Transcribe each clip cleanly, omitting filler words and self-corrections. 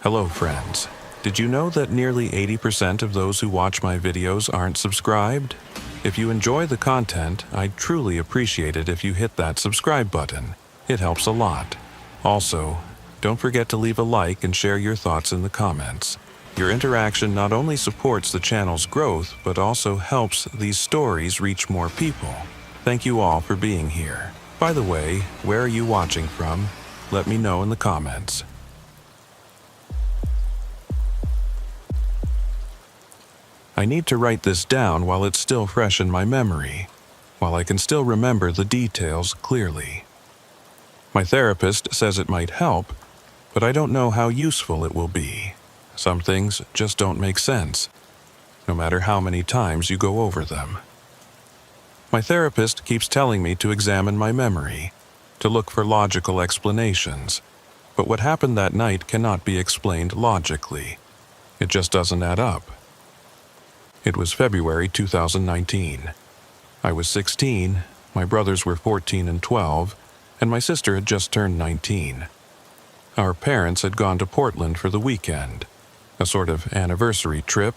Hello friends. Did you know that nearly 80% of those who watch my videos aren't subscribed? If you enjoy the content, I'd truly appreciate it if you hit that subscribe button. It helps a lot. Also, don't forget to leave a like and share your thoughts in the comments. Your interaction not only supports the channel's growth, but also helps these stories reach more people. Thank you all for being here. By the way, where are you watching from? Let me know in the comments. I need to write this down while it's still fresh in my memory, while I can still remember the details clearly. My therapist says it might help, but I don't know how useful it will be. Some things just don't make sense, no matter how many times you go over them. My therapist keeps telling me to examine my memory, to look for logical explanations, but what happened that night cannot be explained logically. It just doesn't add up. It was February 2019. I was 16, my brothers were 14 and 12, and my sister had just turned 19. Our parents had gone to Portland for the weekend, a sort of anniversary trip,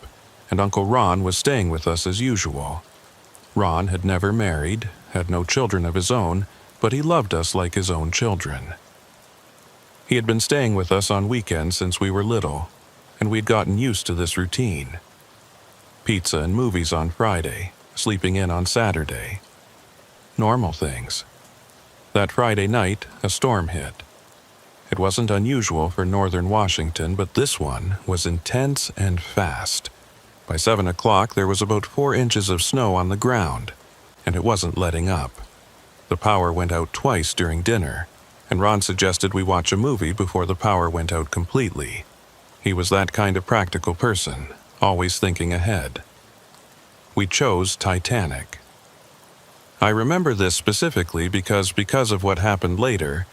and Uncle Ron was staying with us as usual. Ron had never married, had no children of his own, but he loved us like his own children. He had been staying with us on weekends since we were little, and we'd gotten used to this routine. Pizza and movies on Friday, sleeping in on Saturday. Normal things. That Friday night, a storm hit. It wasn't unusual for northern Washington, but this one was intense and fast. By 7 o'clock, there was about 4 inches of snow on the ground, and it wasn't letting up. The power went out twice during dinner, and Ron suggested we watch a movie before the power went out completely. He was that kind of practical person, always thinking ahead. We chose Titanic. I remember this specifically because of what happened later,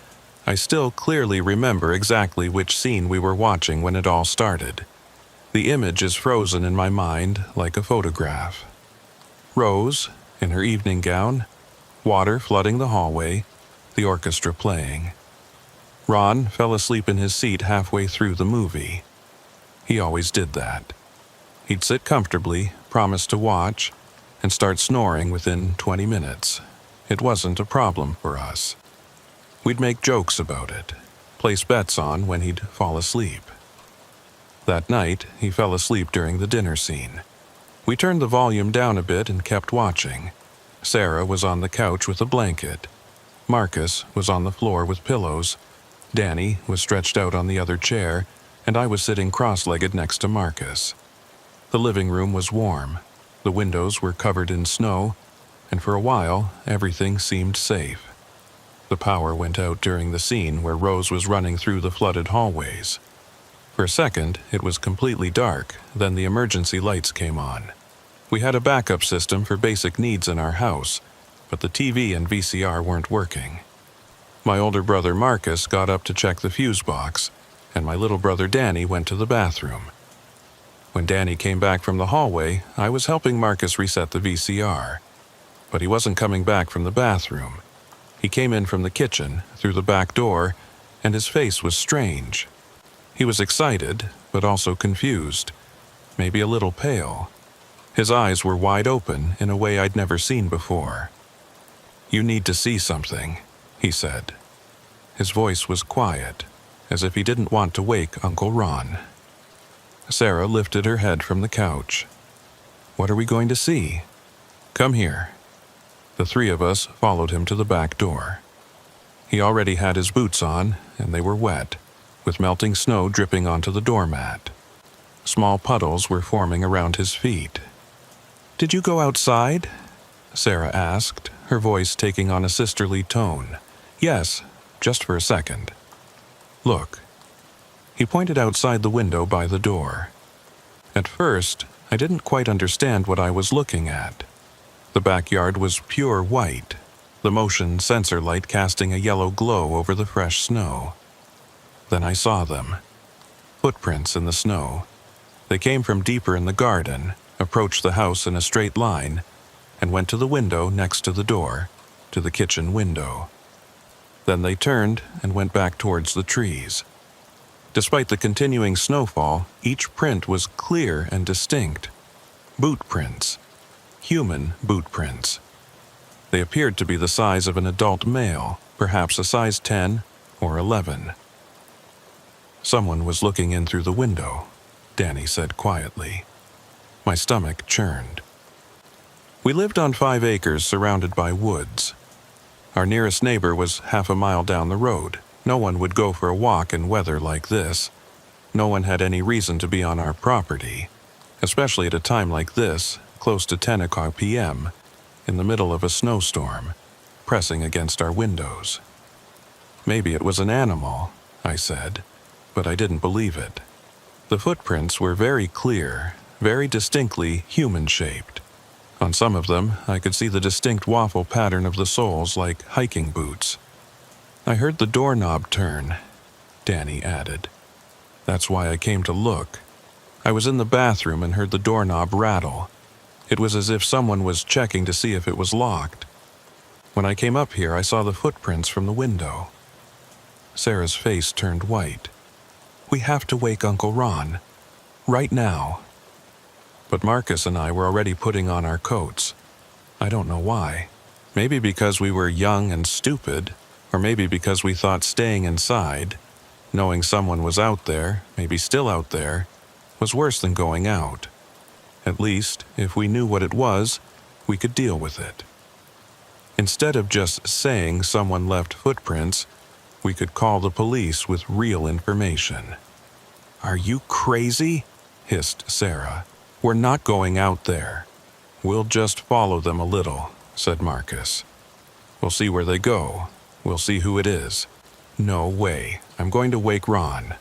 I still clearly remember exactly which scene we were watching when it all started. The image is frozen in my mind like a photograph. Rose, in her evening gown, water flooding the hallway, the orchestra playing. Ron fell asleep in his seat halfway through the movie. He always did that. He'd sit comfortably, promise to watch, and start snoring within 20 minutes. It wasn't a problem for us. We'd make jokes about it, place bets on when he'd fall asleep. That night, he fell asleep during the dinner scene. We turned the volume down a bit and kept watching. Sarah was on the couch with a blanket. Marcus was on the floor with pillows. Danny was stretched out on the other chair, and I was sitting cross-legged next to Marcus. The living room was warm. The windows were covered in snow, and for a while, everything seemed safe. The power went out during the scene where Rose was running through the flooded hallways. For a second, it was completely dark, then the emergency lights came on. We had a backup system for basic needs in our house, but the TV and VCR weren't working. My older brother Marcus got up to check the fuse box, and my little brother Danny went to the bathroom. When Danny came back from the hallway, I was helping Marcus reset the VCR. But he wasn't coming back from the bathroom. He came in from the kitchen, through the back door, and his face was strange. He was excited, but also confused, maybe a little pale. His eyes were wide open in a way I'd never seen before. "You need to see something," he said. His voice was quiet, as if he didn't want to wake Uncle Ron. Sarah lifted her head from the couch. "What are we going to see?" "Come here." The 3 of us followed him to the back door. He already had his boots on, and they were wet, with melting snow dripping onto the doormat. Small puddles were forming around his feet. "Did you go outside?" Sarah asked, her voice taking on a sisterly tone. "Yes, just for a second." "Look." He pointed outside the window by the door. At first, I didn't quite understand what I was looking at. The backyard was pure white, the motion sensor light casting a yellow glow over the fresh snow. Then I saw them. Footprints in the snow. They came from deeper in the garden, approached the house in a straight line, and went to the window next to the door, to the kitchen window. Then they turned and went back towards the trees. Despite the continuing snowfall, each print was clear and distinct. Boot prints. Human boot prints. They appeared to be the size of an adult male, perhaps a size 10 or 11. Someone was looking in through the window, Danny said quietly. My stomach churned. We lived on 5 acres surrounded by woods. Our nearest neighbor was half a mile down the road. No one would go for a walk in weather like this. No one had any reason to be on our property, especially at a time like this, close to 10 o'clock p.m., in the middle of a snowstorm, pressing against our windows. Maybe it was an animal, I said, but I didn't believe it. The footprints were very clear, very distinctly human-shaped. On some of them, I could see the distinct waffle pattern of the soles like hiking boots. I heard the doorknob turn, Danny added. That's why I came to look. I was in the bathroom and heard the doorknob rattle. It was as if someone was checking to see if it was locked. When I came up here, I saw the footprints from the window. Sarah's face turned white. We have to wake Uncle Ron. Right now. But Marcus and I were already putting on our coats. I don't know why. Maybe because we were young and stupid, or maybe because we thought staying inside, knowing someone was out there, maybe still out there, was worse than going out. At least, if we knew what it was, we could deal with it. Instead of just saying someone left footprints, we could call the police with real information. Are you crazy? Hissed Sarah. We're not going out there. We'll just follow them a little, said Marcus. We'll see where they go. We'll see who it is. No way. I'm going to wake Ron.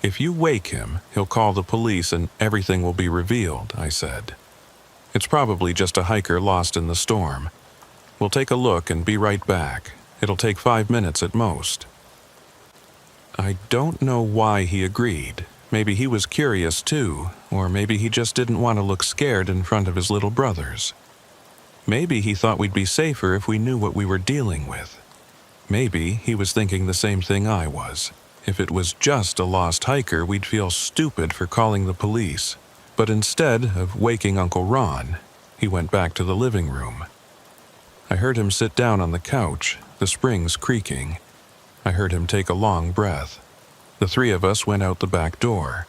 If you wake him, he'll call the police and everything will be revealed, I said. It's probably just a hiker lost in the storm. We'll take a look and be right back. It'll take 5 minutes at most. I don't know why he agreed. Maybe he was curious too, or maybe he just didn't want to look scared in front of his little brothers. Maybe he thought we'd be safer if we knew what we were dealing with. Maybe he was thinking the same thing I was. If it was just a lost hiker, we'd feel stupid for calling the police. But instead of waking Uncle Ron, he went back to the living room. I heard him sit down on the couch, the springs creaking. I heard him take a long breath. The 3 of us went out the back door.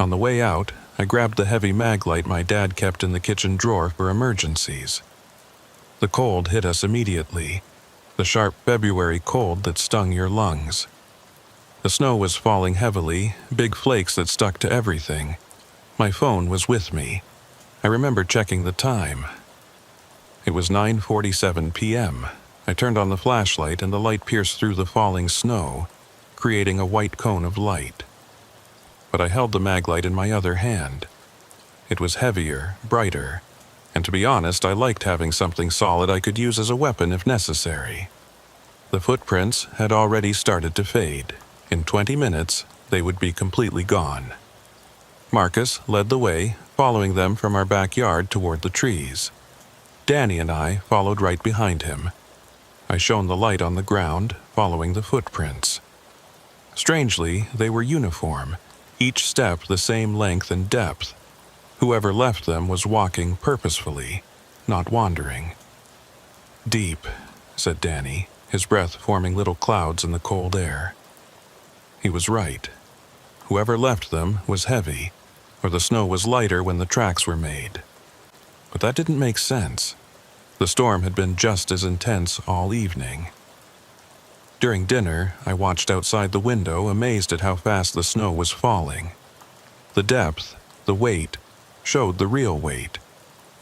On the way out, I grabbed the heavy mag light my dad kept in the kitchen drawer for emergencies. The cold hit us immediately, the sharp February cold that stung your lungs. The snow was falling heavily, big flakes that stuck to everything. My phone was with me. I remember checking the time. It was 9:47 p.m. I turned on the flashlight and the light pierced through the falling snow, creating a white cone of light. But I held the mag light in my other hand. It was heavier, brighter, and to be honest, I liked having something solid I could use as a weapon if necessary. The footprints had already started to fade. In 20 minutes, they would be completely gone. Marcus led the way, following them from our backyard toward the trees. Danny and I followed right behind him. I shone the light on the ground, following the footprints. Strangely, they were uniform, each step the same length and depth. Whoever left them was walking purposefully, not wandering. Deep, said Danny, his breath forming little clouds in the cold air. He was right. Whoever left them was heavy, or the snow was lighter when the tracks were made. But that didn't make sense. The storm had been just as intense all evening. During dinner, I watched outside the window, amazed at how fast the snow was falling. The depth, the weight, showed the real weight.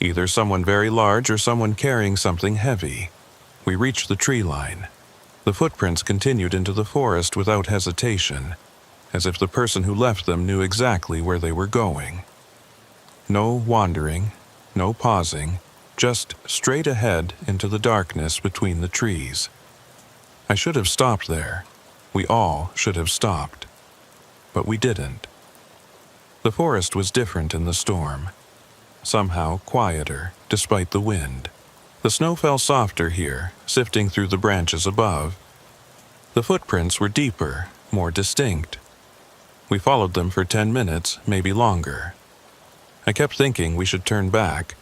Either someone very large or someone carrying something heavy. We reached the tree line. The footprints continued into the forest without hesitation, as if the person who left them knew exactly where they were going. No wandering, no pausing, just straight ahead into the darkness between the trees. I should have stopped there. We all should have stopped. But we didn't. The forest was different in the storm. Somehow quieter, despite the wind. The snow fell softer here, sifting through the branches above. The footprints were deeper, more distinct. We followed them for 10 minutes, maybe longer. I kept thinking we should turn back.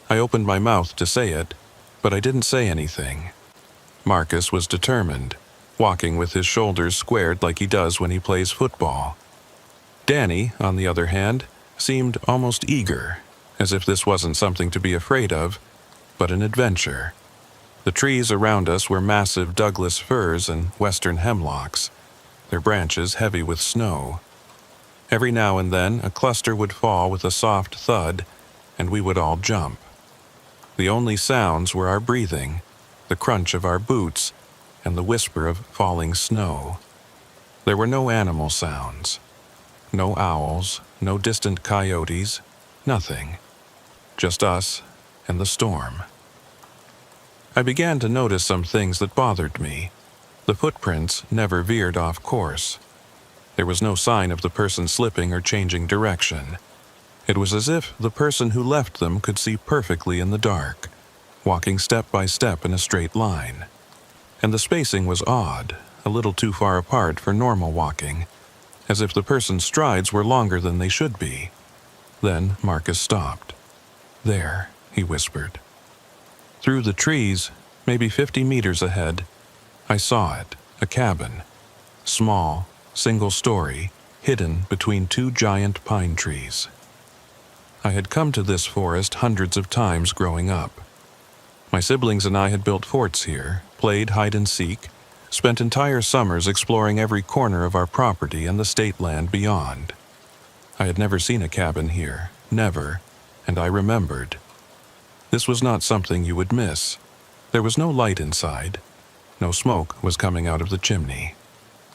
I opened my mouth to say it, but I didn't say anything. Marcus was determined, walking with his shoulders squared like he does when he plays football. Danny, on the other hand, seemed almost eager, as if this wasn't something to be afraid of, but an adventure. The trees around us were massive Douglas firs and western hemlocks, their branches heavy with snow. Every now and then, a cluster would fall with a soft thud, and we would all jump. The only sounds were our breathing, the crunch of our boots, and the whisper of falling snow. There were no animal sounds. No owls, no distant coyotes, nothing. Just us and the storm. I began to notice some things that bothered me. The footprints never veered off course. There was no sign of the person slipping or changing direction. It was as if the person who left them could see perfectly in the dark, walking step by step in a straight line. And the spacing was odd, a little too far apart for normal walking, as if the person's strides were longer than they should be. Then Marcus stopped. "There," he whispered. Through the trees, maybe 50 meters ahead, I saw it, a cabin. Small, single-story, hidden between two giant pine trees. I had come to this forest hundreds of times growing up. My siblings and I had built forts here, played hide-and-seek, spent entire summers exploring every corner of our property and the state land beyond. I had never seen a cabin here, never, and I remembered. This was not something you would miss. There was no light inside. No smoke was coming out of the chimney.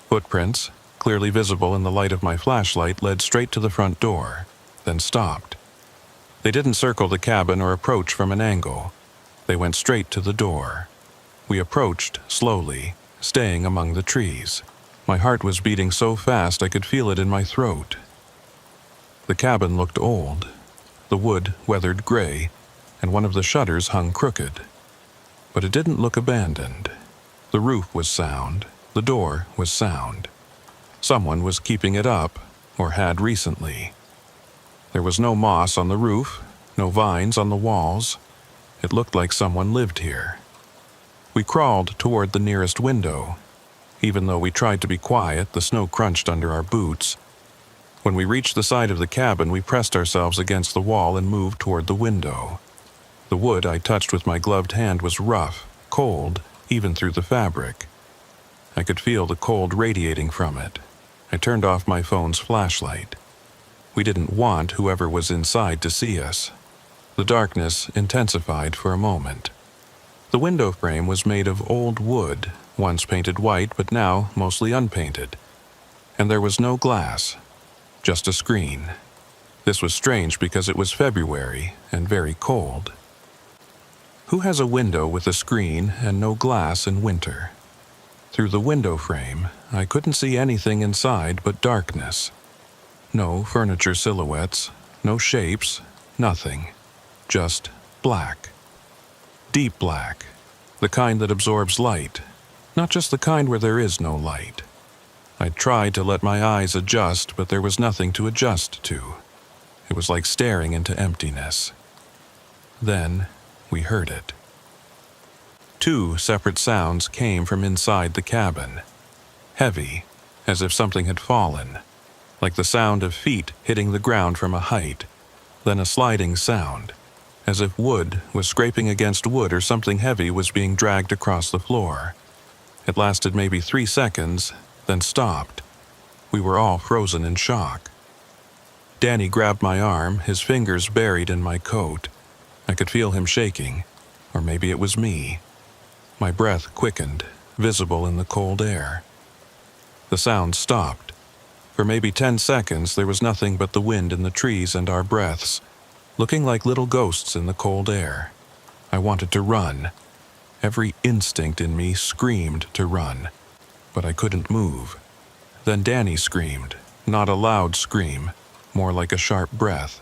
Footprints, clearly visible in the light of my flashlight, led straight to the front door, then stopped. They didn't circle the cabin or approach from an angle. They went straight to the door. We approached slowly, staying among the trees. My heart was beating so fast I could feel it in my throat. The cabin looked old, the wood weathered gray, and one of the shutters hung crooked. But it didn't look abandoned. The roof was sound, the door was sound. Someone was keeping it up, or had recently. There was no moss on the roof, no vines on the walls. It looked like someone lived here. We crawled toward the nearest window. Even though we tried to be quiet, the snow crunched under our boots. When we reached the side of the cabin, we pressed ourselves against the wall and moved toward the window. The wood I touched with my gloved hand was rough, cold, even through the fabric. I could feel the cold radiating from it. I turned off my phone's flashlight. We didn't want whoever was inside to see us. The darkness intensified for a moment. The window frame was made of old wood, once painted white but now mostly unpainted. And there was no glass, just a screen. This was strange because it was February and very cold. Who has a window with a screen and no glass in winter? Through the window frame, I couldn't see anything inside but darkness. No furniture silhouettes, no shapes, nothing. Just black. Deep black. The kind that absorbs light. Not just the kind where there is no light. I tried to let my eyes adjust, but there was nothing to adjust to. It was like staring into emptiness. Then we heard it. Two separate sounds came from inside the cabin. Heavy, as if something had fallen. Like the sound of feet hitting the ground from a height. Then a sliding sound, as if wood was scraping against wood or something heavy was being dragged across the floor. It lasted maybe 3 seconds, then stopped. We were all frozen in shock. Danny grabbed my arm, his fingers buried in my coat. I could feel him shaking, or maybe it was me. My breath quickened, visible in the cold air. The sound stopped. For maybe 10 seconds there was nothing but the wind in the trees and our breaths, looking like little ghosts in the cold air. I wanted to run. Every instinct in me screamed to run, but I couldn't move. Then Danny screamed, not a loud scream, more like a sharp breath.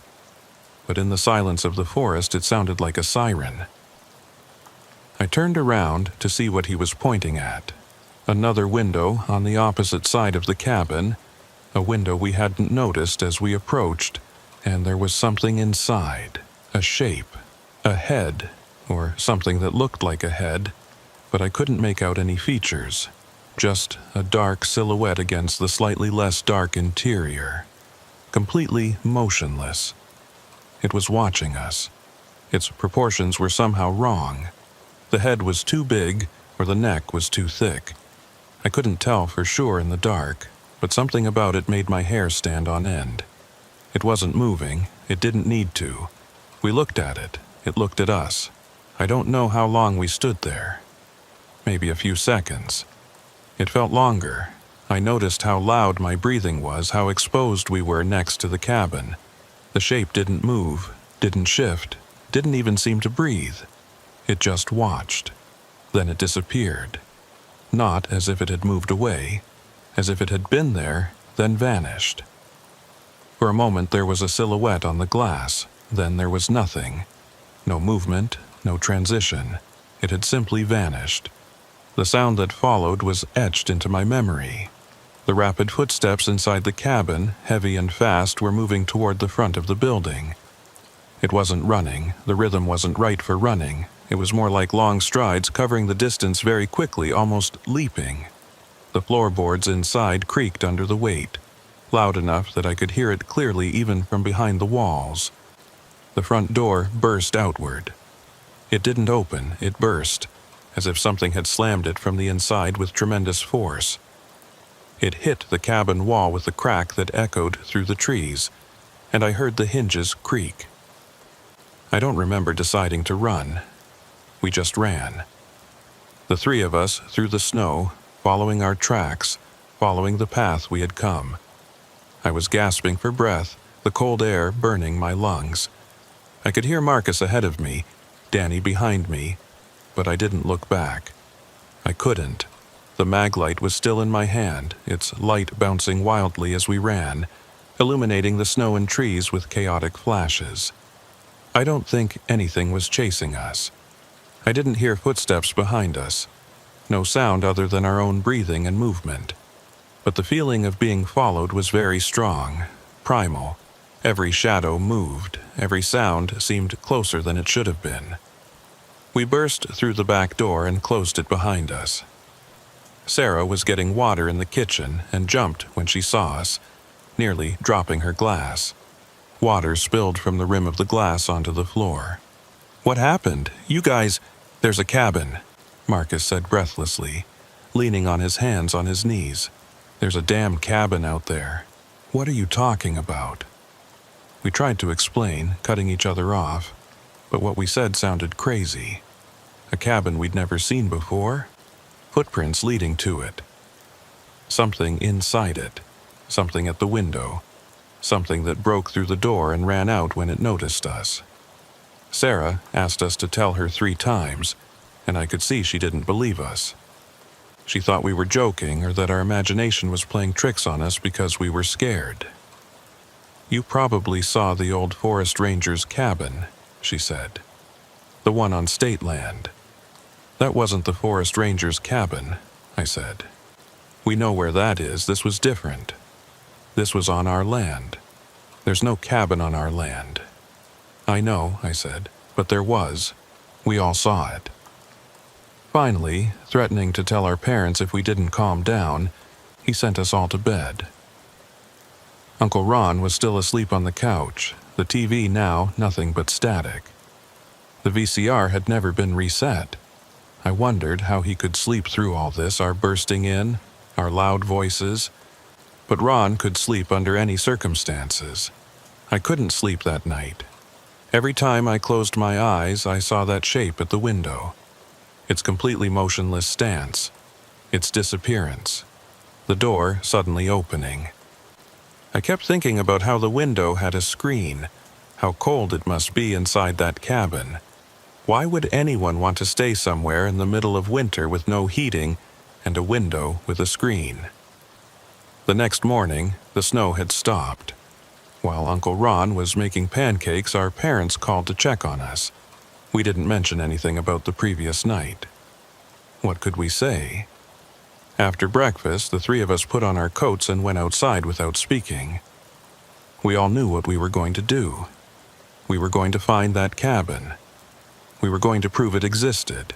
But in the silence of the forest it sounded like a siren. I turned around to see what he was pointing at. Another window on the opposite side of the cabin, a window we hadn't noticed as we approached, and there was something inside, a shape, a head, or something that looked like a head, but I couldn't make out any features, just a dark silhouette against the slightly less dark interior, completely motionless. It was watching us. Its proportions were somehow wrong. The head was too big, or the neck was too thick. I couldn't tell for sure in the dark, but something about it made my hair stand on end. It wasn't moving. It didn't need to. We looked at it. It looked at us. I don't know how long we stood there. Maybe a few seconds. It felt longer. I noticed how loud my breathing was, how exposed we were next to the cabin. The shape didn't move, didn't shift, didn't even seem to breathe. It just watched. Then it disappeared. Not as if it had moved away, as if it had been there, then vanished. For a moment there was a silhouette on the glass, then there was nothing. No movement, no transition. It had simply vanished. The sound that followed was etched into my memory. The rapid footsteps inside the cabin, heavy and fast, were moving toward the front of the building. It wasn't running, the rhythm wasn't right for running. It was more like long strides covering the distance very quickly, almost leaping. The floorboards inside creaked under the weight, loud enough that I could hear it clearly even from behind the walls. The front door burst outward. It didn't open, it burst, as if something had slammed it from the inside with tremendous force. It hit the cabin wall with a crack that echoed through the trees, and I heard the hinges creak. I don't remember deciding to run. We just ran. The three of us through the snow, following our tracks, following the path we had come. I was gasping for breath, the cold air burning my lungs. I could hear Marcus ahead of me, Danny behind me, but I didn't look back. I couldn't. The mag light was still in my hand, its light bouncing wildly as we ran, illuminating the snow and trees with chaotic flashes. I don't think anything was chasing us. I didn't hear footsteps behind us. No sound other than our own breathing and movement. But the feeling of being followed was very strong, primal. Every shadow moved, every sound seemed closer than it should have been. We burst through the back door and closed it behind us. Sarah was getting water in the kitchen and jumped when she saw us, nearly dropping her glass. Water spilled from the rim of the glass onto the floor. "What happened? You guys—" "There's a cabin," Marcus said breathlessly, leaning on his hands on his knees. "There's a damn cabin out there." "What are you talking about?" We tried to explain, cutting each other off, but what we said sounded crazy. A cabin we'd never seen before? Footprints leading to it. Something inside it. Something at the window. Something that broke through the door and ran out when it noticed us. Sarah asked us to tell her 3 times, and I could see she didn't believe us. She thought we were joking or that our imagination was playing tricks on us because we were scared. "You probably saw the old forest ranger's cabin," she said. "The one on state land." "That wasn't the forest ranger's cabin," I said. "We know where that is. This was different. This was on our land. There's no cabin on our land." "I know," I said, "but there was. We all saw it." Finally, threatening to tell our parents if we didn't calm down, he sent us all to bed. Uncle Ron was still asleep on the couch, the TV now nothing but static. The VCR had never been reset. I wondered how he could sleep through all this, our bursting in, our loud voices. But Ron could sleep under any circumstances. I couldn't sleep that night. Every time I closed my eyes, I saw that shape at the window. Its completely motionless stance. Its disappearance. The door suddenly opening. I kept thinking about how the window had a screen, how cold it must be inside that cabin. Why would anyone want to stay somewhere in the middle of winter with no heating and a window with a screen? The next morning, the snow had stopped. While Uncle Ron was making pancakes, our parents called to check on us. We didn't mention anything about the previous night. What could we say? After breakfast, the three of us put on our coats and went outside without speaking. We all knew what we were going to do. We were going to find that cabin. We were going to prove it existed.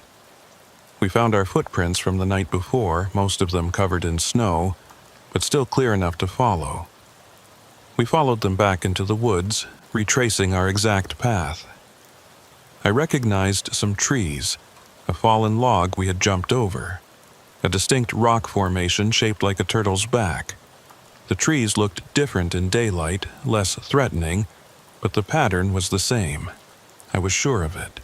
We found our footprints from the night before, most of them covered in snow, but still clear enough to follow. We followed them back into the woods, retracing our exact path. I recognized some trees, a fallen log we had jumped over, a distinct rock formation shaped like a turtle's back. The trees looked different in daylight, less threatening, but the pattern was the same. I was sure of it.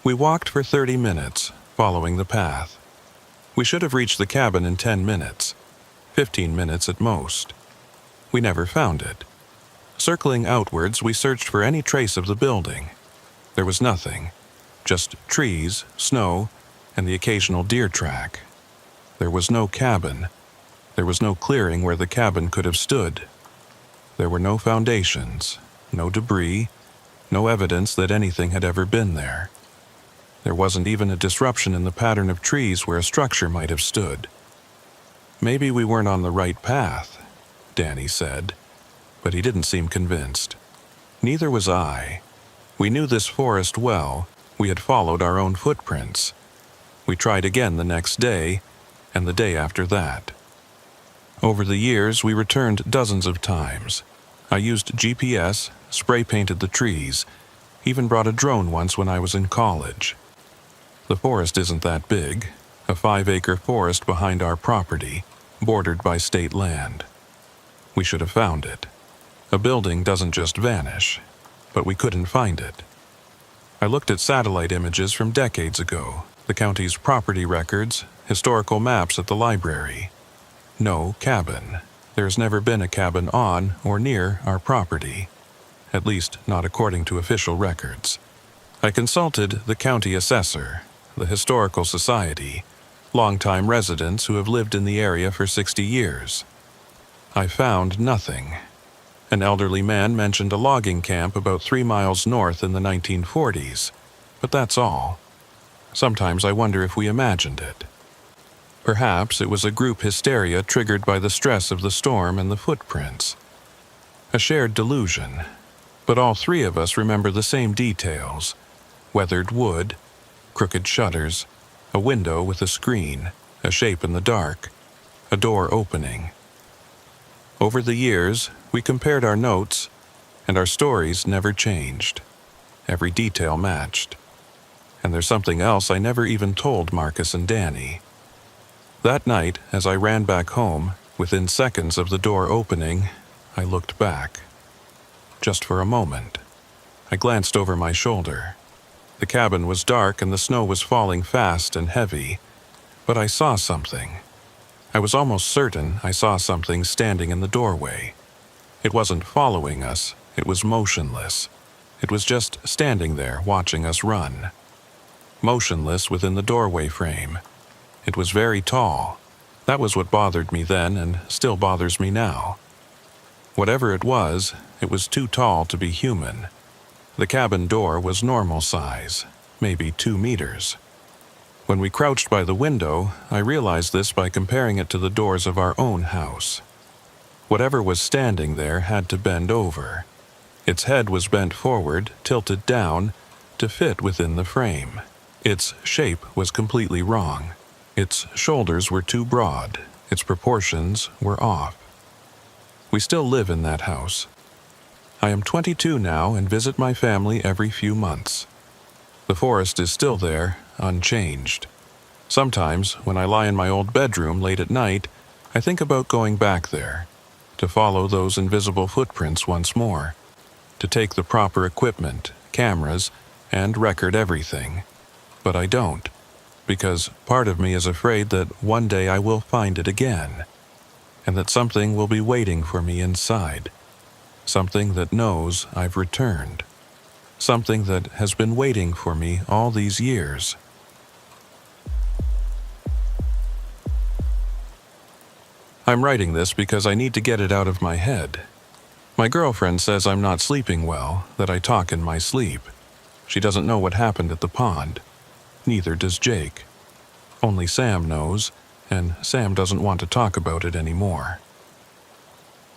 We walked for 30 minutes, following the path. We should have reached the cabin in 10 minutes, 15 minutes at most. We never found it. Circling outwards, we searched for any trace of the building. There was nothing, just trees, snow, and the occasional deer track. There was no cabin. There was no clearing where the cabin could have stood. There were no foundations, no debris, no evidence that anything had ever been there. There wasn't even a disruption in the pattern of trees where a structure might have stood. Maybe we weren't on the right path, Danny said, but he didn't seem convinced. Neither was I. We knew this forest well. We had followed our own footprints. We tried again the next day, and the day after that. Over the years, we returned dozens of times. I used GPS, spray-painted the trees, even brought a drone once when I was in college. The forest isn't that big, a 5-acre forest behind our property, bordered by state land. We should have found it. A building doesn't just vanish, but we couldn't find it. I looked at satellite images from decades ago, the county's property records, historical maps at the library. No cabin. There's never been a cabin on or near our property, at least not according to official records. I consulted the county assessor, the historical society, longtime residents who have lived in the area for 60 years. I found nothing. An elderly man mentioned a logging camp about 3 miles north in the 1940s, but that's all. Sometimes I wonder if we imagined it. Perhaps it was a group hysteria triggered by the stress of the storm and the footprints. A shared delusion, but all three of us remember the same details: weathered wood, crooked shutters, a window with a screen, a shape in the dark, a door opening. Over the years, we compared our notes, and our stories never changed. Every detail matched. And there's something else I never even told Marcus and Danny. That night, as I ran back home, within seconds of the door opening, I looked back. Just for a moment. I glanced over my shoulder. The cabin was dark and the snow was falling fast and heavy, but I saw something. I was almost certain I saw something standing in the doorway. It wasn't following us, it was motionless. It was just standing there watching us run. Motionless within the doorway frame. It was very tall. That was what bothered me then and still bothers me now. Whatever it was too tall to be human. The cabin door was normal size, maybe 2 meters. When we crouched by the window, I realized this by comparing it to the doors of our own house. Whatever was standing there had to bend over. Its head was bent forward, tilted down, to fit within the frame. Its shape was completely wrong. Its shoulders were too broad. Its proportions were off. We still live in that house. I am 22 now and visit my family every few months. The forest is still there, unchanged. Sometimes, when I lie in my old bedroom late at night, I think about going back there, to follow those invisible footprints once more, to take the proper equipment, cameras, and record everything. But I don't, because part of me is afraid that one day I will find it again, and that something will be waiting for me inside. Something that knows I've returned. Something that has been waiting for me all these years. I'm writing this because I need to get it out of my head. My girlfriend says I'm not sleeping well, that I talk in my sleep. She doesn't know what happened at the pond. Neither does Jake. Only Sam knows, and Sam doesn't want to talk about it anymore.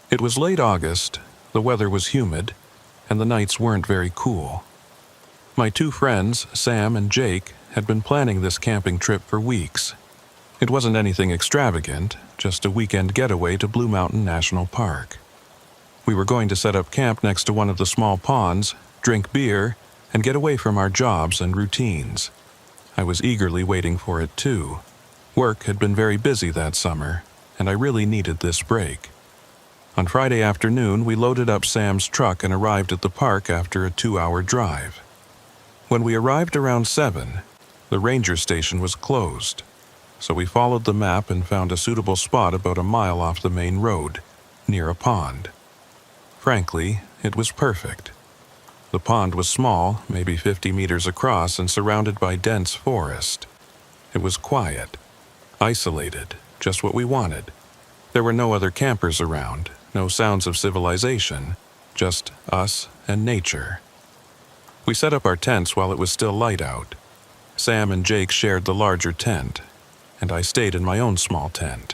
It was late August, the weather was humid, and the nights weren't very cool. My two friends, Sam and Jake, had been planning this camping trip for weeks. It wasn't anything extravagant, just a weekend getaway to Blue Mountain National Park. We were going to set up camp next to one of the small ponds, drink beer, and get away from our jobs and routines. I was eagerly waiting for it too. Work had been very busy that summer, and I really needed this break. On Friday afternoon, we loaded up Sam's truck and arrived at the park after a 2-hour drive. When we arrived around 7, the ranger station was closed, so we followed the map and found a suitable spot about a mile off the main road, near a pond. Frankly, it was perfect. The pond was small, maybe 50 meters across, and surrounded by dense forest. It was quiet, isolated, just what we wanted. There were no other campers around, no sounds of civilization, just us and nature. We set up our tents while it was still light out. Sam and Jake shared the larger tent, and I stayed in my own small tent.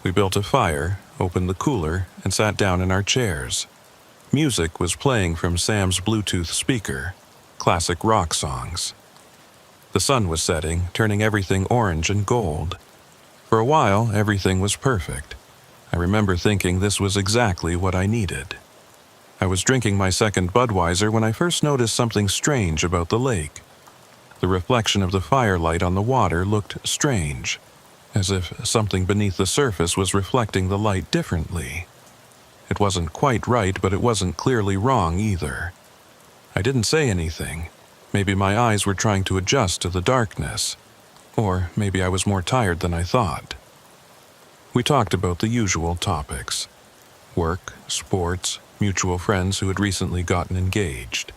We built a fire, opened the cooler, and sat down in our chairs. Music was playing from Sam's Bluetooth speaker, classic rock songs. The sun was setting, turning everything orange and gold. For a while, everything was perfect. I remember thinking this was exactly what I needed. I was drinking my second Budweiser when I first noticed something strange about the lake. The reflection of the firelight on the water looked strange, as if something beneath the surface was reflecting the light differently. It wasn't quite right, but it wasn't clearly wrong either. I didn't say anything. Maybe my eyes were trying to adjust to the darkness. Or maybe I was more tired than I thought. We talked about the usual topics: work, sports, mutual friends who had recently gotten engaged.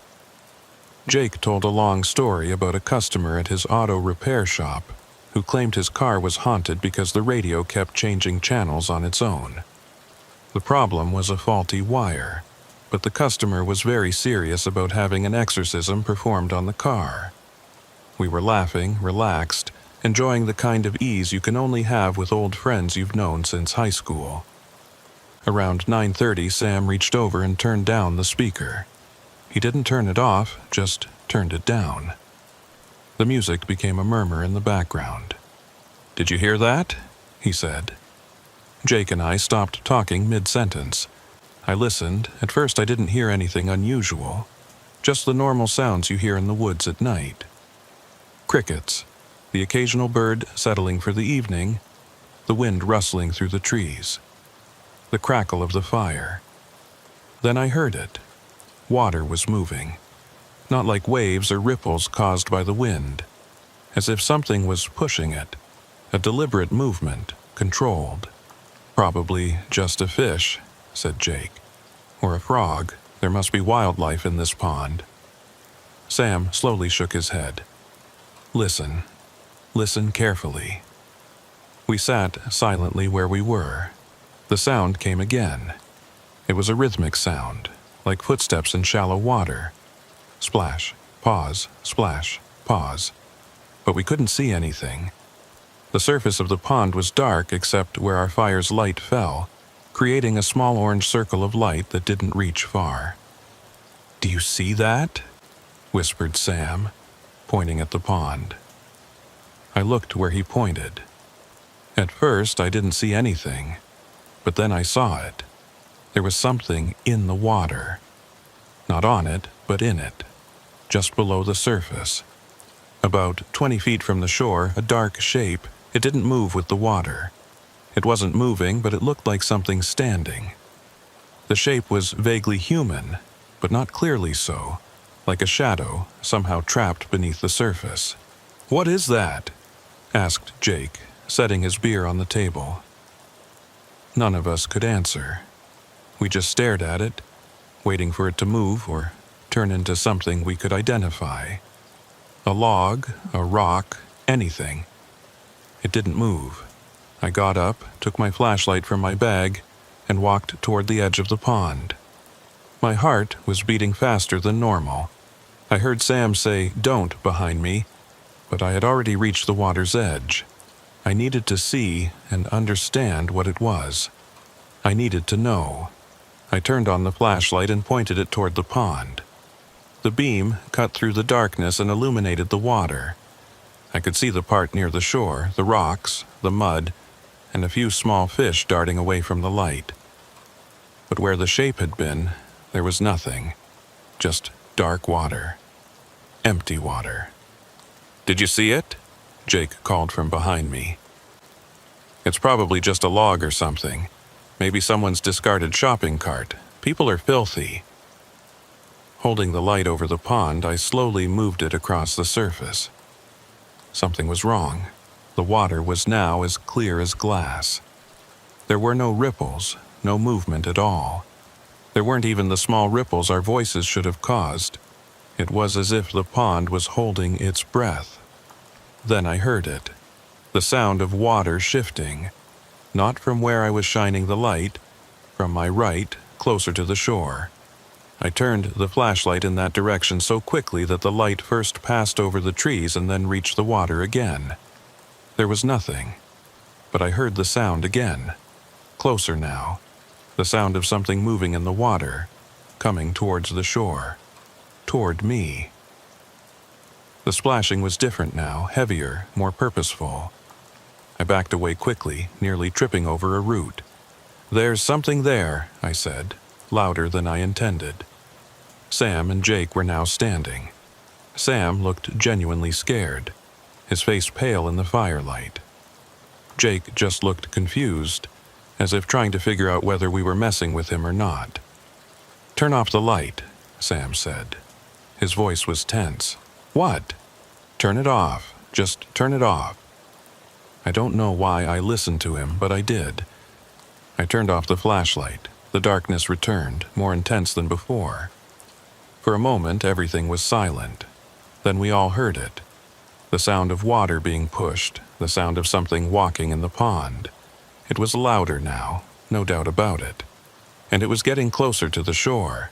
Jake told a long story about a customer at his auto repair shop who claimed his car was haunted because the radio kept changing channels on its own. The problem was a faulty wire, but the customer was very serious about having an exorcism performed on the car. We were laughing, relaxed, enjoying the kind of ease you can only have with old friends you've known since high school. Around 9:30, Sam reached over and turned down the speaker. He didn't turn it off, just turned it down. The music became a murmur in the background. "Did you hear that?" he said. Jake and I stopped talking mid-sentence. I listened. At first I didn't hear anything unusual, just the normal sounds you hear in the woods at night. Crickets, the occasional bird settling for the evening, the wind rustling through the trees, the crackle of the fire. Then I heard it. Water was moving, not like waves or ripples caused by the wind, as if something was pushing it, a deliberate movement, controlled. "Probably just a fish," said Jake. "Or a frog. There must be wildlife in this pond." Sam slowly shook his head. "Listen. Listen carefully." We sat silently where we were. The sound came again. It was a rhythmic sound, like footsteps in shallow water. Splash, pause, splash, pause. But we couldn't see anything. The surface of the pond was dark except where our fire's light fell, creating a small orange circle of light that didn't reach far. "Do you see that?" whispered Sam, pointing at the pond. I looked where he pointed. At first, I didn't see anything, but then I saw it. There was something in the water. Not on it, but in it, just below the surface. About 20 feet from the shore, a dark shape. It didn't move with the water. It wasn't moving, but it looked like something standing. The shape was vaguely human, but not clearly so, like a shadow, somehow trapped beneath the surface. "What is that?" asked Jake, setting his beer on the table. None of us could answer. We just stared at it, waiting for it to move or turn into something we could identify. A log, a rock, anything. It didn't move. I got up, took my flashlight from my bag, and walked toward the edge of the pond. My heart was beating faster than normal. I heard Sam say, "Don't," behind me, but I had already reached the water's edge. I needed to see and understand what it was. I needed to know. I turned on the flashlight and pointed it toward the pond. The beam cut through the darkness and illuminated the water. I could see the part near the shore, the rocks, the mud, and a few small fish darting away from the light. But where the shape had been, there was nothing. Just dark water. Empty water. "Did you see it?" Jake called from behind me. "It's probably just a log or something. Maybe someone's discarded shopping cart. People are filthy." Holding the light over the pond, I slowly moved it across the surface. Something was wrong. The water was now as clear as glass. There were no ripples, no movement at all. There weren't even the small ripples our voices should have caused. It was as if the pond was holding its breath. Then I heard it. The sound of water shifting. Not from where I was shining the light, from my right, closer to the shore. I turned the flashlight in that direction so quickly that the light first passed over the trees and then reached the water again. There was nothing, but I heard the sound again. Closer now. The sound of something moving in the water, coming towards the shore. Toward me. The splashing was different now, heavier, more purposeful. I backed away quickly, nearly tripping over a root. "There's something there," I said, louder than I intended. Sam and Jake were now standing. Sam looked genuinely scared, his face pale in the firelight. Jake just looked confused, as if trying to figure out whether we were messing with him or not. "Turn off the light," Sam said. His voice was tense. "What?" "Turn it off. Just turn it off." I don't know why I listened to him, but I did. I turned off the flashlight. The darkness returned, more intense than before. For a moment, everything was silent. Then we all heard it. The sound of water being pushed, the sound of something walking in the pond. It was louder now, no doubt about it. And it was getting closer to the shore.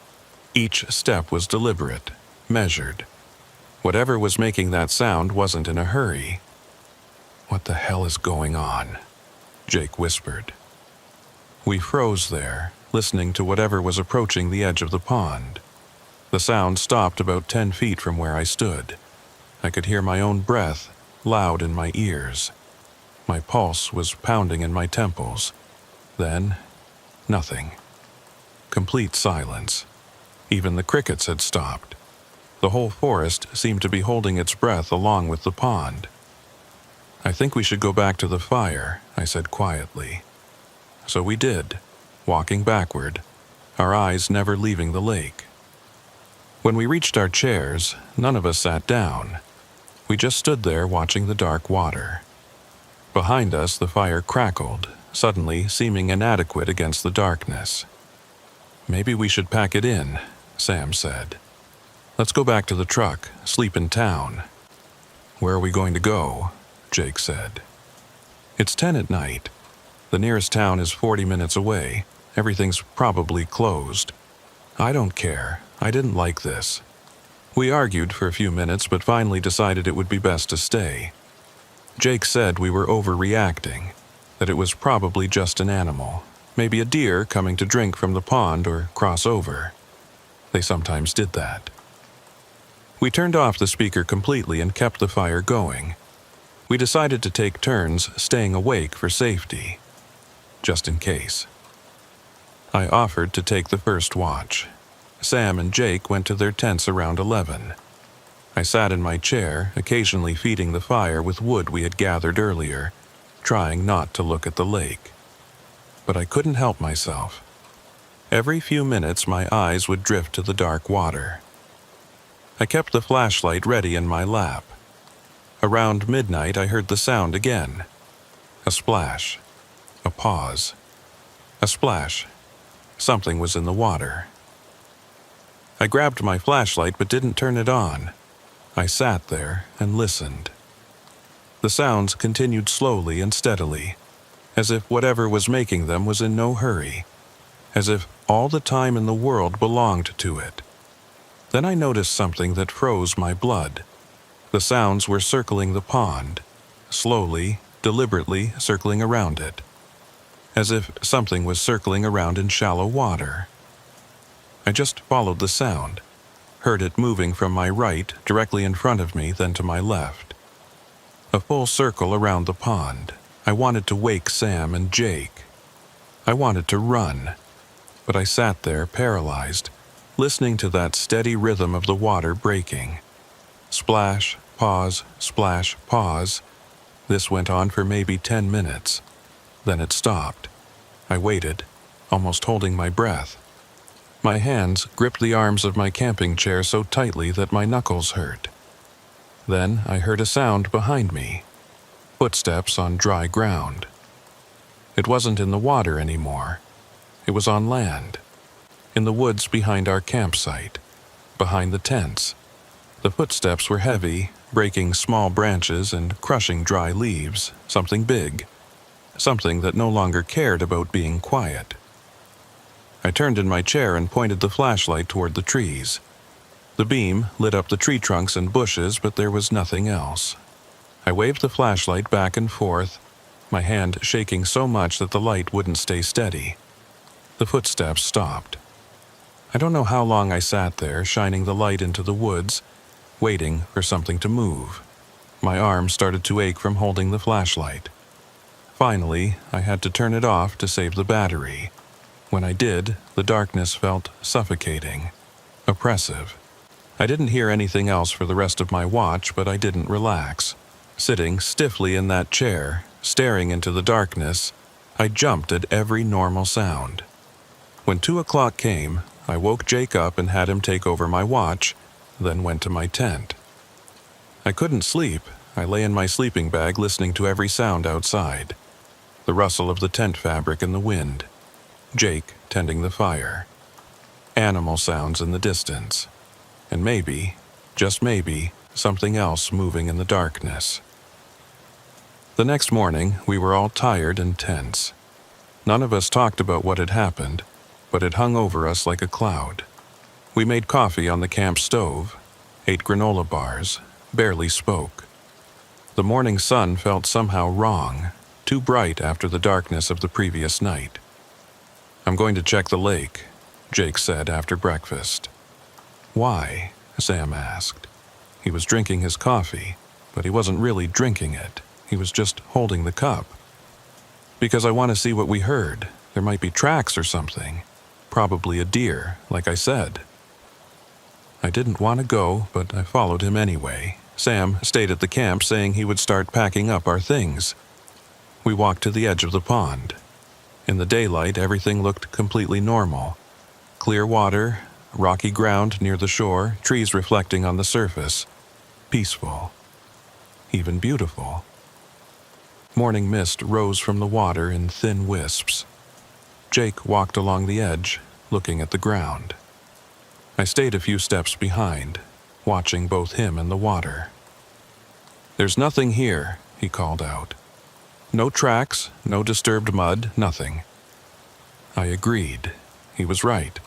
Each step was deliberate, measured. Whatever was making that sound wasn't in a hurry. "What the hell is going on?" Jake whispered. We froze there, listening to whatever was approaching the edge of the pond. The sound stopped about 10 feet from where I stood. I could hear my own breath, loud in my ears. My pulse was pounding in my temples. Then, nothing. Complete silence. Even the crickets had stopped. The whole forest seemed to be holding its breath along with the pond. "I think we should go back to the fire," I said quietly. So we did, walking backward, our eyes never leaving the lake. When we reached our chairs, none of us sat down. We just stood there watching the dark water. Behind us, the fire crackled, suddenly seeming inadequate against the darkness. "Maybe we should pack it in," Sam said. "Let's go back to the truck, sleep in town." "Where are we going to go?" Jake said. "It's 10 at night. The nearest town is 40 minutes away. Everything's probably closed. I don't care. I didn't like this." We argued for a few minutes, but finally decided it would be best to stay. Jake said we were overreacting, that it was probably just an animal, maybe a deer coming to drink from the pond or cross over. They sometimes did that. We turned off the speaker completely and kept the fire going. We decided to take turns staying awake for safety, just in case. I offered to take the first watch. Sam and Jake went to their tents around 11. I sat in my chair, occasionally feeding the fire with wood we had gathered earlier, trying not to look at the lake. But I couldn't help myself. Every few minutes my eyes would drift to the dark water. I kept the flashlight ready in my lap. Around midnight I heard the sound again. A splash. A pause. A splash. Something was in the water. I grabbed my flashlight but didn't turn it on. I sat there and listened. The sounds continued slowly and steadily, as if whatever was making them was in no hurry, as if all the time in the world belonged to it. Then I noticed something that froze my blood. The sounds were circling the pond, slowly, deliberately circling around it, as if something was circling around in shallow water. I just followed the sound, heard it moving from my right directly in front of me, then to my left. A full circle around the pond. I wanted to wake Sam and Jake. I wanted to run, but I sat there paralyzed, listening to that steady rhythm of the water breaking. Splash, pause, splash, pause. This went on for maybe 10 minutes. Then it stopped. I waited, almost holding my breath. My hands gripped the arms of my camping chair so tightly that my knuckles hurt. Then I heard a sound behind me. Footsteps on dry ground. It wasn't in the water anymore. It was on land. In the woods behind our campsite. Behind the tents. The footsteps were heavy, breaking small branches and crushing dry leaves. Something big. Something that no longer cared about being quiet. I turned in my chair and pointed the flashlight toward the trees. The beam lit up the tree trunks and bushes, but there was nothing else. I waved the flashlight back and forth, my hand shaking so much that the light wouldn't stay steady. The footsteps stopped. I don't know how long I sat there, shining the light into the woods, waiting for something to move. My arm started to ache from holding the flashlight. Finally, I had to turn it off to save the battery. When I did, the darkness felt suffocating, oppressive. I didn't hear anything else for the rest of my watch, but I didn't relax. Sitting stiffly in that chair, staring into the darkness, I jumped at every normal sound. When 2 o'clock came, I woke Jake up and had him take over my watch, then went to my tent. I couldn't sleep. I lay in my sleeping bag listening to every sound outside. The rustle of the tent fabric in the wind. Jake tending the fire. Animal sounds in the distance. And maybe, just maybe, something else moving in the darkness. The next morning, we were all tired and tense. None of us talked about what had happened, but it hung over us like a cloud. We made coffee on the camp stove, ate granola bars, barely spoke. The morning sun felt somehow wrong, too bright after the darkness of the previous night. "I'm going to check the lake," Jake said after breakfast. "Why?" Sam asked. He was drinking his coffee, but he wasn't really drinking it. He was just holding the cup. "Because I want to see what we heard. There might be tracks or something. Probably a deer, like I said." I didn't want to go, but I followed him anyway. Sam stayed at the camp saying he would start packing up our things. We walked to the edge of the pond. In the daylight, everything looked completely normal. Clear water, rocky ground near the shore, trees reflecting on the surface. Peaceful. Even beautiful. Morning mist rose from the water in thin wisps. Jake walked along the edge, looking at the ground. I stayed a few steps behind, watching both him and the water. "There's nothing here," he called out. "No tracks, no disturbed mud, nothing." I agreed. He was right.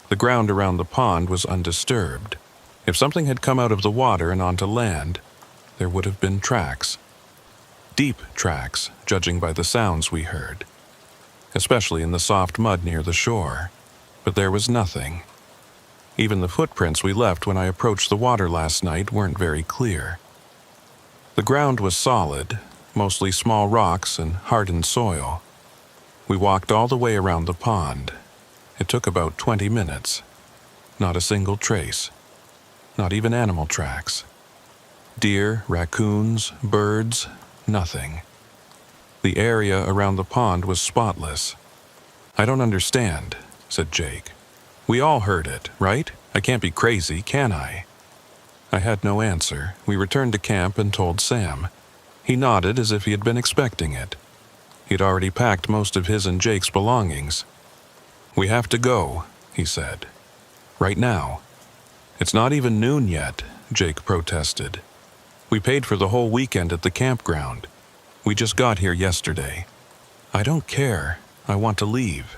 The ground around the pond was undisturbed. If something had come out of the water and onto land, there would have been tracks. Deep tracks, judging by the sounds we heard. Especially in the soft mud near the shore. But there was nothing. Even the footprints we left when I approached the water last night weren't very clear. The ground was solid, mostly small rocks and hardened soil. We walked all the way around the pond. It took about 20 minutes. Not a single trace. Not even animal tracks. Deer, raccoons, birds, nothing. The area around the pond was spotless. "I don't understand," said Jake. "We all heard it, right? I can't be crazy, can I?" I had no answer. We returned to camp and told Sam. He nodded as if he had been expecting it. He'd already packed most of his and Jake's belongings. "We have to go," he said. "Right now." "It's not even noon yet," Jake protested. "We paid for the whole weekend at the campground. We just got here yesterday." "I don't care. I want to leave."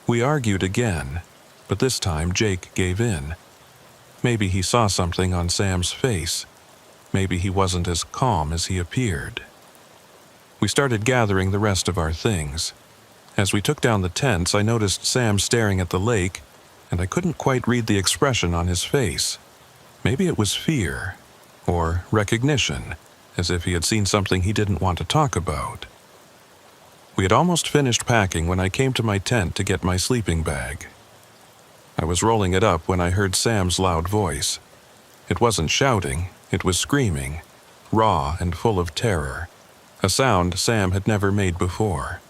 We argued again, but this time Jake gave in. Maybe he saw something on Sam's face. Maybe he wasn't as calm as he appeared. We started gathering the rest of our things. As we took down the tents, I noticed Sam staring at the lake, and I couldn't quite read the expression on his face. Maybe it was fear, or recognition, as if he had seen something he didn't want to talk about. We had almost finished packing when I came to my tent to get my sleeping bag. I was rolling it up when I heard Sam's loud voice. It wasn't shouting, it was screaming, raw and full of terror, a sound Sam had never made before.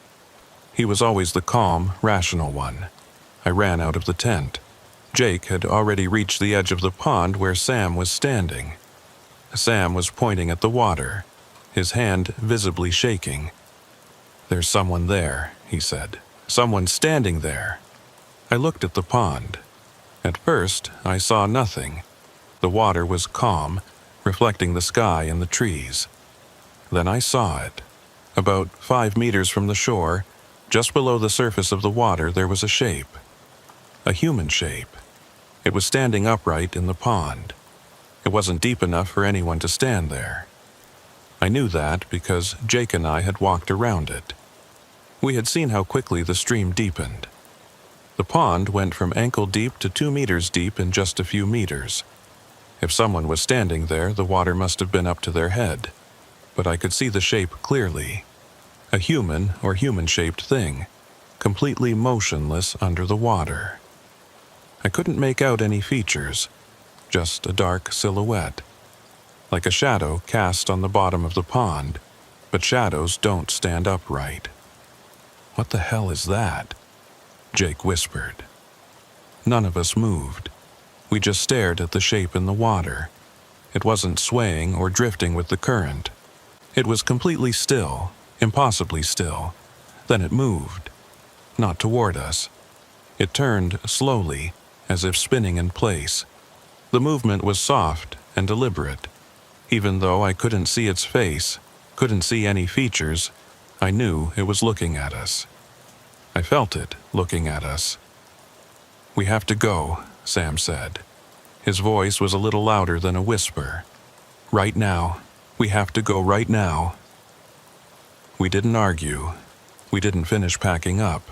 He was always the calm, rational one. I ran out of the tent. Jake had already reached the edge of the pond where Sam was standing. Sam was pointing at the water, his hand visibly shaking. "There's someone there," he said. "Someone standing there." I looked at the pond. At first, I saw nothing. The water was calm, reflecting the sky and the trees. Then I saw it. About 5 meters from the shore, just below the surface of the water, there was a shape. A human shape. It was standing upright in the pond. It wasn't deep enough for anyone to stand there. I knew that because Jake and I had walked around it. We had seen how quickly the stream deepened. The pond went from ankle deep to 2 meters deep in just a few meters. If someone was standing there, the water must have been up to their head. But I could see the shape clearly. A human or human-shaped thing, completely motionless under the water. I couldn't make out any features, just a dark silhouette, like a shadow cast on the bottom of the pond, but shadows don't stand upright. "What the hell is that?" Jake whispered. None of us moved. We just stared at the shape in the water. It wasn't swaying or drifting with the current. It was completely still, impossibly still. Then it moved. Not toward us. It turned slowly, as if spinning in place. The movement was soft and deliberate. Even though I couldn't see its face, couldn't see any features, I knew it was looking at us. I felt it looking at us. "We have to go," Sam said. His voice was a little louder than a whisper. "Right now. We have to go right now." We didn't argue. We didn't finish packing up.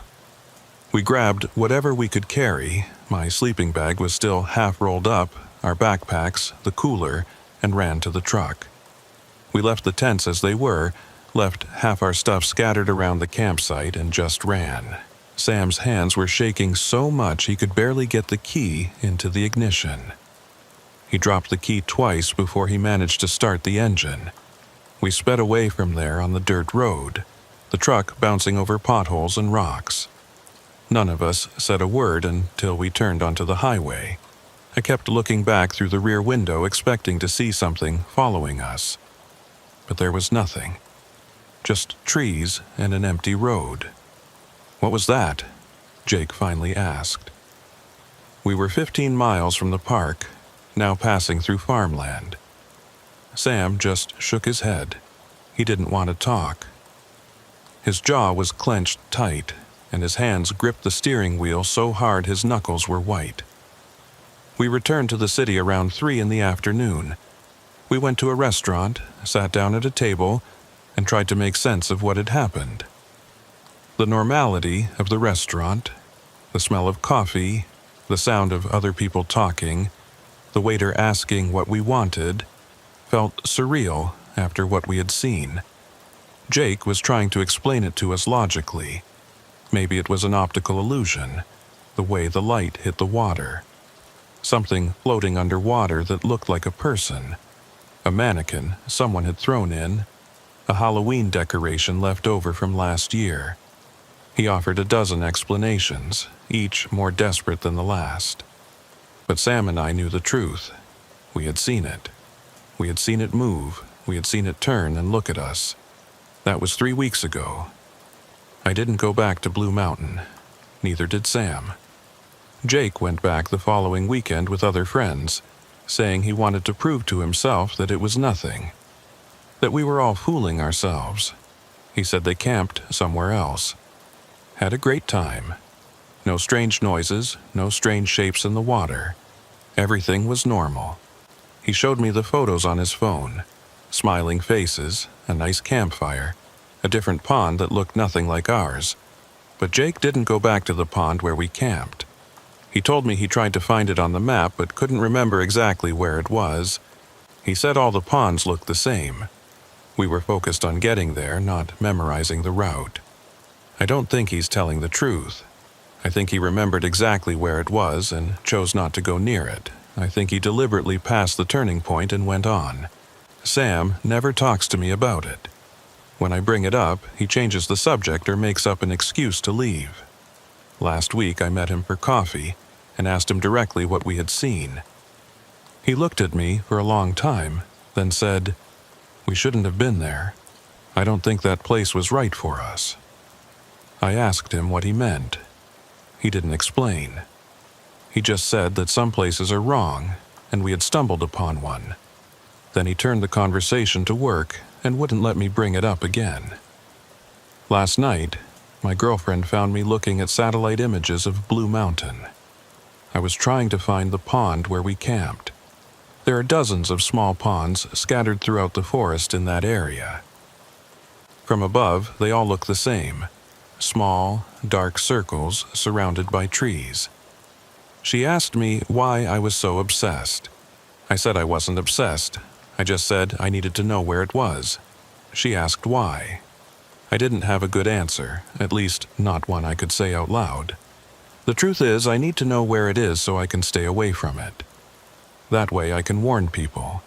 We grabbed whatever we could carry. My sleeping bag was still half rolled up, our backpacks, the cooler, and ran to the truck. We left the tents as they were, left half our stuff scattered around the campsite, and just ran. Sam's hands were shaking so much he could barely get the key into the ignition. He dropped the key twice before he managed to start the engine. We sped away from there on the dirt road, the truck bouncing over potholes and rocks. None of us said a word until we turned onto the highway. I kept looking back through the rear window, expecting to see something following us. But there was nothing. Just trees and an empty road. "What was that?" Jake finally asked. We were 15 miles from the park, now passing through farmland. Sam just shook his head. He didn't want to talk. His jaw was clenched tight, and his hands gripped the steering wheel so hard his knuckles were white. We returned to the city around 3 in the afternoon. We went to a restaurant, sat down at a table, and tried to make sense of what had happened. The normality of the restaurant, the smell of coffee, the sound of other people talking, the waiter asking what we wanted, felt surreal after what we had seen. Jake was trying to explain it to us logically. Maybe it was an optical illusion, the way the light hit the water. Something floating underwater that looked like a person. A mannequin someone had thrown in. A Halloween decoration left over from last year. He offered a dozen explanations, each more desperate than the last. But Sam and I knew the truth. We had seen it. We had seen it move. We had seen it turn and look at us. That was 3 weeks ago. I didn't go back to Blue Mountain. Neither did Sam. Jake went back the following weekend with other friends, saying he wanted to prove to himself that it was nothing, that we were all fooling ourselves. He said they camped somewhere else. Had a great time. No strange noises, no strange shapes in the water. Everything was normal. He showed me the photos on his phone. Smiling faces, a nice campfire, a different pond that looked nothing like ours. But Jake didn't go back to the pond where we camped. He told me he tried to find it on the map but couldn't remember exactly where it was. He said all the ponds looked the same. We were focused on getting there, not memorizing the route. I don't think he's telling the truth. I think he remembered exactly where it was and chose not to go near it. I think he deliberately passed the turning point and went on. Sam never talks to me about it. When I bring it up, he changes the subject or makes up an excuse to leave. Last week I met him for coffee and asked him directly what we had seen. He looked at me for a long time, then said, "We shouldn't have been there. I don't think that place was right for us." I asked him what he meant. He didn't explain. He just said that some places are wrong, and we had stumbled upon one. Then he turned the conversation to work and wouldn't let me bring it up again. Last night, my girlfriend found me looking at satellite images of Blue Mountain. I was trying to find the pond where we camped. There are dozens of small ponds scattered throughout the forest in that area. From above, they all look the same. Small, dark circles surrounded by trees. She asked me why I was so obsessed. I said I wasn't obsessed. I just said I needed to know where it was. She asked why. I didn't have a good answer, at least not one I could say out loud. The truth is, I need to know where it is so I can stay away from it. That way I can warn people.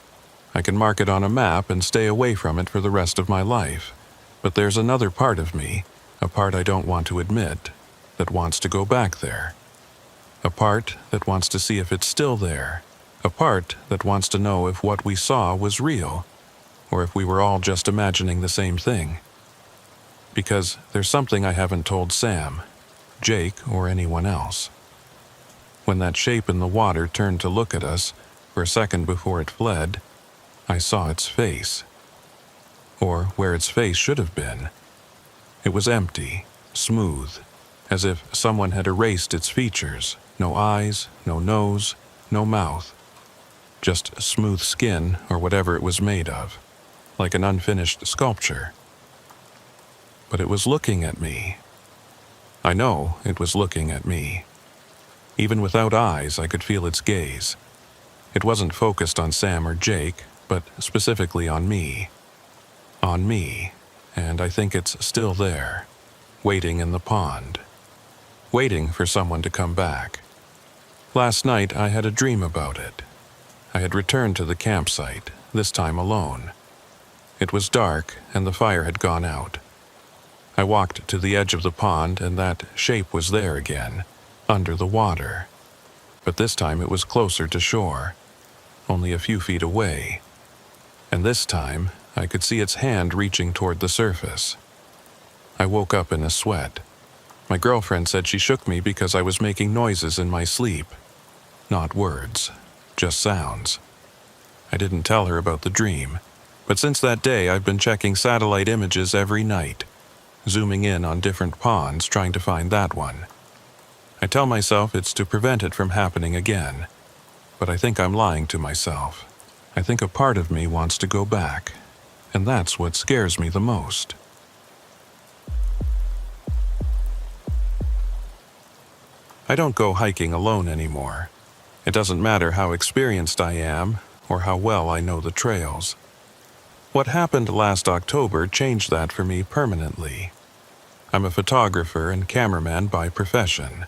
I can mark it on a map and stay away from it for the rest of my life. But there's another part of me, a part I don't want to admit, that wants to go back there. A part that wants to see if it's still there. A part that wants to know if what we saw was real, or if we were all just imagining the same thing. Because there's something I haven't told Sam, Jake, or anyone else. When that shape in the water turned to look at us, for a second before it fled, I saw its face. Or where its face should have been. It was empty, smooth, as if someone had erased its features. No eyes, no nose, no mouth. Just smooth skin or whatever it was made of, like an unfinished sculpture. But it was looking at me. I know it was looking at me. Even without eyes, I could feel its gaze. It wasn't focused on Sam or Jake, but specifically on me. On me, and I think it's still there, waiting in the pond. Waiting for someone to come back. Last night I had a dream about it. I had returned to the campsite, this time alone. It was dark and the fire had gone out. I walked to the edge of the pond and that shape was there again, under the water. But this time it was closer to shore, only a few feet away. And this time I could see its hand reaching toward the surface. I woke up in a sweat. My girlfriend said she shook me because I was making noises in my sleep. Not words, just sounds. I didn't tell her about the dream, but since that day I've been checking satellite images every night, zooming in on different ponds trying to find that one. I tell myself it's to prevent it from happening again, but I think I'm lying to myself. I think a part of me wants to go back, and that's what scares me the most. I don't go hiking alone anymore. It doesn't matter how experienced I am or how well I know the trails. What happened last October changed that for me permanently. I'm a photographer and cameraman by profession,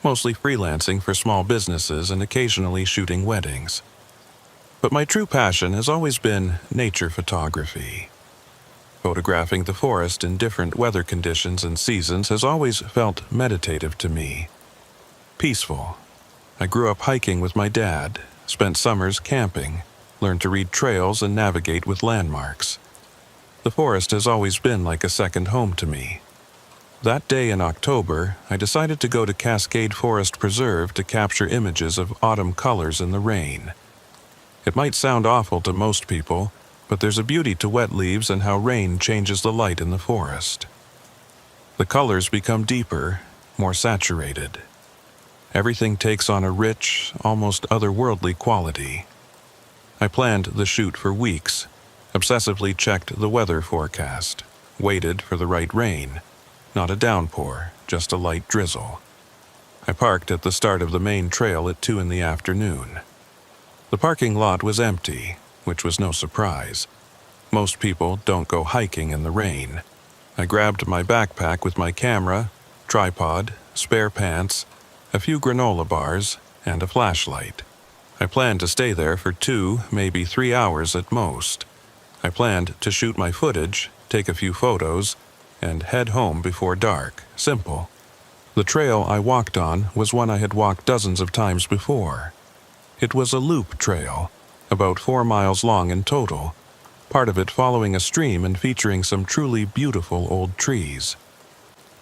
mostly freelancing for small businesses and occasionally shooting weddings. But my true passion has always been nature photography. Photographing the forest in different weather conditions and seasons has always felt meditative to me. Peaceful. I grew up hiking with my dad, spent summers camping, learned to read trails and navigate with landmarks. The forest has always been like a second home to me. That day in October, I decided to go to Cascade Forest Preserve to capture images of autumn colors in the rain. It might sound awful to most people, but there's a beauty to wet leaves and how rain changes the light in the forest. The colors become deeper, more saturated. Everything takes on a rich, almost otherworldly quality. I planned the shoot for weeks, obsessively checked the weather forecast, waited for the right rain. Not a downpour, just a light drizzle. I parked at the start of the main trail at 2 in the afternoon. The parking lot was empty, which was no surprise. Most people don't go hiking in the rain. I grabbed my backpack with my camera, tripod, spare pants, a few granola bars, and a flashlight. I planned to stay there for 2, maybe 3 hours at most. I planned to shoot my footage, take a few photos, and head home before dark. Simple. The trail I walked on was one I had walked dozens of times before. It was a loop trail, about 4 miles long in total, part of it following a stream and featuring some truly beautiful old trees.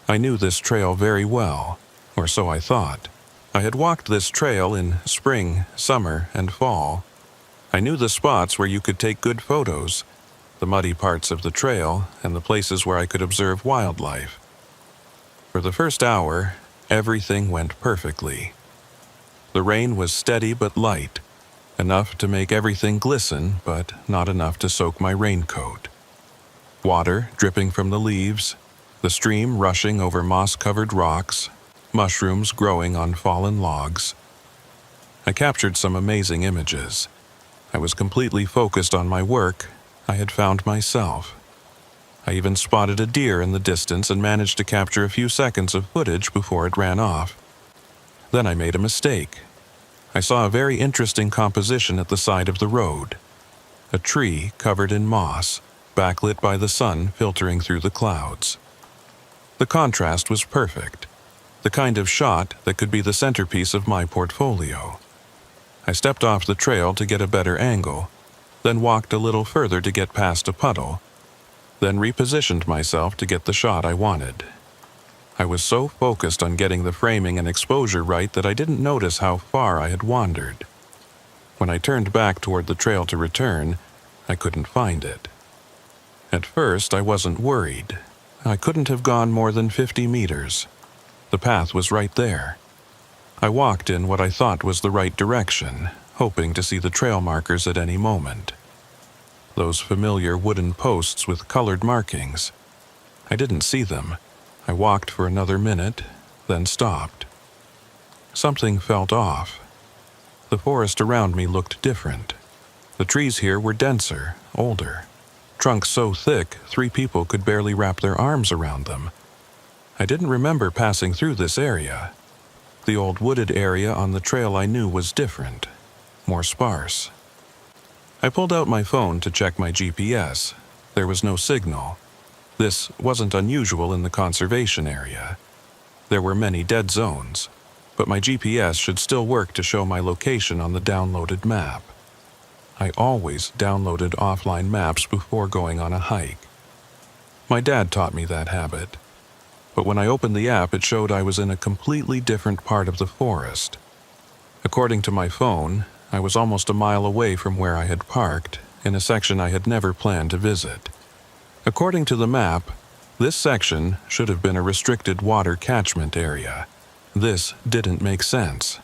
I knew this trail very well, or so I thought. I had walked this trail in spring, summer, and fall. I knew the spots where you could take good photos, the muddy parts of the trail, and the places where I could observe wildlife. For the first hour, everything went perfectly. The rain was steady but light, enough to make everything glisten, but not enough to soak my raincoat. Water dripping from the leaves, the stream rushing over moss-covered rocks, mushrooms growing on fallen logs. I captured some amazing images. I was completely focused on my work. I had found myself. I even spotted a deer in the distance and managed to capture a few seconds of footage before it ran off. Then I made a mistake. I saw a very interesting composition at the side of the road. A tree covered in moss, backlit by the sun filtering through the clouds. The contrast was perfect, the kind of shot that could be the centerpiece of my portfolio. I stepped off the trail to get a better angle, then walked a little further to get past a puddle, then repositioned myself to get the shot I wanted. I was so focused on getting the framing and exposure right that I didn't notice how far I had wandered. When I turned back toward the trail to return, I couldn't find it. At first, I wasn't worried. I couldn't have gone more than 50 meters. The path was right there. I walked in what I thought was the right direction, hoping to see the trail markers at any moment. Those familiar wooden posts with colored markings. I didn't see them. I walked for another minute, then stopped. Something felt off. The forest around me looked different. The trees here were denser, older. Trunks so thick, 3 people could barely wrap their arms around them. I didn't remember passing through this area. The old wooded area on the trail I knew was different, more sparse. I pulled out my phone to check my GPS. There was no signal. This wasn't unusual in the conservation area. There were many dead zones, but my GPS should still work to show my location on the downloaded map. I always downloaded offline maps before going on a hike. My dad taught me that habit. But when I opened the app, it showed I was in a completely different part of the forest. According to my phone, I was almost a mile away from where I had parked, in a section I had never planned to visit. According to the map, this section should have been a restricted water catchment area. This didn't make sense.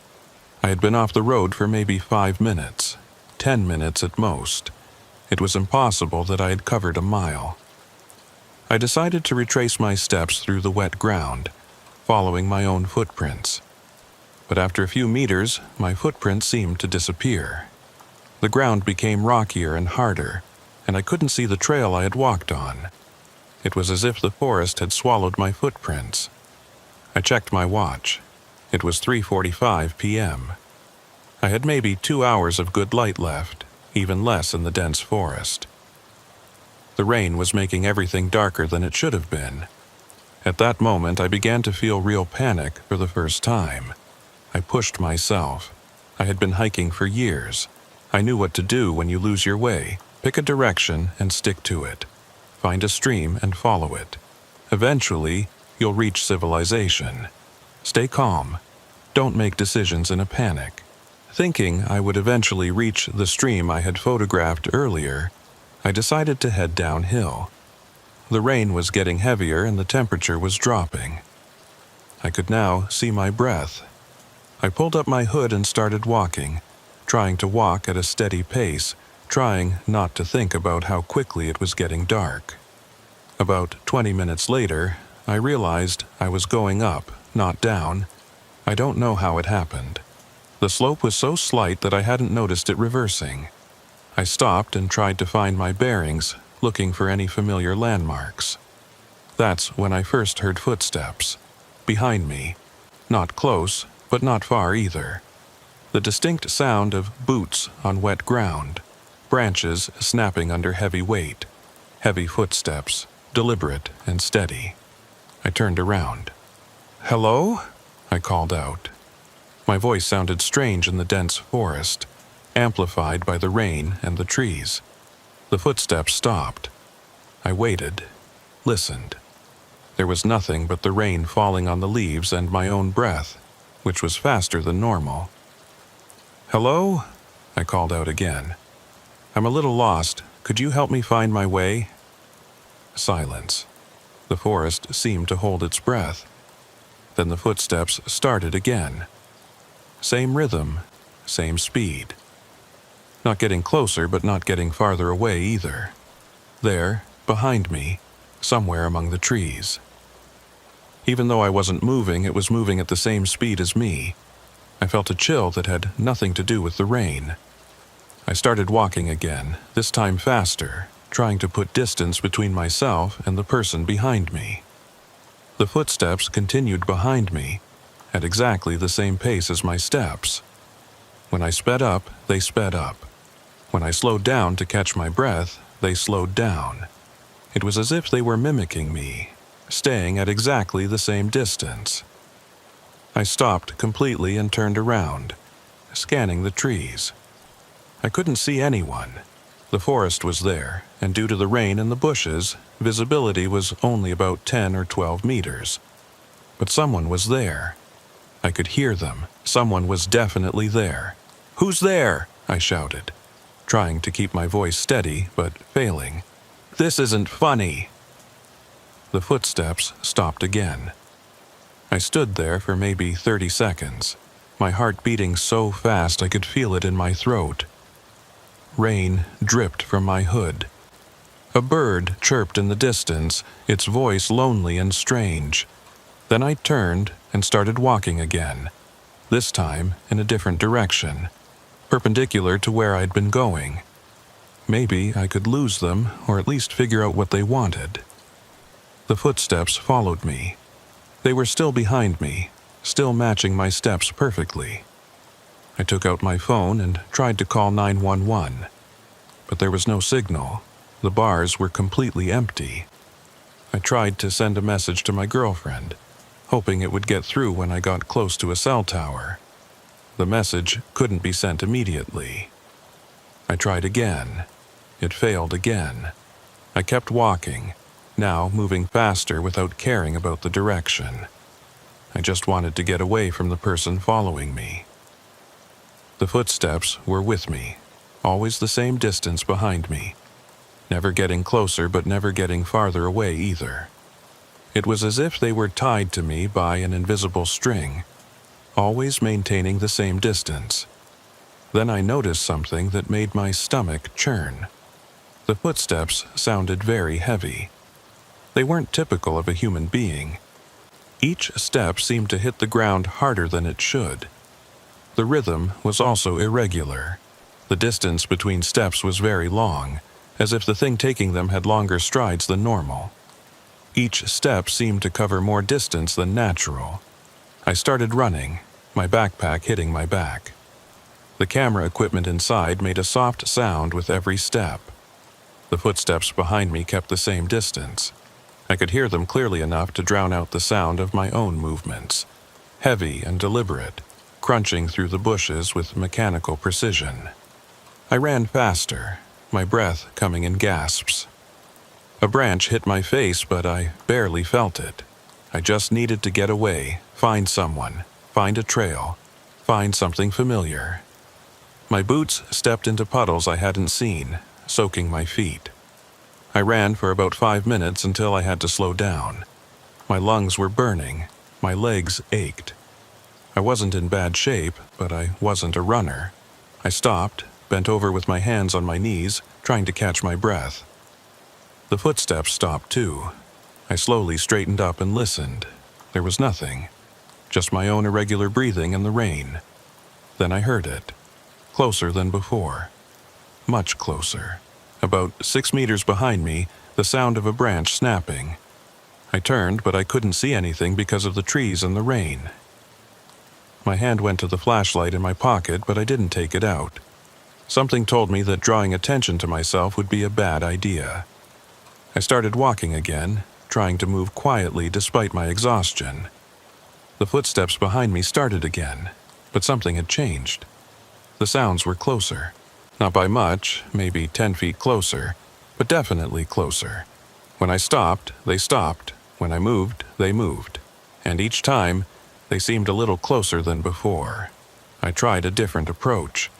I had been off the road for maybe 5 minutes, 10 minutes at most. It was impossible that I had covered a mile. I decided to retrace my steps through the wet ground, following my own footprints. But after a few meters, my footprints seemed to disappear. The ground became rockier and harder, and I couldn't see the trail I had walked on. It was as if the forest had swallowed my footprints. I checked my watch. It was 3:45 p.m. I had maybe 2 hours of good light left, even less in the dense forest. The rain was making everything darker than it should have been. At that moment, I began to feel real panic for the first time. I pushed myself. I had been hiking for years. I knew what to do when you lose your way. Pick a direction and stick to it. Find a stream and follow it. Eventually, you'll reach civilization. Stay calm. Don't make decisions in a panic. Thinking I would eventually reach the stream I had photographed earlier, I decided to head downhill. The rain was getting heavier and the temperature was dropping. I could now see my breath. I pulled up my hood and started walking, trying to walk at a steady pace, trying not to think about how quickly it was getting dark. About 20 minutes later, I realized I was going up, not down. I don't know how it happened. The slope was so slight that I hadn't noticed it reversing. I stopped and tried to find my bearings, looking for any familiar landmarks. That's when I first heard footsteps. Behind me. Not close, but not far either. The distinct sound of boots on wet ground, branches snapping under heavy weight, heavy footsteps, deliberate and steady. I turned around. "Hello?" I called out. My voice sounded strange in the dense forest, amplified by the rain and the trees. The footsteps stopped. I waited, listened. There was nothing but the rain falling on the leaves and my own breath, which was faster than normal. "Hello?" I called out again. "I'm a little lost. Could you help me find my way?" Silence. The forest seemed to hold its breath. Then the footsteps started again. Same rhythm, same speed. Not getting closer, but not getting farther away either. There, behind me, somewhere among the trees. Even though I wasn't moving, it was moving at the same speed as me. I felt a chill that had nothing to do with the rain. I started walking again, this time faster, trying to put distance between myself and the person behind me. The footsteps continued behind me, at exactly the same pace as my steps. When I sped up, they sped up. When I slowed down to catch my breath, they slowed down. It was as if they were mimicking me, staying at exactly the same distance. I stopped completely and turned around, scanning the trees. I couldn't see anyone. The forest was there, and due to the rain and the bushes, visibility was only about 10 or 12 meters. But someone was there. I could hear them. Someone was definitely there. "Who's there?" I shouted, trying to keep my voice steady, but failing. "This isn't funny." The footsteps stopped again. I stood there for maybe 30 seconds, my heart beating so fast I could feel it in my throat. Rain dripped from my hood. A bird chirped in the distance, its voice lonely and strange. Then I turned and started walking again, this time in a different direction, perpendicular to where I'd been going. Maybe I could lose them, or at least figure out what they wanted. The footsteps followed me. They were still behind me, still matching my steps perfectly. I took out my phone and tried to call 911, but there was no signal. The bars were completely empty. I tried to send a message to my girlfriend, hoping it would get through when I got close to a cell tower. The message couldn't be sent immediately. I tried again. It failed again. I kept walking, now moving faster without caring about the direction. I just wanted to get away from the person following me. The footsteps were with me, always the same distance behind me, never getting closer but never getting farther away either. It was as if they were tied to me by an invisible string, always maintaining the same distance. Then I noticed something that made my stomach churn. The footsteps sounded very heavy. They weren't typical of a human being. Each step seemed to hit the ground harder than it should. The rhythm was also irregular. The distance between steps was very long, as if the thing taking them had longer strides than normal. Each step seemed to cover more distance than natural. I started running, my backpack hitting my back. The camera equipment inside made a soft sound with every step. The footsteps behind me kept the same distance. I could hear them clearly enough to drown out the sound of my own movements, heavy and deliberate, crunching through the bushes with mechanical precision. I ran faster, my breath coming in gasps. A branch hit my face, but I barely felt it. I just needed to get away, find someone, find a trail, find something familiar. My boots stepped into puddles I hadn't seen, soaking my feet. I ran for about 5 minutes until I had to slow down. My lungs were burning, my legs ached. I wasn't in bad shape, but I wasn't a runner. I stopped, bent over with my hands on my knees, trying to catch my breath. The footsteps stopped too. I slowly straightened up and listened. There was nothing, just my own irregular breathing in the rain. Then I heard it, closer than before, much closer. About 6 meters behind me, the sound of a branch snapping. I turned, but I couldn't see anything because of the trees and the rain. My hand went to the flashlight in my pocket, but I didn't take it out. Something told me that drawing attention to myself would be a bad idea. I started walking again, trying to move quietly despite my exhaustion. The footsteps behind me started again, but something had changed. The sounds were closer. Not by much, maybe 10 feet closer, but definitely closer. When I stopped, they stopped. When I moved, they moved. And each time, they seemed a little closer than before. I tried a different approach.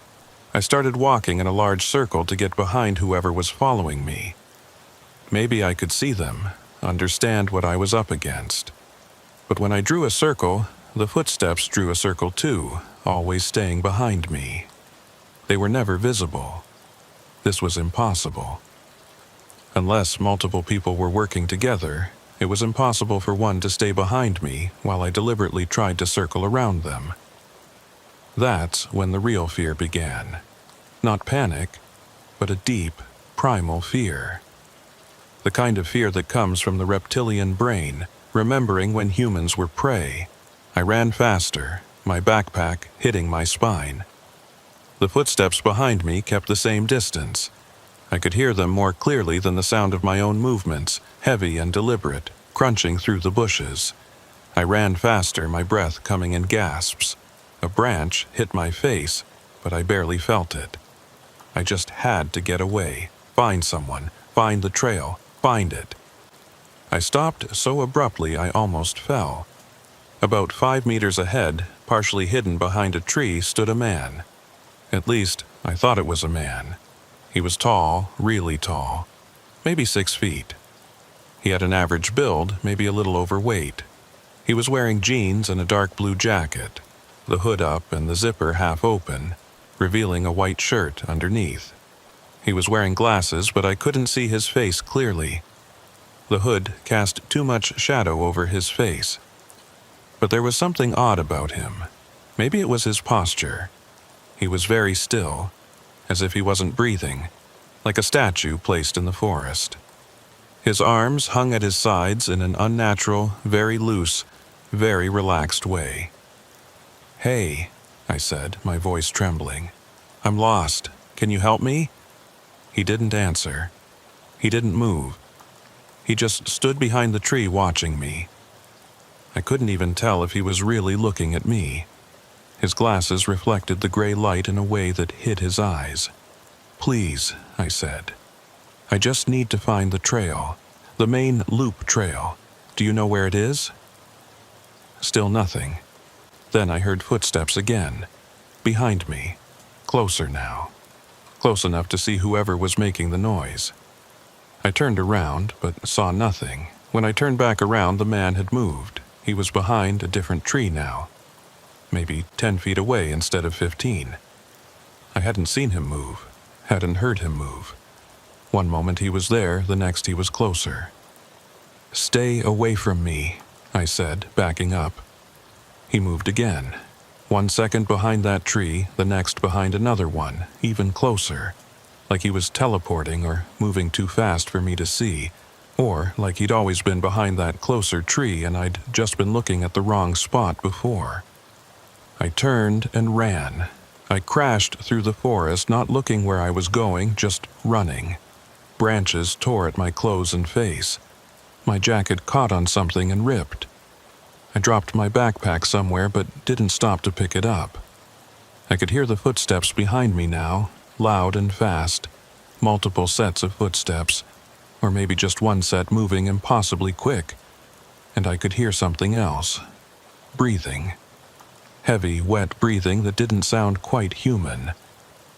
I started walking in a large circle to get behind whoever was following me. Maybe I could see them, understand what I was up against. But when I drew a circle, the footsteps drew a circle too, always staying behind me. They were never visible. This was impossible. Unless multiple people were working together, it was impossible for one to stay behind me while I deliberately tried to circle around them. That's when the real fear began. Not panic, but a deep, primal fear. The kind of fear that comes from the reptilian brain, remembering when humans were prey. I ran faster, my backpack hitting my spine. The footsteps behind me kept the same distance. I could hear them more clearly than the sound of my own movements, heavy and deliberate, crunching through the bushes. I ran faster, my breath coming in gasps. A branch hit my face, but I barely felt it. I just had to get away, find someone, find the trail, find it. I stopped so abruptly I almost fell. About 5 meters ahead, partially hidden behind a tree, stood a man. At least, I thought it was a man. He was tall, really tall, maybe 6 feet. He had an average build, maybe a little overweight. He was wearing jeans and a dark blue jacket, the hood up and the zipper half open, revealing a white shirt underneath. He was wearing glasses, but I couldn't see his face clearly. The hood cast too much shadow over his face. But there was something odd about him. Maybe it was his posture. He was very still, as if he wasn't breathing, like a statue placed in the forest. His arms hung at his sides in an unnatural, very loose, very relaxed way. "Hey," I said, my voice trembling. "I'm lost. Can you help me?" He didn't answer. He didn't move. He just stood behind the tree watching me. I couldn't even tell if he was really looking at me. His glasses reflected the gray light in a way that hid his eyes. "Please," I said. "I just need to find the trail, the main loop trail. Do you know where it is?" Still nothing. Then I heard footsteps again, behind me, closer now, close enough to see whoever was making the noise. I turned around, but saw nothing. When I turned back around, the man had moved. He was behind a different tree now, maybe 10 feet away instead of 15. I hadn't seen him move, hadn't heard him move. One moment he was there, the next he was closer. "Stay away from me," I said, backing up. He moved again. 1 second behind that tree, the next behind another one, even closer. Like he was teleporting or moving too fast for me to see, or like he'd always been behind that closer tree and I'd just been looking at the wrong spot before. I turned and ran. I crashed through the forest, not looking where I was going, just running. Branches tore at my clothes and face. My jacket caught on something and ripped. I dropped my backpack somewhere but didn't stop to pick it up. I could hear the footsteps behind me now, loud and fast. Multiple sets of footsteps, or maybe just one set moving impossibly quick. And I could hear something else. Breathing. Heavy, wet breathing that didn't sound quite human.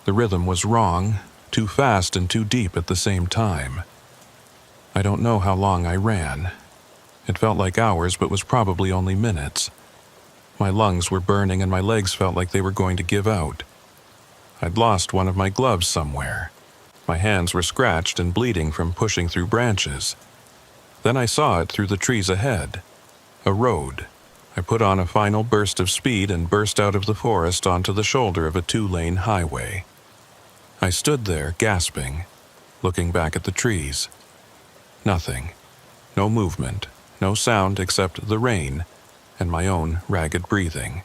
The rhythm was wrong, too fast and too deep at the same time. I don't know how long I ran. It felt like hours, but was probably only minutes. My lungs were burning and my legs felt like they were going to give out. I'd lost one of my gloves somewhere. My hands were scratched and bleeding from pushing through branches. Then I saw it through the trees ahead. A road. I put on a final burst of speed and burst out of the forest onto the shoulder of a 2-lane highway. I stood there, gasping, looking back at the trees. Nothing. No movement, no sound except the rain and my own ragged breathing.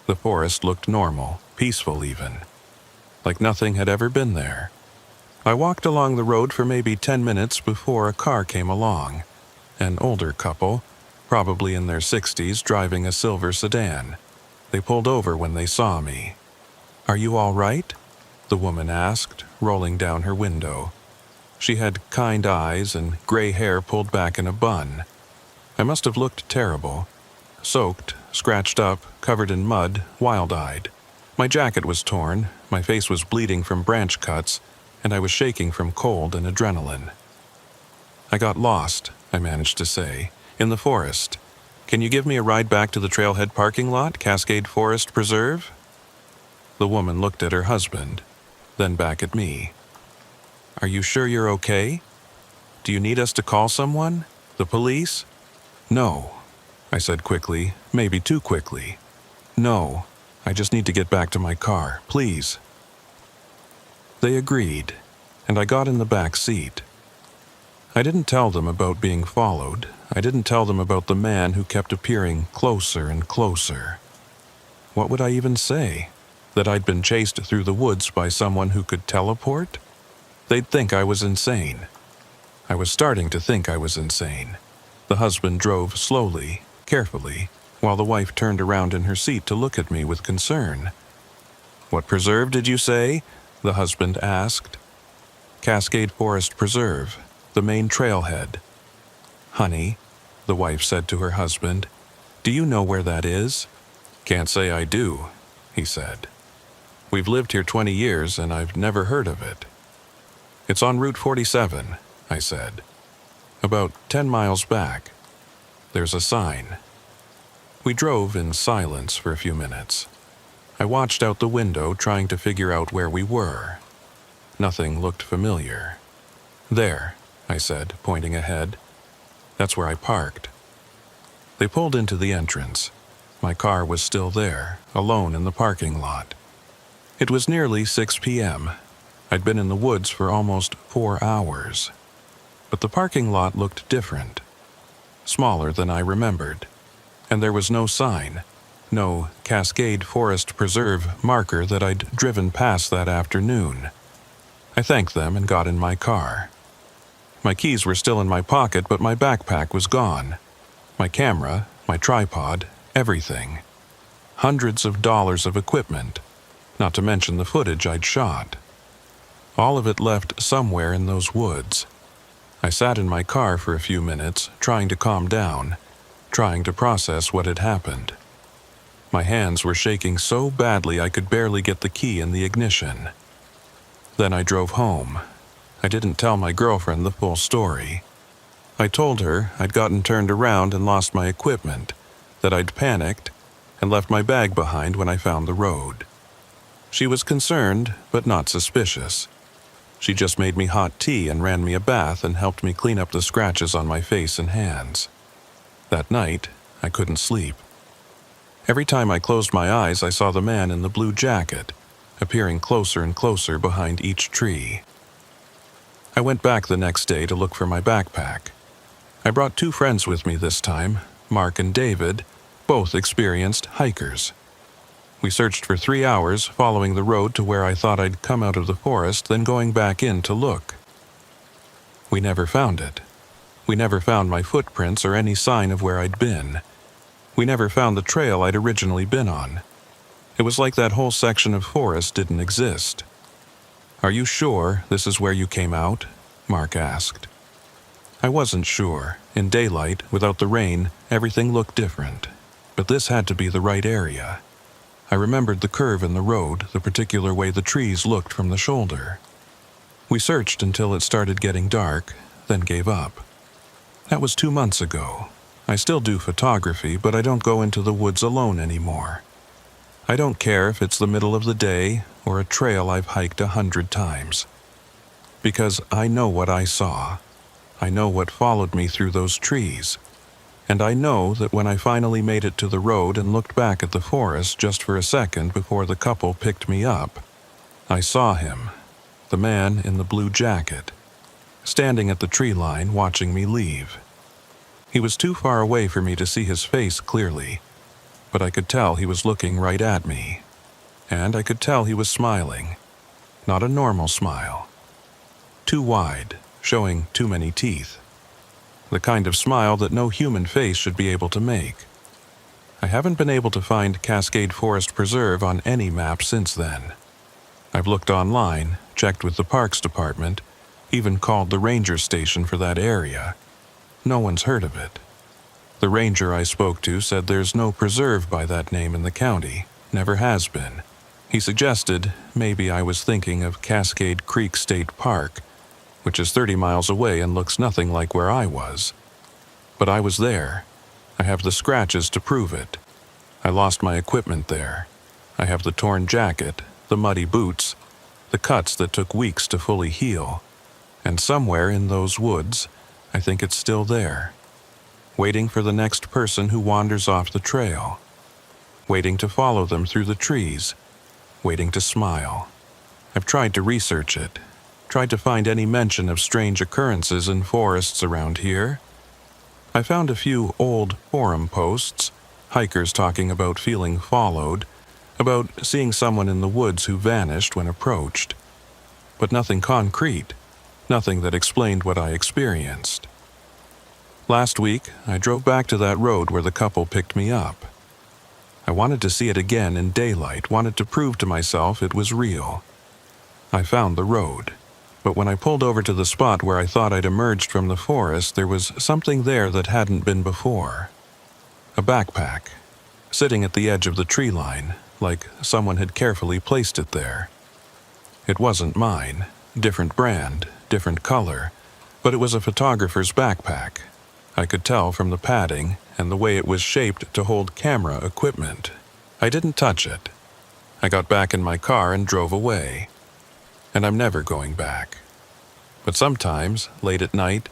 The forest looked normal, peaceful even, like nothing had ever been there. I walked along the road for maybe 10 minutes before a car came along, an older couple, probably in their 60s, driving a silver sedan. They pulled over when they saw me. "Are you all right?" the woman asked, rolling down her window. She had kind eyes and gray hair pulled back in a bun. I must have looked terrible. Soaked, scratched up, covered in mud, wild-eyed. My jacket was torn, my face was bleeding from branch cuts, and I was shaking from cold and adrenaline. "I got lost," I managed to say, "in the forest. Can you give me a ride back to the trailhead parking lot, Cascade Forest Preserve?" The woman looked at her husband, then back at me. "Are you sure you're okay? Do you need us to call someone? The police?" "No," I said quickly, maybe too quickly. "No, I just need to get back to my car, please." They agreed, and I got in the back seat. I didn't tell them about being followed. I didn't tell them about the man who kept appearing closer and closer. What would I even say? That I'd been chased through the woods by someone who could teleport? They'd think I was insane. I was starting to think I was insane. The husband drove slowly, carefully, while the wife turned around in her seat to look at me with concern. "What preserve did you say?" the husband asked. "Cascade Forest Preserve, the main trailhead." "Honey," the wife said to her husband, "do you know where that is?" "Can't say I do," he said. "We've lived here 20 years and I've never heard of it." "It's on Route 47, I said. "About 10 miles back. There's a sign." We drove in silence for a few minutes. I watched out the window, trying to figure out where we were. Nothing looked familiar. "There," I said, pointing ahead. "That's where I parked." They pulled into the entrance. My car was still there, alone in the parking lot. It was nearly 6 p.m. I'd been in the woods for almost 4 hours. But the parking lot looked different. Smaller than I remembered. And there was no sign. No Cascade Forest Preserve marker that I'd driven past that afternoon. I thanked them and got in my car. My keys were still in my pocket, but my backpack was gone. My camera, my tripod, everything. Hundreds of dollars of equipment, not to mention the footage I'd shot. All of it left somewhere in those woods. I sat in my car for a few minutes, trying to calm down, trying to process what had happened. My hands were shaking so badly I could barely get the key in the ignition. Then I drove home. I didn't tell my girlfriend the full story. I told her I'd gotten turned around and lost my equipment, that I'd panicked and left my bag behind when I found the road. She was concerned, but not suspicious. She just made me hot tea and ran me a bath and helped me clean up the scratches on my face and hands. That night, I couldn't sleep. Every time I closed my eyes, I saw the man in the blue jacket, appearing closer and closer behind each tree. I went back the next day to look for my backpack. I brought 2 friends with me this time, Mark and David, both experienced hikers. We searched for 3 hours, following the road to where I thought I'd come out of the forest, then going back in to look. We never found it. We never found my footprints or any sign of where I'd been. We never found the trail I'd originally been on. It was like that whole section of forest didn't exist. "Are you sure this is where you came out?" Mark asked. I wasn't sure. In daylight, without the rain, everything looked different. But this had to be the right area. I remembered the curve in the road, the particular way the trees looked from the shoulder. We searched until it started getting dark, then gave up. That was 2 months ago. I still do photography, but I don't go into the woods alone anymore. I don't care if it's the middle of the day or a trail I've hiked 100 times. because I know what I saw. I know what followed me through those trees. And I know that when I finally made it to the road and looked back at the forest just for a second before the couple picked me up, I saw him, the man in the blue jacket, standing at the tree line watching me leave. He was too far away for me to see his face clearly, but I could tell he was looking right at me. And I could tell he was smiling. Not a normal smile. Too wide, showing too many teeth. The kind of smile that no human face should be able to make. I haven't been able to find Cascade Forest Preserve on any map since then. I've looked online, checked with the Parks Department, even called the ranger station for that area. No one's heard of it. The ranger I spoke to said there's no preserve by that name in the county, never has been. He suggested maybe I was thinking of Cascade Creek State Park, which is 30 miles away and looks nothing like where I was. But I was there. I have the scratches to prove it. I lost my equipment there. I have the torn jacket, the muddy boots, the cuts that took weeks to fully heal. And somewhere in those woods, I think it's still there. Waiting for the next person who wanders off the trail. Waiting to follow them through the trees. Waiting to smile. I've tried to research it. Tried to find any mention of strange occurrences in forests around here. I found a few old forum posts, hikers talking about feeling followed, about seeing someone in the woods who vanished when approached. But nothing concrete, nothing that explained what I experienced. Last week, I drove back to that road where the couple picked me up. I wanted to see it again in daylight, wanted to prove to myself it was real. I found the road. But when I pulled over to the spot where I thought I'd emerged from the forest, there was something there that hadn't been before. A backpack, sitting at the edge of the tree line, like someone had carefully placed it there. It wasn't mine, different brand, different color, but it was a photographer's backpack. I could tell from the padding and the way it was shaped to hold camera equipment. I didn't touch it. I got back in my car and drove away. And I'm never going back. But sometimes, late at night,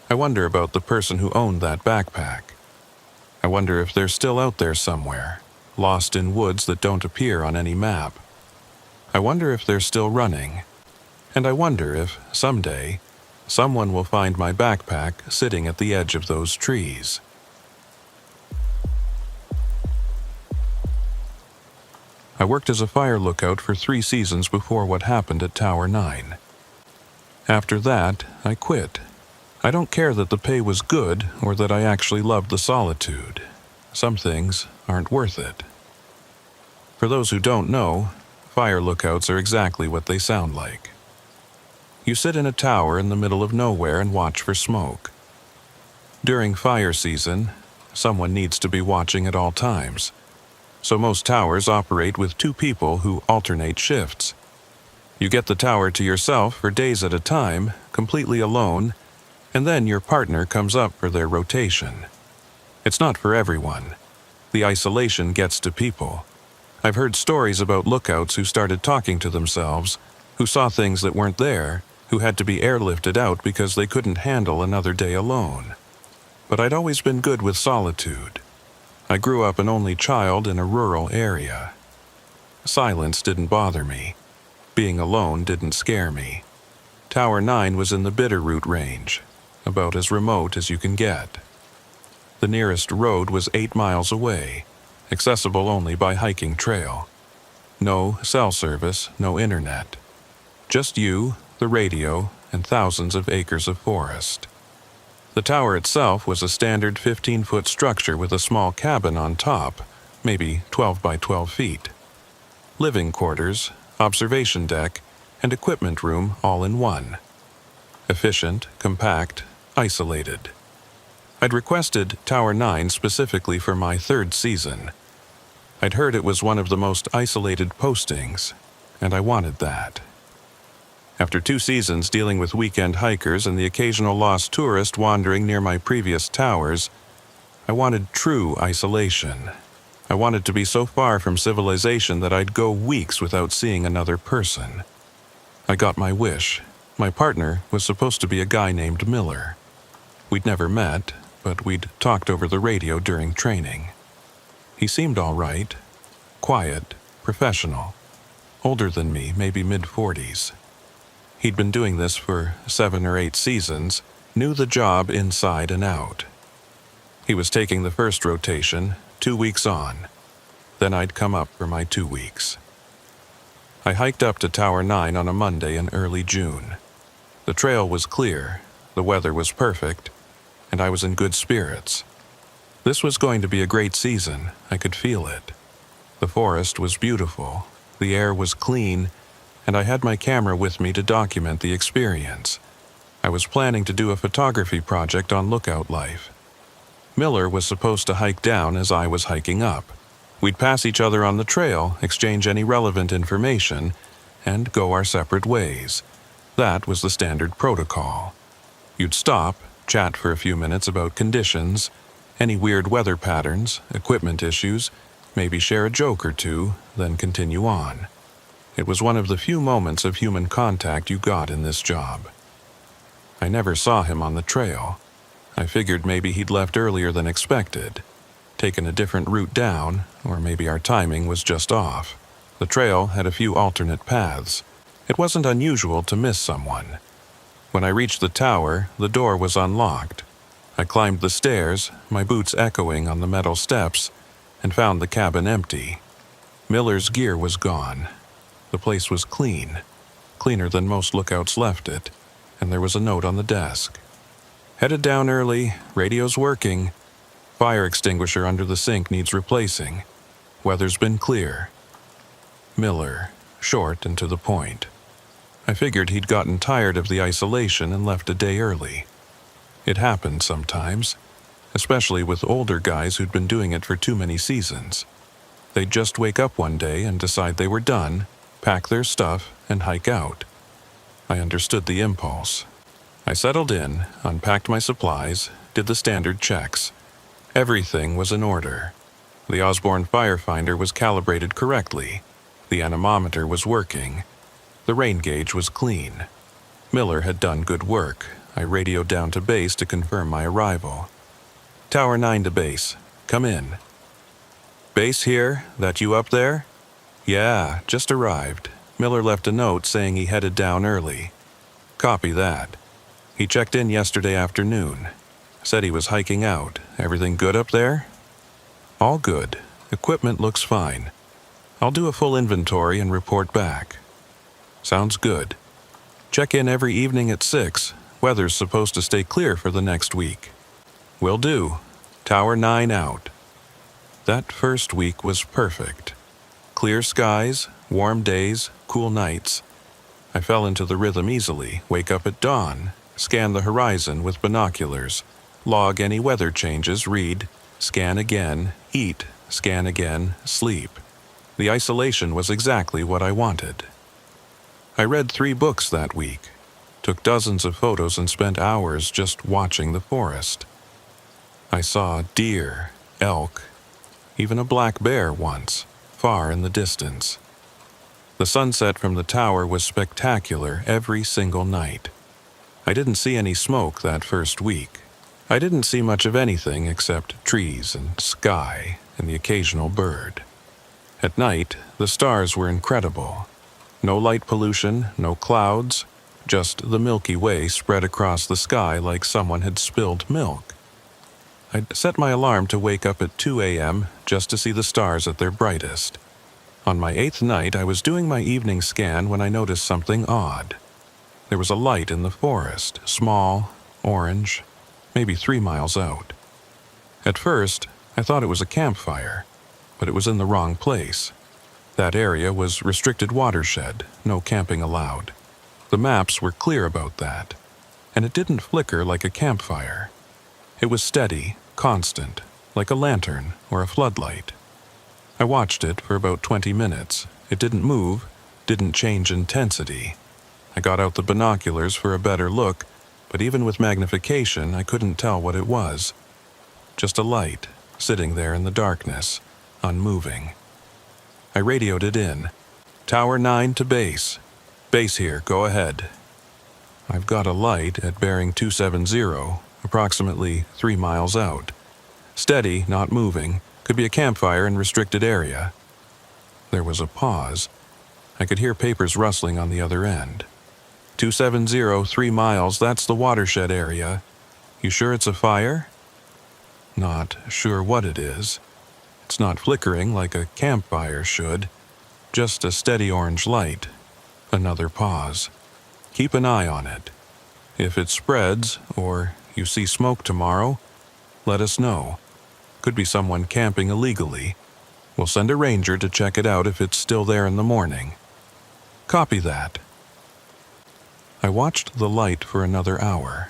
I wonder about the person who owned that backpack. I wonder if they're still out there somewhere, lost in woods that don't appear on any map. I wonder if they're still running. And I wonder if, someday, someone will find my backpack sitting at the edge of those trees. I worked as a fire lookout for 3 seasons before what happened at Tower 9. After that, I quit. I don't care that the pay was good or that I actually loved the solitude. Some things aren't worth it. For those who don't know, fire lookouts are exactly what they sound like. You sit in a tower in the middle of nowhere and watch for smoke. During fire season, someone needs to be watching at all times. So most towers operate with 2 people who alternate shifts. You get the tower to yourself for days at a time, completely alone, and then your partner comes up for their rotation. It's not for everyone. The isolation gets to people. I've heard stories about lookouts who started talking to themselves, who saw things that weren't there, who had to be airlifted out because they couldn't handle another day alone. But I'd always been good with solitude. I grew up an only child in a rural area. Silence didn't bother me. Being alone didn't scare me. Tower 9 was in the Bitterroot Range, about as remote as you can get. The nearest road was 8 miles away, accessible only by hiking trail. No cell service, no internet. Just you, the radio, and thousands of acres of forest. The tower itself was a standard 15-foot structure with a small cabin on top, maybe 12 by 12 feet. Living quarters, observation deck, and equipment room all in one. Efficient, compact, isolated. I'd requested Tower 9 specifically for my 3rd season. I'd heard it was one of the most isolated postings, and I wanted that. After 2 seasons dealing with weekend hikers and the occasional lost tourist wandering near my previous towers, I wanted true isolation. I wanted to be so far from civilization that I'd go weeks without seeing another person. I got my wish. My partner was supposed to be a guy named Miller. We'd never met, but we'd talked over the radio during training. He seemed all right, quiet, professional, older than me, maybe mid-40s. He'd been doing this for 7 or 8 seasons, knew the job inside and out. He was taking the first rotation, 2 weeks on. Then I'd come up for my 2 weeks. I hiked up to Tower 9 on a Monday in early June. The trail was clear, the weather was perfect, and I was in good spirits. This was going to be a great season, I could feel it. The forest was beautiful, the air was clean, and I had my camera with me to document the experience. I was planning to do a photography project on lookout life. Miller was supposed to hike down as I was hiking up. We'd pass each other on the trail, exchange any relevant information, and go our separate ways. That was the standard protocol. You'd stop, chat for a few minutes about conditions, any weird weather patterns, equipment issues, maybe share a joke or two, then continue on. It was one of the few moments of human contact you got in this job. I never saw him on the trail. I figured maybe he'd left earlier than expected, taken a different route down, or maybe our timing was just off. The trail had a few alternate paths. It wasn't unusual to miss someone. When I reached the tower, the door was unlocked. I climbed the stairs, my boots echoing on the metal steps, and found the cabin empty. Miller's gear was gone. The place was clean, cleaner than most lookouts left it, and there was a note on the desk. Headed down early, radio's working. Fire extinguisher under the sink needs replacing. Weather's been clear. Miller, short and to the point. I figured he'd gotten tired of the isolation and left a day early. It happened sometimes, especially with older guys who'd been doing it for too many seasons. They'd just wake up one day and decide they were done, pack their stuff, and hike out. I understood the impulse. I settled in, unpacked my supplies, did the standard checks. Everything was in order. The Osborne firefinder was calibrated correctly. The anemometer was working. The rain gauge was clean. Miller had done good work. I radioed down to base to confirm my arrival. Tower 9 to base. Come in. Base here? That you up there? Yeah, just arrived. Miller left a note saying he headed down early. Copy that. He checked in yesterday afternoon. Said he was hiking out. Everything good up there? All good. Equipment looks fine. I'll do a full inventory and report back. Sounds good. Check in every evening at 6. Weather's supposed to stay clear for the next week. Will do. Tower 9 out. That first week was perfect. Clear skies, warm days, cool nights. I fell into the rhythm easily, wake up at dawn, scan the horizon with binoculars, log any weather changes, read, scan again, eat, scan again, sleep. The isolation was exactly what I wanted. I read 3 books that week, took dozens of photos and spent hours just watching the forest. I saw deer, elk, even a black bear once, far in the distance. The sunset from the tower was spectacular every single night. I didn't see any smoke that first week. I didn't see much of anything except trees and sky and the occasional bird. At night, the stars were incredible. No light pollution, no clouds, just the Milky Way spread across the sky like someone had spilled milk. I'd set my alarm to wake up at 2 a.m. just to see the stars at their brightest. On my 8th night, I was doing my evening scan when I noticed something odd. There was a light in the forest, small, orange, maybe 3 miles out. At first, I thought it was a campfire, but it was in the wrong place. That area was restricted watershed, no camping allowed. The maps were clear about that, and it didn't flicker like a campfire. It was steady, constant, like a lantern or a floodlight. I watched it for about 20 minutes. It didn't move, didn't change intensity. I got out the binoculars for a better look, but even with magnification, I couldn't tell what it was. Just a light, sitting there in the darkness, unmoving. I radioed it in. Tower 9 to base. Base here, go ahead. I've got a light at bearing 270, approximately 3 miles out. Steady, not moving, could be a campfire in restricted area. There was a pause. I could hear papers rustling on the other end. 270, 3 miles, that's the watershed area. You sure it's a fire? Not sure what it is. It's not flickering like a campfire should. Just a steady orange light. Another pause. Keep an eye on it. If it spreads, or you see smoke tomorrow, let us know. Could be someone camping illegally. We'll send a ranger to check it out if it's still there in the morning. Copy that. I watched the light for another hour.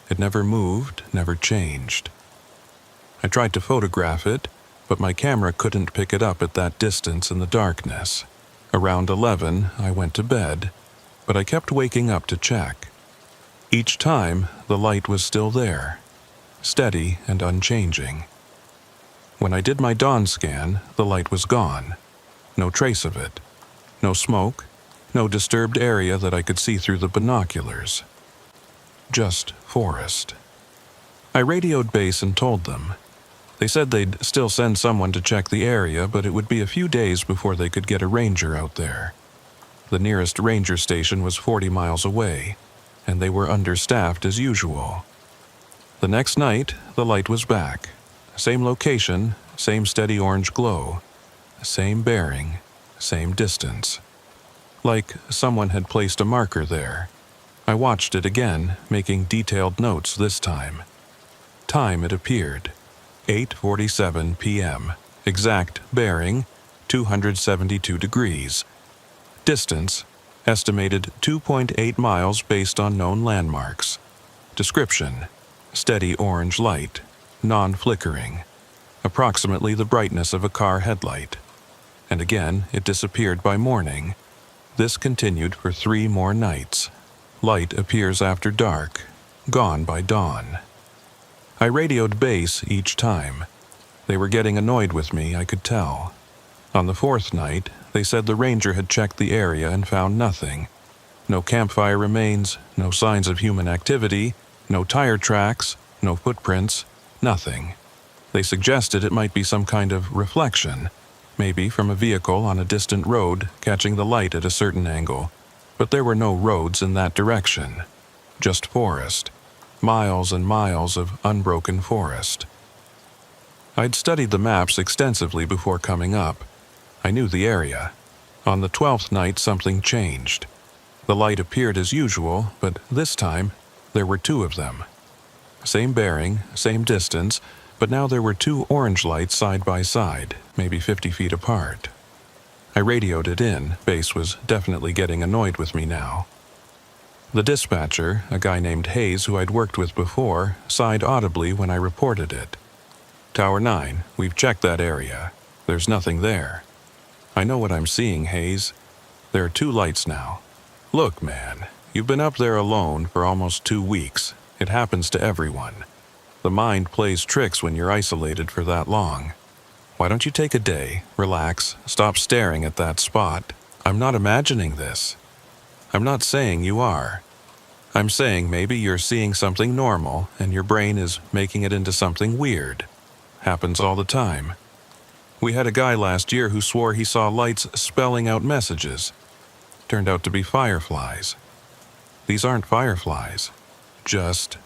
It never moved, never changed. I tried to photograph it, but my camera couldn't pick it up at that distance in the darkness. Around 11, I went to bed, but I kept waking up to check. Each time, the light was still there, steady and unchanging. When I did my dawn scan, the light was gone. No trace of it. No smoke, no disturbed area that I could see through the binoculars. Just forest. I radioed base and told them. They said they'd still send someone to check the area, but it would be a few days before they could get a ranger out there. The nearest ranger station was 40 miles away, and they were understaffed as usual. The next night, the light was back. Same location, same steady orange glow. Same bearing, same distance. Like someone had placed a marker there. I watched it again, making detailed notes this time. Time it appeared, 8:47 p.m. Exact bearing, 272 degrees. Distance, estimated 2.8 miles based on known landmarks. Description, steady orange light, non-flickering. Approximately the brightness of a car headlight. And again, it disappeared by morning. This continued for 3 more nights. Light appears after dark, gone by dawn. I radioed base each time. They were getting annoyed with me, I could tell. On the 4th night, they said the ranger had checked the area and found nothing. No campfire remains, no signs of human activity, no tire tracks, no footprints, nothing. They suggested it might be some kind of reflection, maybe from a vehicle on a distant road catching the light at a certain angle, but there were no roads in that direction. Just forest. Miles and miles of unbroken forest. I'd studied the maps extensively before coming up. I knew the area. On the 12th night, something changed. The light appeared as usual, but this time, there were 2 of them. Same bearing, same distance, but now there were 2 orange lights side by side, maybe 50 feet apart. I radioed it in. Base was definitely getting annoyed with me now. The dispatcher, a guy named Hayes who I'd worked with before, sighed audibly when I reported it. Tower 9, we've checked that area. There's nothing there. I know what I'm seeing, Hayes. There are 2 lights now. Look, man, you've been up there alone for almost 2 weeks. It happens to everyone. The mind plays tricks when you're isolated for that long. Why don't you take a day, relax, stop staring at that spot? I'm not imagining this. I'm not saying you are. I'm saying maybe you're seeing something normal and your brain is making it into something weird. Happens all the time. We had a guy last year who swore he saw lights spelling out messages. Turned out to be fireflies. These aren't fireflies. Just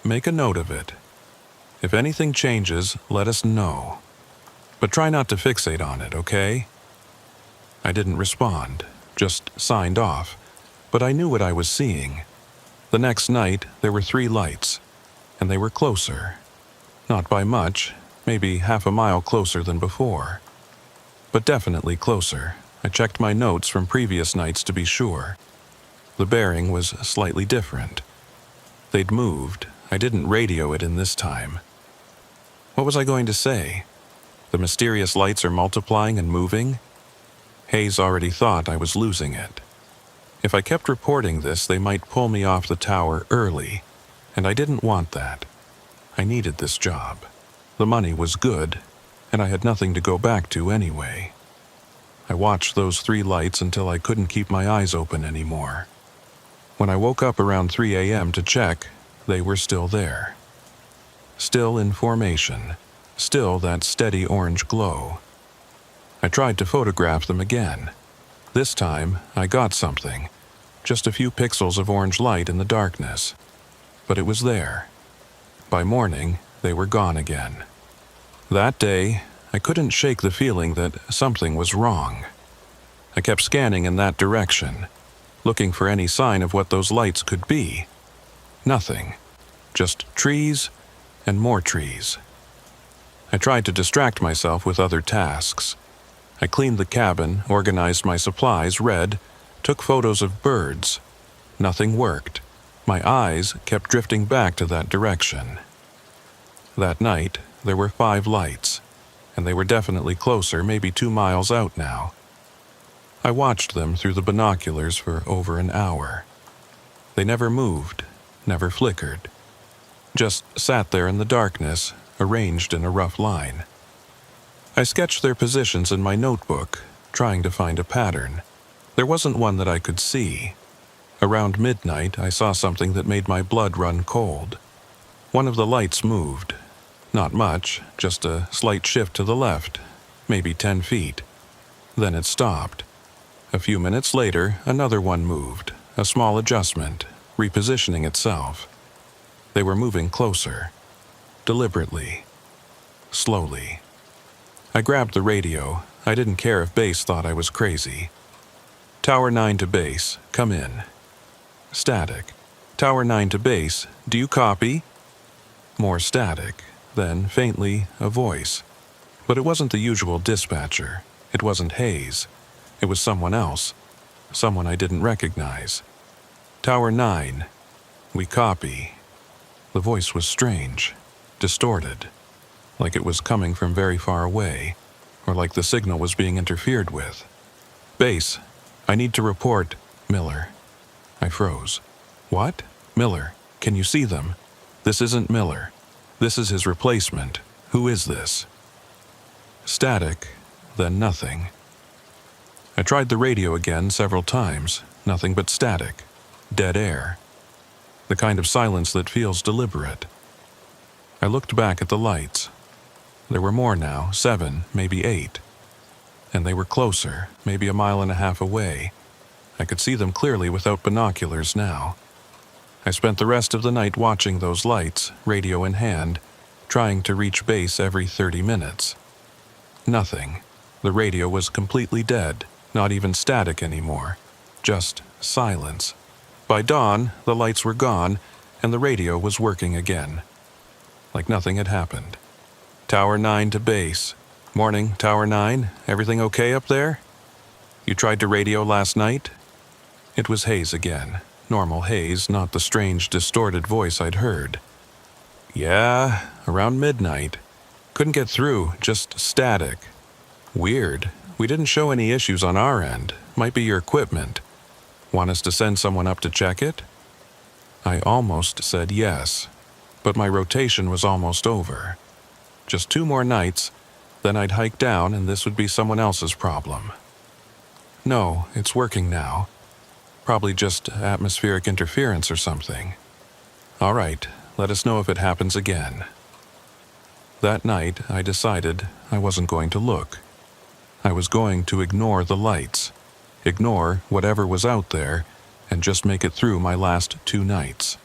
make a note of it. If anything changes, let us know. But try not to fixate on it, okay? I didn't respond, just signed off, but I knew what I was seeing. The next night, there were 3 lights, and they were closer. Not by much, maybe half a mile closer than before. But definitely closer. I checked my notes from previous nights to be sure. The bearing was slightly different. They'd moved. I didn't radio it in this time. What was I going to say? The mysterious lights are multiplying and moving? Hayes already thought I was losing it. If I kept reporting this, they might pull me off the tower early, and I didn't want that. I needed this job. The money was good, and I had nothing to go back to anyway. I watched those 3 lights until I couldn't keep my eyes open anymore. When I woke up around 3 a.m. to check, they were still there. Still in formation, still that steady orange glow. I tried to photograph them again. This time, I got something, just a few pixels of orange light in the darkness. But it was there. By morning, they were gone again. That day, I couldn't shake the feeling that something was wrong. I kept scanning in that direction, looking for any sign of what those lights could be. Nothing. Just trees and more trees. I tried to distract myself with other tasks. I cleaned the cabin, organized my supplies, read, took photos of birds. Nothing worked. My eyes kept drifting back to that direction. That night, there were 5 lights, and they were definitely closer, maybe 2 miles out now. I watched them through the binoculars for over an hour. They never moved, never flickered. Just sat there in the darkness, arranged in a rough line. I sketched their positions in my notebook, trying to find a pattern. There wasn't one that I could see. Around midnight, I saw something that made my blood run cold. One of the lights moved. Not much, just a slight shift to the left, maybe 10 feet. Then it stopped. A few minutes later, another one moved, a small adjustment, repositioning itself. They were moving closer, deliberately, slowly. I grabbed the radio. I didn't care if base thought I was crazy. Tower 9 to base, come in. Static. Tower 9 to base, do you copy? More static, then, faintly, a voice. But it wasn't the usual dispatcher. It wasn't Hayes. It was someone else. Someone I didn't recognize. Tower 9. We copy. The voice was strange, distorted, like it was coming from very far away, or like the signal was being interfered with. Base, I need to report Miller. I froze. What? Miller, can you see them? This isn't Miller. This is his replacement. Who is this? Static, then nothing. I tried the radio again several times. Nothing but static. Dead air. The kind of silence that feels deliberate. I looked back at the lights. There were more now, 7, maybe 8. And they were closer, maybe a mile and a half away. I could see them clearly without binoculars now. I spent the rest of the night watching those lights, radio in hand, trying to reach base every 30 minutes. Nothing. The radio was completely dead, not even static anymore. Just silence. By dawn, the lights were gone, and the radio was working again. Like nothing had happened. Tower 9 to base. Morning, Tower 9. Everything okay up there? You tried to radio last night? It was Hayes again. Normal Hayes, not the strange, distorted voice I'd heard. Yeah, around midnight. Couldn't get through, just static. Weird. We didn't show any issues on our end. Might be your equipment. Want us to send someone up to check it? I almost said yes, but my rotation was almost over. Just 2 more nights, then I'd hike down and this would be someone else's problem. No, it's working now. Probably just atmospheric interference or something. All right, let us know if it happens again. That night, I decided I wasn't going to look. I was going to ignore the lights, ignore whatever was out there, and just make it through my last 2 nights.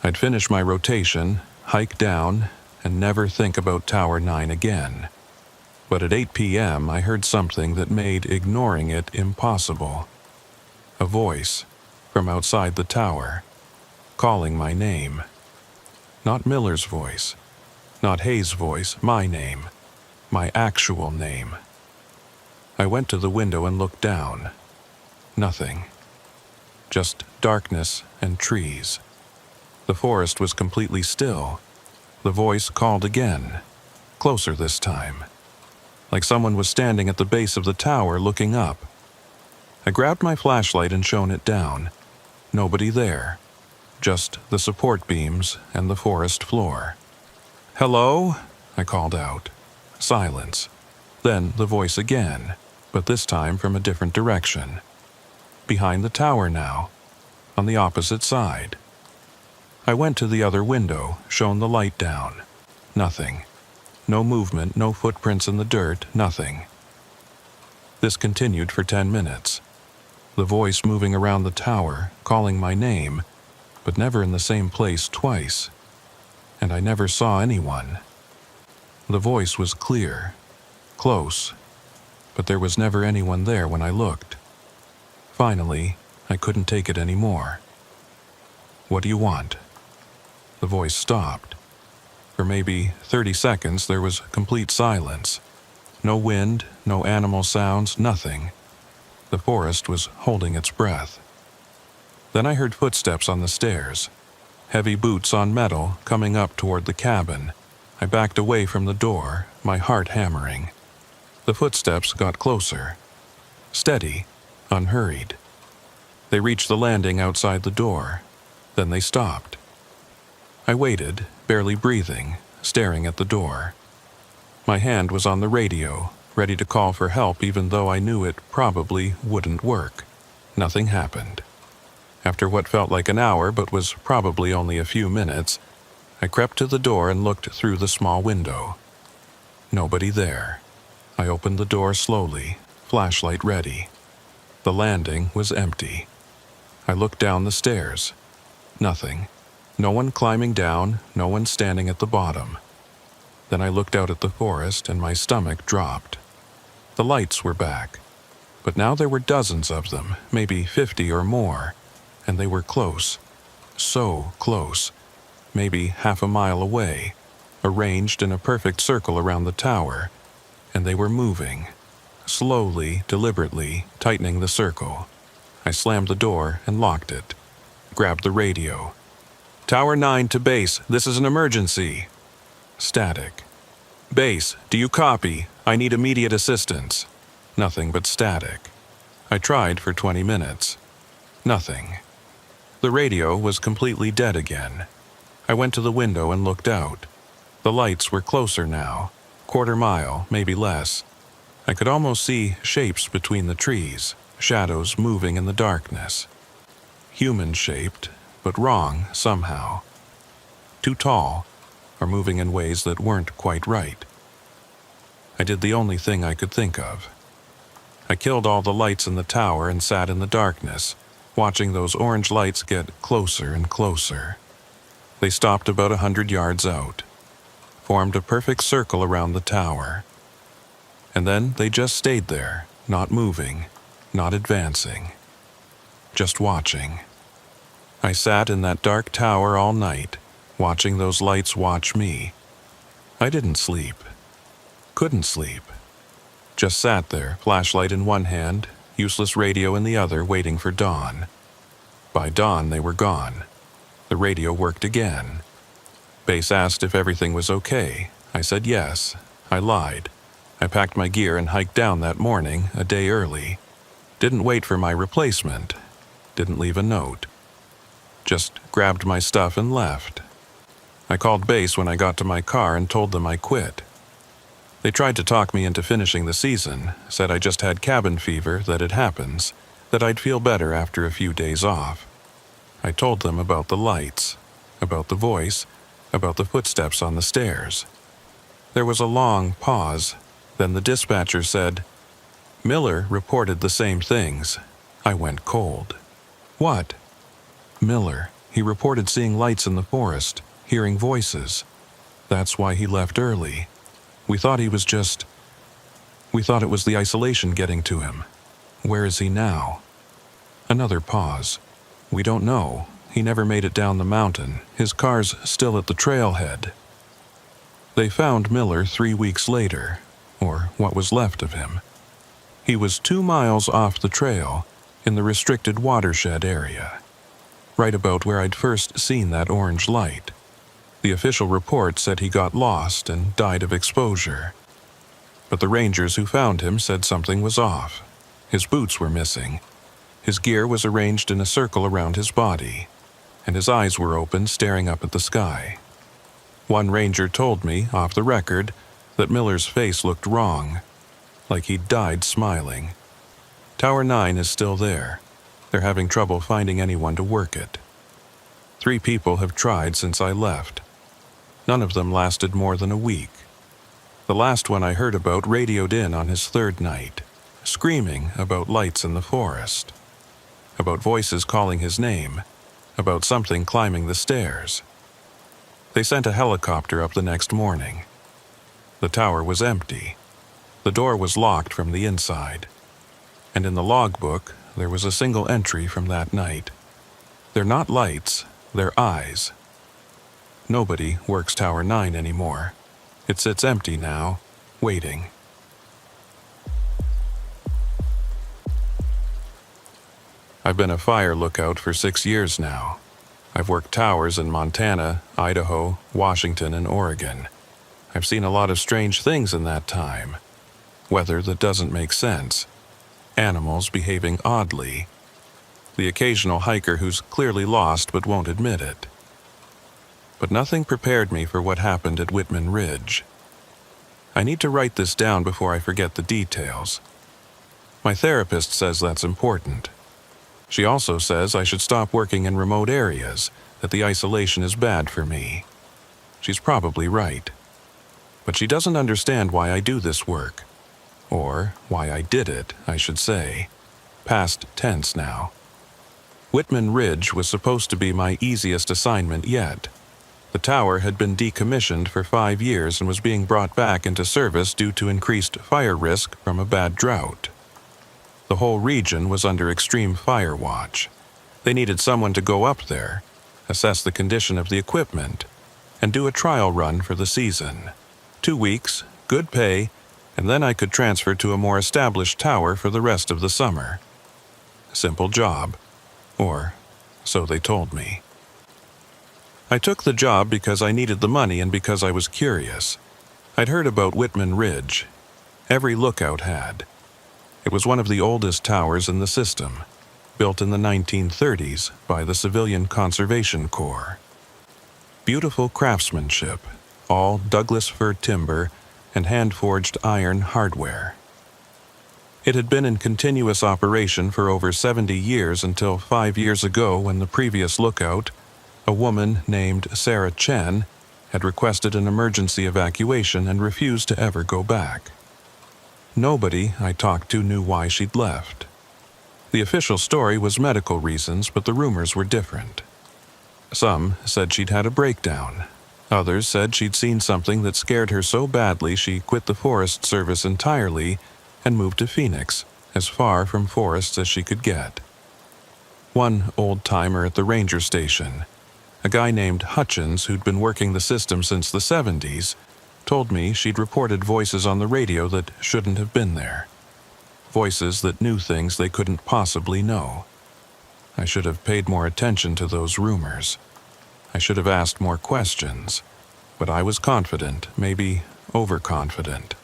I'd finish my rotation, hike down, and never think about Tower 9 again. But at 8 p.m., I heard something that made ignoring it impossible. A voice from outside the tower, calling my name. Not Miller's voice, not Hayes' voice, my name, my actual name. I went to the window and looked down. Nothing. Just darkness and trees. The forest was completely still. The voice called again, closer this time, like someone was standing at the base of the tower looking up. I grabbed my flashlight and shone it down. Nobody there, just the support beams and the forest floor. "Hello?" I called out. Silence. Then the voice again, but this time from a different direction. Behind the tower now. on the opposite side. I went to the other window, shone the light down. Nothing. No movement, no footprints in the dirt, nothing. This continued for 10 minutes. The voice moving around the tower, calling my name, but never in the same place twice. And I never saw anyone. The voice was clear, close, but there was never anyone there when I looked. Finally, I couldn't take it anymore. "What do you want?" The voice stopped. For maybe 30 seconds there was complete silence. No wind, no animal sounds, nothing. The forest was holding its breath. Then I heard footsteps on the stairs. Heavy boots on metal coming up toward the cabin. I backed away from the door, my heart hammering. The footsteps got closer. Steady, unhurried. They reached the landing outside the door. Then they stopped. I waited, barely breathing, staring at the door. My hand was on the radio, ready to call for help even though I knew it probably wouldn't work. Nothing happened. After what felt like an hour but was probably only a few minutes, I crept to the door and looked through the small window. Nobody there. I opened the door slowly, flashlight ready. The landing was empty. I looked down the stairs. Nothing. No one climbing down, no one standing at the bottom. Then I looked out at the forest and my stomach dropped. The lights were back. But now there were dozens of them, maybe 50 or more, and they were close. So close. Maybe half a mile away, arranged in a perfect circle around the tower, and they were moving, slowly, deliberately, tightening the circle. I slammed the door and locked it. Grabbed the radio. "Tower 9 to base, this is an emergency." Static. "Base, do you copy? I need immediate assistance." Nothing but static. I tried for 20 minutes. Nothing. The radio was completely dead again. I went to the window and looked out. The lights were closer now, quarter mile, maybe less. I could almost see shapes between the trees, shadows moving in the darkness. Human-shaped, but wrong somehow. Too tall, or moving in ways that weren't quite right. I did the only thing I could think of. I killed all the lights in the tower and sat in the darkness, watching those orange lights get closer and closer. They stopped about 100 yards out, formed a perfect circle around the tower. And then they just stayed there, not moving, not advancing, just watching. I sat in that dark tower all night, watching those lights watch me. I didn't sleep. Couldn't sleep. Just sat there, flashlight in one hand, useless radio in the other, waiting for dawn. By dawn, they were gone. The radio worked again. Base asked if everything was okay. I said yes. I lied. I packed my gear and hiked down that morning, a day early. Didn't wait for my replacement. Didn't leave a note. Just grabbed my stuff and left. I called base when I got to my car and told them I quit. They tried to talk me into finishing the season, said I just had cabin fever, that it happens, that I'd feel better after a few days off. I told them about the lights, about the voice, about the footsteps on the stairs. There was a long pause. Then the dispatcher said, "Miller reported the same things." I went cold. "What?" "Miller. He reported seeing lights in the forest, hearing voices. That's why he left early. We thought it was the isolation getting to him. Where is he now?" Another pause. "We don't know. He never made it down the mountain. His car's still at the trailhead." They found Miller 3 weeks later, or what was left of him. He was 2 miles off the trail, in the restricted watershed area, right about where I'd first seen that orange light. The official report said he got lost and died of exposure. But the rangers who found him said something was off. His boots were missing. His gear was arranged in a circle around his body, and his eyes were open, staring up at the sky. One ranger told me, off the record, that Miller's face looked wrong, like he'd died smiling. Tower 9 is still there. They're having trouble finding anyone to work it. 3 people have tried since I left. None of them lasted more than a week. The last one I heard about radioed in on his 3rd night, screaming about lights in the forest, about voices calling his name, about something climbing the stairs. They sent a helicopter up the next morning. The tower was empty. The door was locked from the inside. And in the logbook, there was a single entry from that night. They're not lights, they're eyes. Nobody works Tower 9 anymore. It sits empty now, waiting. I've been a fire lookout for 6 years now. I've worked towers in Montana, Idaho, Washington, and Oregon. I've seen a lot of strange things in that time. Weather that doesn't make sense. Animals behaving oddly. The occasional hiker who's clearly lost but won't admit it. But nothing prepared me for what happened at Whitman Ridge. I need to write this down before I forget the details. My therapist says that's important. She also says I should stop working in remote areas, that the isolation is bad for me. She's probably right. But she doesn't understand why I do this work. Or why I did it, I should say. Past tense now. Whitman Ridge was supposed to be my easiest assignment yet. The tower had been decommissioned for 5 years and was being brought back into service due to increased fire risk from a bad drought. The whole region was under extreme fire watch. They needed someone to go up there, assess the condition of the equipment, and do a trial run for the season. 2 weeks, good pay, and then I could transfer to a more established tower for the rest of the summer. Simple job. Or so they told me. I took the job because I needed the money and because I was curious. I'd heard about Whitman Ridge. Every lookout had. It was one of the oldest towers in the system, built in the 1930s by the Civilian Conservation Corps. Beautiful craftsmanship, all Douglas fir timber and hand-forged iron hardware. It had been in continuous operation for over 70 years until 5 years ago when the previous lookout, a woman named Sarah Chen, had requested an emergency evacuation and refused to ever go back. Nobody I talked to knew why she'd left. The official story was medical reasons, but the rumors were different. Some said she'd had a breakdown. Others said she'd seen something that scared her so badly she quit the Forest Service entirely and moved to Phoenix, as far from forests as she could get. One old-timer at the ranger station, a guy named Hutchins who'd been working the system since the 70s, told me she'd reported voices on the radio that shouldn't have been there. Voices that knew things they couldn't possibly know. I should have paid more attention to those rumors. I should have asked more questions, but I was confident, maybe overconfident.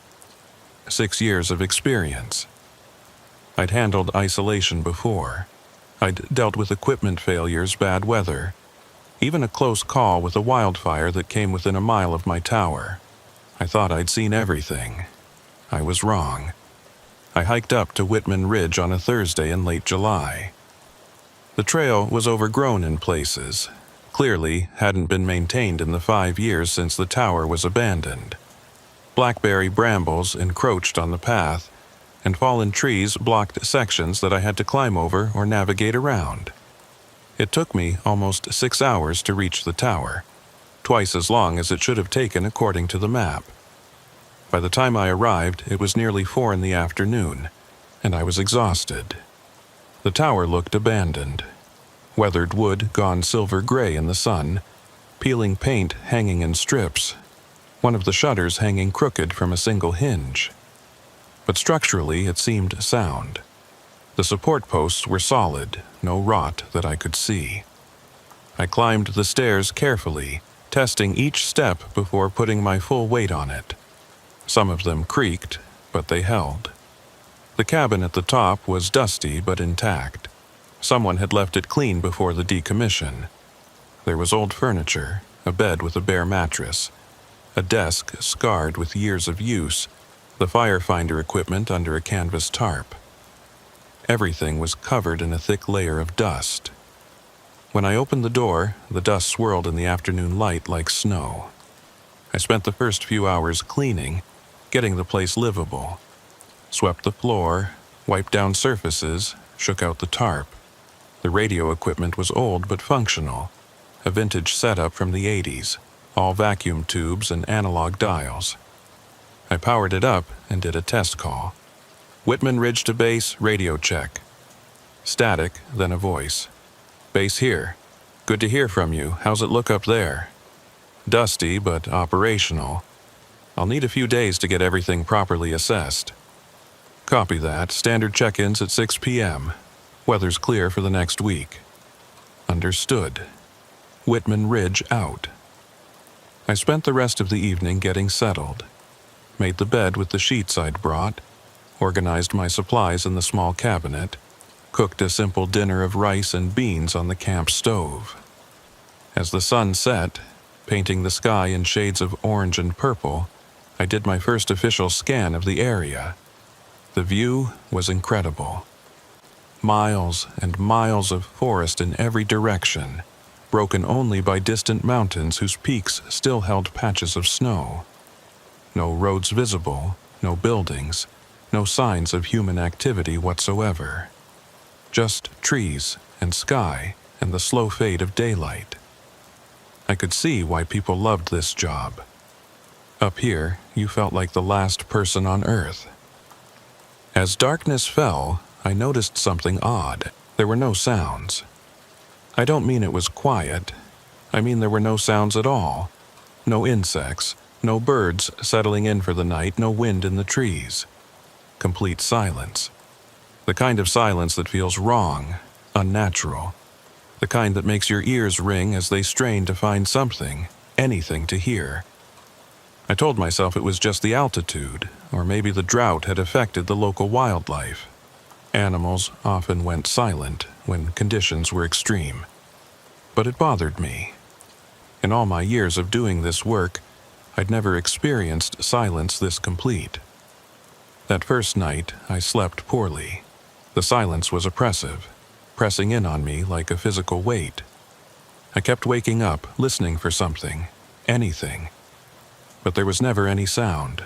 6 years of experience. I'd handled isolation before. I'd dealt with equipment failures, bad weather, even a close call with a wildfire that came within a mile of my tower. I thought I'd seen everything. I was wrong. I hiked up to Whitman Ridge on a Thursday in late July. The trail was overgrown in places, clearly hadn't been maintained in the 5 years since the tower was abandoned. Blackberry brambles encroached on the path, and fallen trees blocked sections that I had to climb over or navigate around. It took me almost 6 hours to reach the tower, twice as long as it should have taken according to the map. By the time I arrived, it was nearly 4 in the afternoon, and I was exhausted. The tower looked abandoned. Weathered wood gone silver gray in the sun, peeling paint hanging in strips, one of the shutters hanging crooked from a single hinge. But structurally it seemed sound. The support posts were solid, no rot that I could see. I climbed the stairs carefully, testing each step before putting my full weight on it. Some of them creaked, but they held. The cabin at the top was dusty but intact. Someone had left it clean before the decommission. There was old furniture, a bed with a bare mattress, a desk scarred with years of use, the firefinder equipment under a canvas tarp. Everything was covered in a thick layer of dust. When I opened the door, the dust swirled in the afternoon light like snow. I spent the first few hours cleaning, getting the place livable. Swept the floor, wiped down surfaces, shook out the tarp. The radio equipment was old but functional, a vintage setup from the 80s, all vacuum tubes and analog dials. I powered it up and did a test call. Whitman Ridge to base, radio check. Static, then a voice. Base here. Good to hear from you. How's it look up there? Dusty, but operational. I'll need a few days to get everything properly assessed. Copy that. Standard check-ins at 6 p.m. Weather's clear for the next week. Understood. Whitman Ridge out. I spent the rest of the evening getting settled. Made the bed with the sheets I'd brought, organized my supplies in the small cabinet, cooked a simple dinner of rice and beans on the camp stove. As the sun set, painting the sky in shades of orange and purple, I did my first official scan of the area. The view was incredible. Miles and miles of forest in every direction, broken only by distant mountains whose peaks still held patches of snow. No roads visible, no buildings, no signs of human activity whatsoever. Just trees and sky and the slow fade of daylight. I could see why people loved this job. Up here, you felt like the last person on Earth. As darkness fell, I noticed something odd. There were no sounds. I don't mean it was quiet. I mean there were no sounds at all. No insects, no birds settling in for the night, no wind in the trees. Complete silence. The kind of silence that feels wrong, unnatural. The kind that makes your ears ring as they strain to find something, anything to hear. I told myself it was just the altitude, or maybe the drought had affected the local wildlife. Animals often went silent when conditions were extreme. But it bothered me. In all my years of doing this work, I'd never experienced silence this complete. That first night, I slept poorly. The silence was oppressive, pressing in on me like a physical weight. I kept waking up, listening for something, anything. But there was never any sound.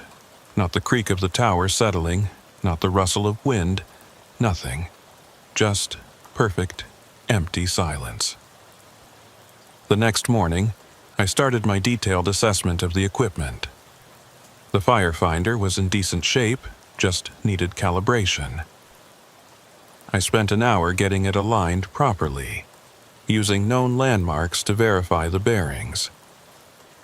Not the creak of the tower settling, not the rustle of wind, nothing. Just perfect, empty silence. The next morning, I started my detailed assessment of the equipment. The firefinder was in decent shape, just needed calibration. I spent an hour getting it aligned properly, using known landmarks to verify the bearings.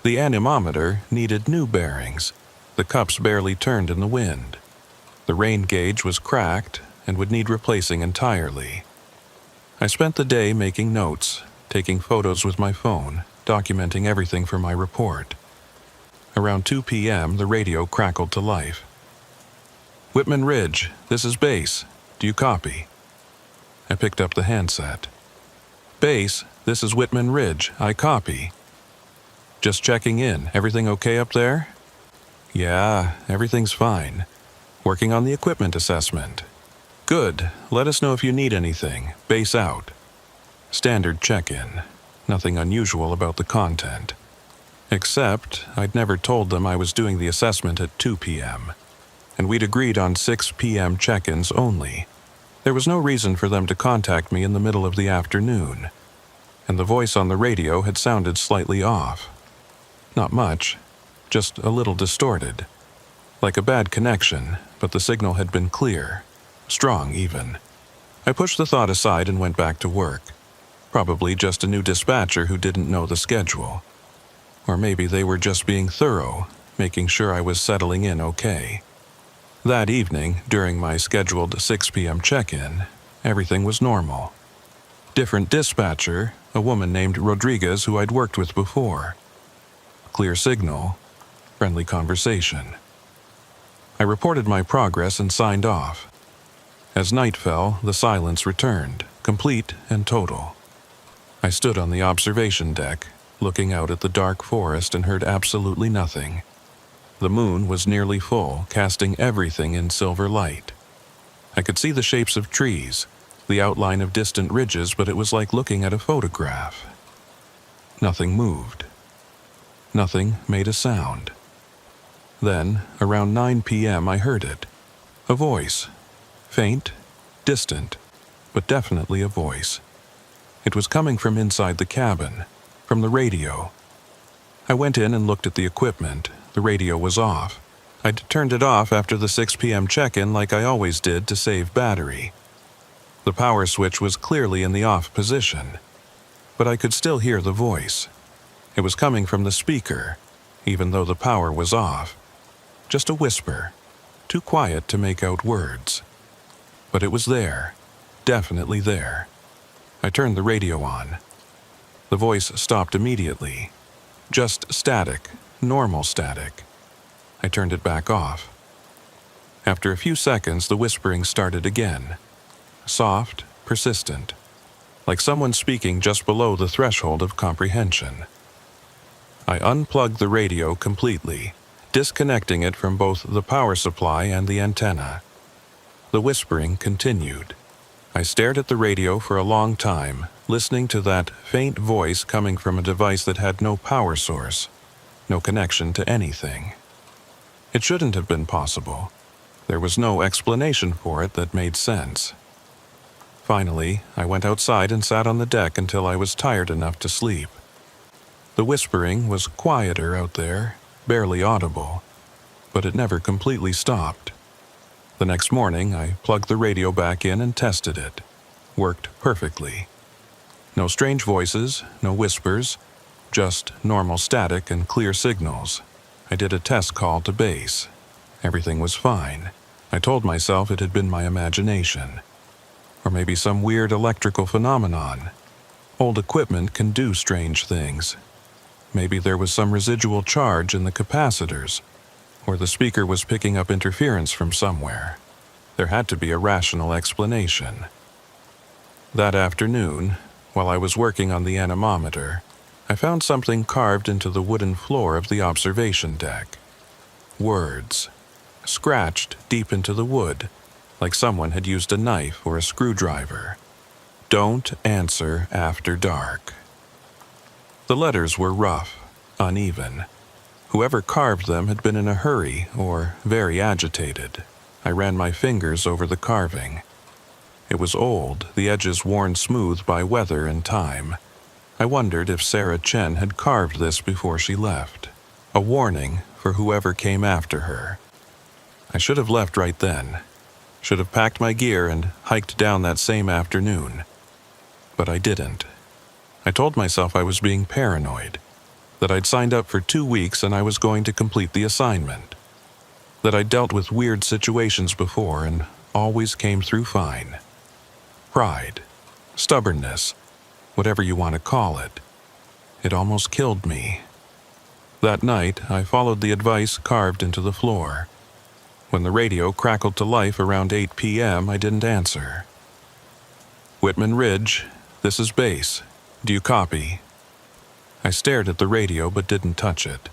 The anemometer needed new bearings. The cups barely turned in the wind. The rain gauge was cracked and would need replacing entirely. I spent the day making notes, taking photos with my phone, documenting everything for my report. Around 2 p.m., the radio crackled to life. Whitman Ridge, this is base. Do you copy? I picked up the handset. Base, this is Whitman Ridge. I copy. Just checking in. Everything okay up there? Yeah, everything's fine. Working on the equipment assessment. Good. Let us know if you need anything. Base out. Standard check-in. Nothing unusual about the content. Except, I'd never told them I was doing the assessment at 2 p.m., and we'd agreed on 6 p.m. check-ins only. There was no reason for them to contact me in the middle of the afternoon, and the voice on the radio had sounded slightly off. Not much, just a little distorted. Like a bad connection, but the signal had been clear, strong even. I pushed the thought aside and went back to work. Probably just a new dispatcher who didn't know the schedule. Or maybe they were just being thorough, making sure I was settling in okay. That evening, during my scheduled 6 p.m. check-in, everything was normal. Different dispatcher, a woman named Rodriguez who I'd worked with before. Clear signal, friendly conversation. I reported my progress and signed off. As night fell, the silence returned, complete and total. I stood on the observation deck, looking out at the dark forest and heard absolutely nothing. The moon was nearly full, casting everything in silver light. I could see the shapes of trees, the outline of distant ridges, but it was like looking at a photograph. Nothing moved. Nothing made a sound. Then, around 9 p.m., I heard it. A voice. Faint, distant, but definitely a voice. It was coming from inside the cabin, from the radio. I went in and looked at the equipment. The radio was off. I'd turned it off after the 6 p.m. check-in like I always did to save battery. The power switch was clearly in the off position, but I could still hear the voice. It was coming from the speaker, even though the power was off. Just a whisper, too quiet to make out words. But it was there, definitely there. I turned the radio on. The voice stopped immediately. Just static, normal static. I turned it back off. After a few seconds, the whispering started again. Soft, persistent, like someone speaking just below the threshold of comprehension. I unplugged the radio completely, disconnecting it from both the power supply and the antenna. The whispering continued. I stared at the radio for a long time, listening to that faint voice coming from a device that had no power source, no connection to anything. It shouldn't have been possible. There was no explanation for it that made sense. Finally, I went outside and sat on the deck until I was tired enough to sleep. The whispering was quieter out there, barely audible, but it never completely stopped. The next morning, I plugged the radio back in and tested it. Worked perfectly. No strange voices, no whispers, just normal static and clear signals. I did a test call to base. Everything was fine. I told myself it had been my imagination. Or maybe some weird electrical phenomenon. Old equipment can do strange things. Maybe there was some residual charge in the capacitors, or the speaker was picking up interference from somewhere. There had to be a rational explanation. That afternoon, while I was working on the anemometer, I found something carved into the wooden floor of the observation deck. Words, scratched deep into the wood, like someone had used a knife or a screwdriver. Don't answer after dark. The letters were rough, uneven. Whoever carved them had been in a hurry or very agitated. I ran my fingers over the carving. It was old, the edges worn smooth by weather and time. I wondered if Sarah Chen had carved this before she left. A warning for whoever came after her. I should have left right then. Should have packed my gear and hiked down that same afternoon. But I didn't. I told myself I was being paranoid. That I'd signed up for 2 weeks and I was going to complete the assignment. That I'd dealt with weird situations before and always came through fine. Pride, stubbornness, whatever you want to call it. It almost killed me. That night, I followed the advice carved into the floor. When the radio crackled to life around 8 p.m., I didn't answer. Whitman Ridge, this is base. Do you copy? I stared at the radio but didn't touch it.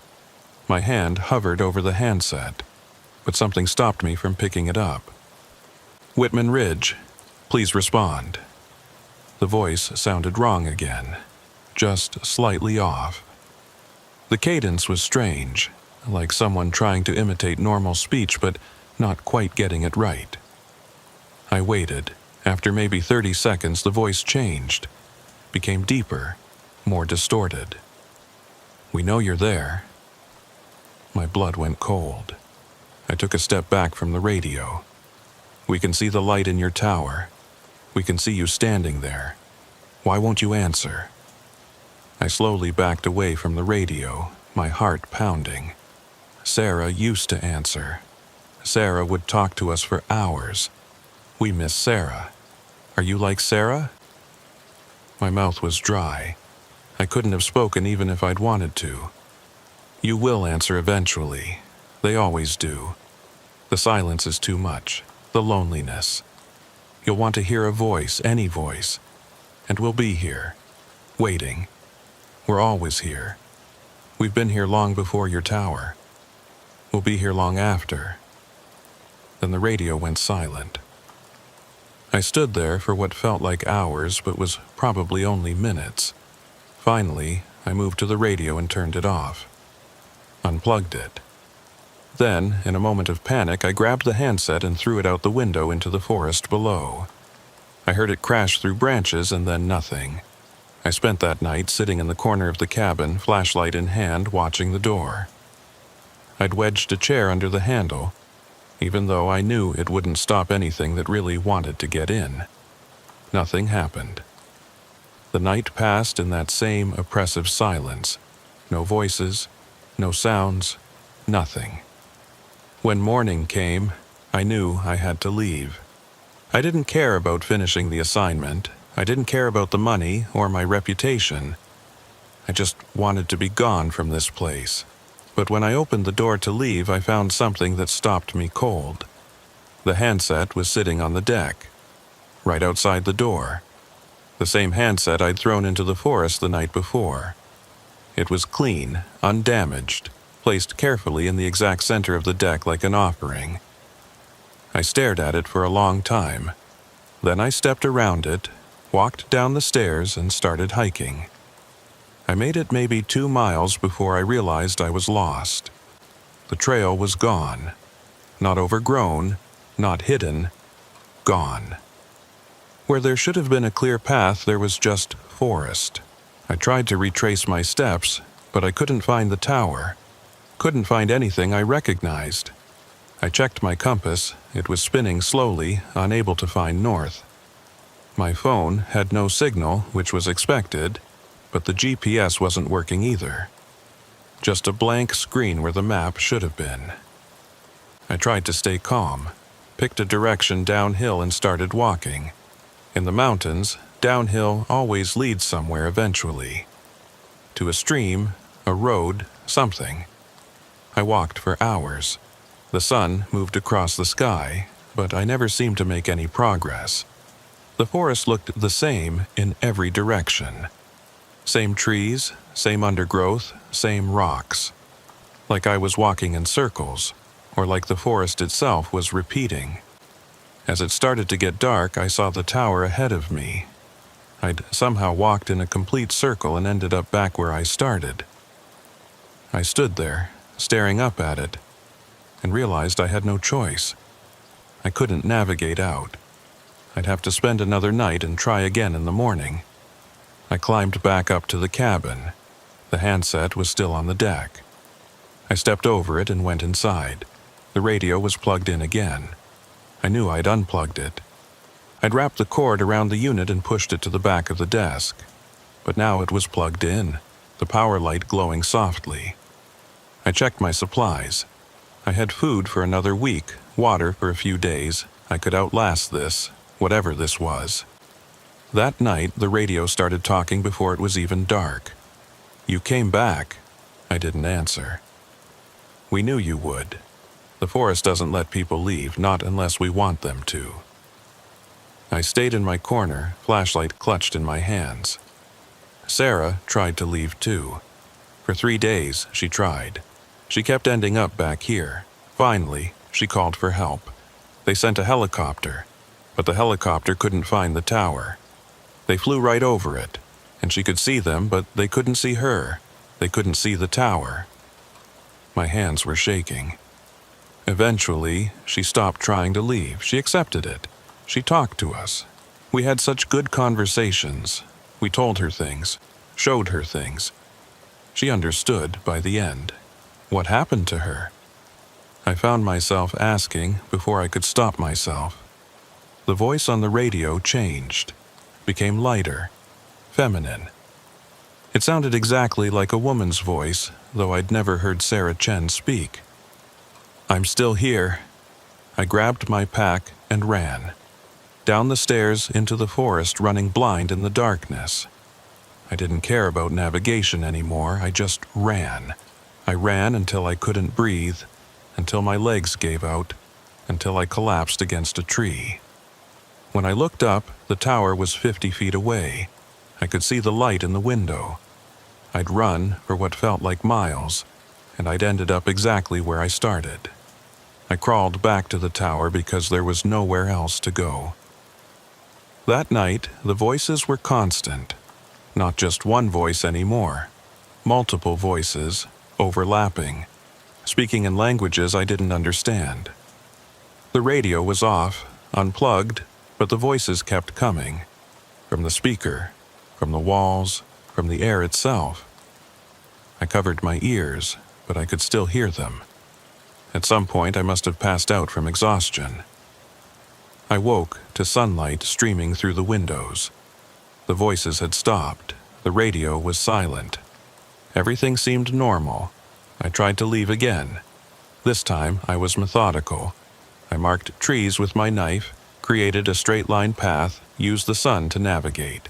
My hand hovered over the handset, but something stopped me from picking it up. Whitman Ridge, please respond. The voice sounded wrong again, just slightly off. The cadence was strange, like someone trying to imitate normal speech but not quite getting it right. I waited. After maybe 30 seconds, the voice changed, became deeper, more distorted. We know you're there. My blood went cold. I took a step back from the radio. We can see the light in your tower. We can see you standing there. Why won't you answer? I slowly backed away from the radio, my heart pounding. Sarah used to answer. Sarah would talk to us for hours. We miss Sarah. Are you like Sarah? My mouth was dry. I couldn't have spoken even if I'd wanted to. You will answer eventually. They always do. The silence is too much. The loneliness. You'll want to hear a voice, any voice. And we'll be here, waiting. We're always here. We've been here long before your tower. We'll be here long after. Then the radio went silent. I stood there for what felt like hours but was probably only minutes. Finally, I moved to the radio and turned it off. Unplugged it. Then, in a moment of panic, I grabbed the handset and threw it out the window into the forest below. I heard it crash through branches and then nothing. I spent that night sitting in the corner of the cabin, flashlight in hand, watching the door. I'd wedged a chair under the handle, even though I knew it wouldn't stop anything that really wanted to get in. Nothing happened. The night passed in that same oppressive silence. No voices, no sounds, nothing. When morning came, I knew I had to leave. I didn't care about finishing the assignment. I didn't care about the money or my reputation. I just wanted to be gone from this place. But when I opened the door to leave, I found something that stopped me cold. The handset was sitting on the deck, right outside the door. The same handset I'd thrown into the forest the night before. It was clean, undamaged, placed carefully in the exact center of the deck like an offering. I stared at it for a long time. Then I stepped around it, walked down the stairs, and started hiking. I made it maybe 2 miles before I realized I was lost. The trail was gone. Not overgrown, not hidden, gone. Where there should have been a clear path, there was just forest. I tried to retrace my steps, but I couldn't find the tower. Couldn't find anything I recognized. I checked my compass. It was spinning slowly, unable to find north. My phone had no signal, which was expected, but the GPS wasn't working either. Just a blank screen where the map should have been. I tried to stay calm, picked a direction downhill and started walking. In the mountains, downhill always leads somewhere eventually. To a stream, a road, something. I walked for hours. The sun moved across the sky, but I never seemed to make any progress. The forest looked the same in every direction. Same trees, same undergrowth, same rocks. Like I was walking in circles, or like the forest itself was repeating. As it started to get dark, I saw the tower ahead of me. I'd somehow walked in a complete circle and ended up back where I started. I stood there, staring up at it, and realized I had no choice. I couldn't navigate out. I'd have to spend another night and try again in the morning. I climbed back up to the cabin. The handset was still on the deck. I stepped over it and went inside. The radio was plugged in again. I knew I'd unplugged it. I'd wrapped the cord around the unit and pushed it to the back of the desk. But now it was plugged in, the power light glowing softly. I checked my supplies. I had food for another week, water for a few days. I could outlast this, whatever this was. That night, the radio started talking before it was even dark. "You came back." I didn't answer. "We knew you would. The forest doesn't let people leave, not unless we want them to." I stayed in my corner, flashlight clutched in my hands. Sarah tried to leave too. For 3 days, she tried. She kept ending up back here. Finally, she called for help. They sent a helicopter, but the helicopter couldn't find the tower. They flew right over it, and she could see them, but they couldn't see her. They couldn't see the tower. My hands were shaking. Eventually, she stopped trying to leave. She accepted it. She talked to us. We had such good conversations. We told her things, showed her things. She understood by the end. What happened to her? I found myself asking before I could stop myself. The voice on the radio changed, became lighter, feminine. It sounded exactly like a woman's voice, though I'd never heard Sarah Chen speak. "I'm still here." I grabbed my pack and ran. Down the stairs into the forest, running blind in the darkness. I didn't care about navigation anymore, I just ran. I ran until I couldn't breathe, until my legs gave out, until I collapsed against a tree. When I looked up, the tower was 50 feet away. I could see the light in the window. I'd run for what felt like miles, and I'd ended up exactly where I started. I crawled back to the tower because there was nowhere else to go. That night, the voices were constant. Not just one voice anymore. Multiple voices, overlapping, speaking in languages I didn't understand. The radio was off, unplugged, but the voices kept coming. From the speaker, from the walls, from the air itself. I covered my ears, but I could still hear them. At some point, I must have passed out from exhaustion. I woke to sunlight streaming through the windows. The voices had stopped. The radio was silent. Everything seemed normal. I tried to leave again. This time, I was methodical. I marked trees with my knife, created a straight-line path, used the sun to navigate.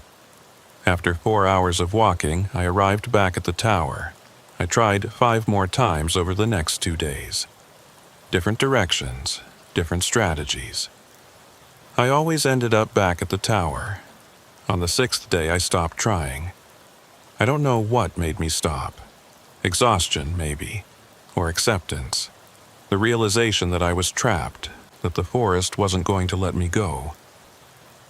After 4 hours of walking, I arrived back at the tower. I tried 5 more times over the next 2 days. Different directions, different strategies. I always ended up back at the tower. On the 6th day, I stopped trying. I don't know what made me stop. Exhaustion, maybe, or acceptance. The realization that I was trapped, that the forest wasn't going to let me go.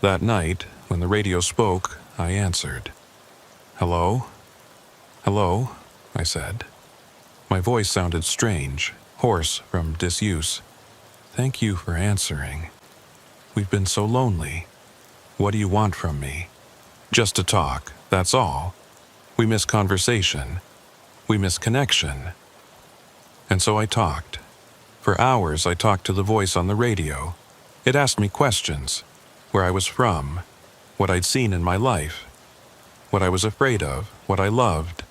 That night, when the radio spoke, I answered. "Hello? Hello?" I said. My voice sounded strange, hoarse from disuse. "Thank you for answering. We've been so lonely. What do you want from me? Just to talk, that's all. We miss conversation. We miss connection." And so I talked. For hours I talked to the voice on the radio. It asked me questions. Where I was from. What I'd seen in my life. What I was afraid of. What I loved.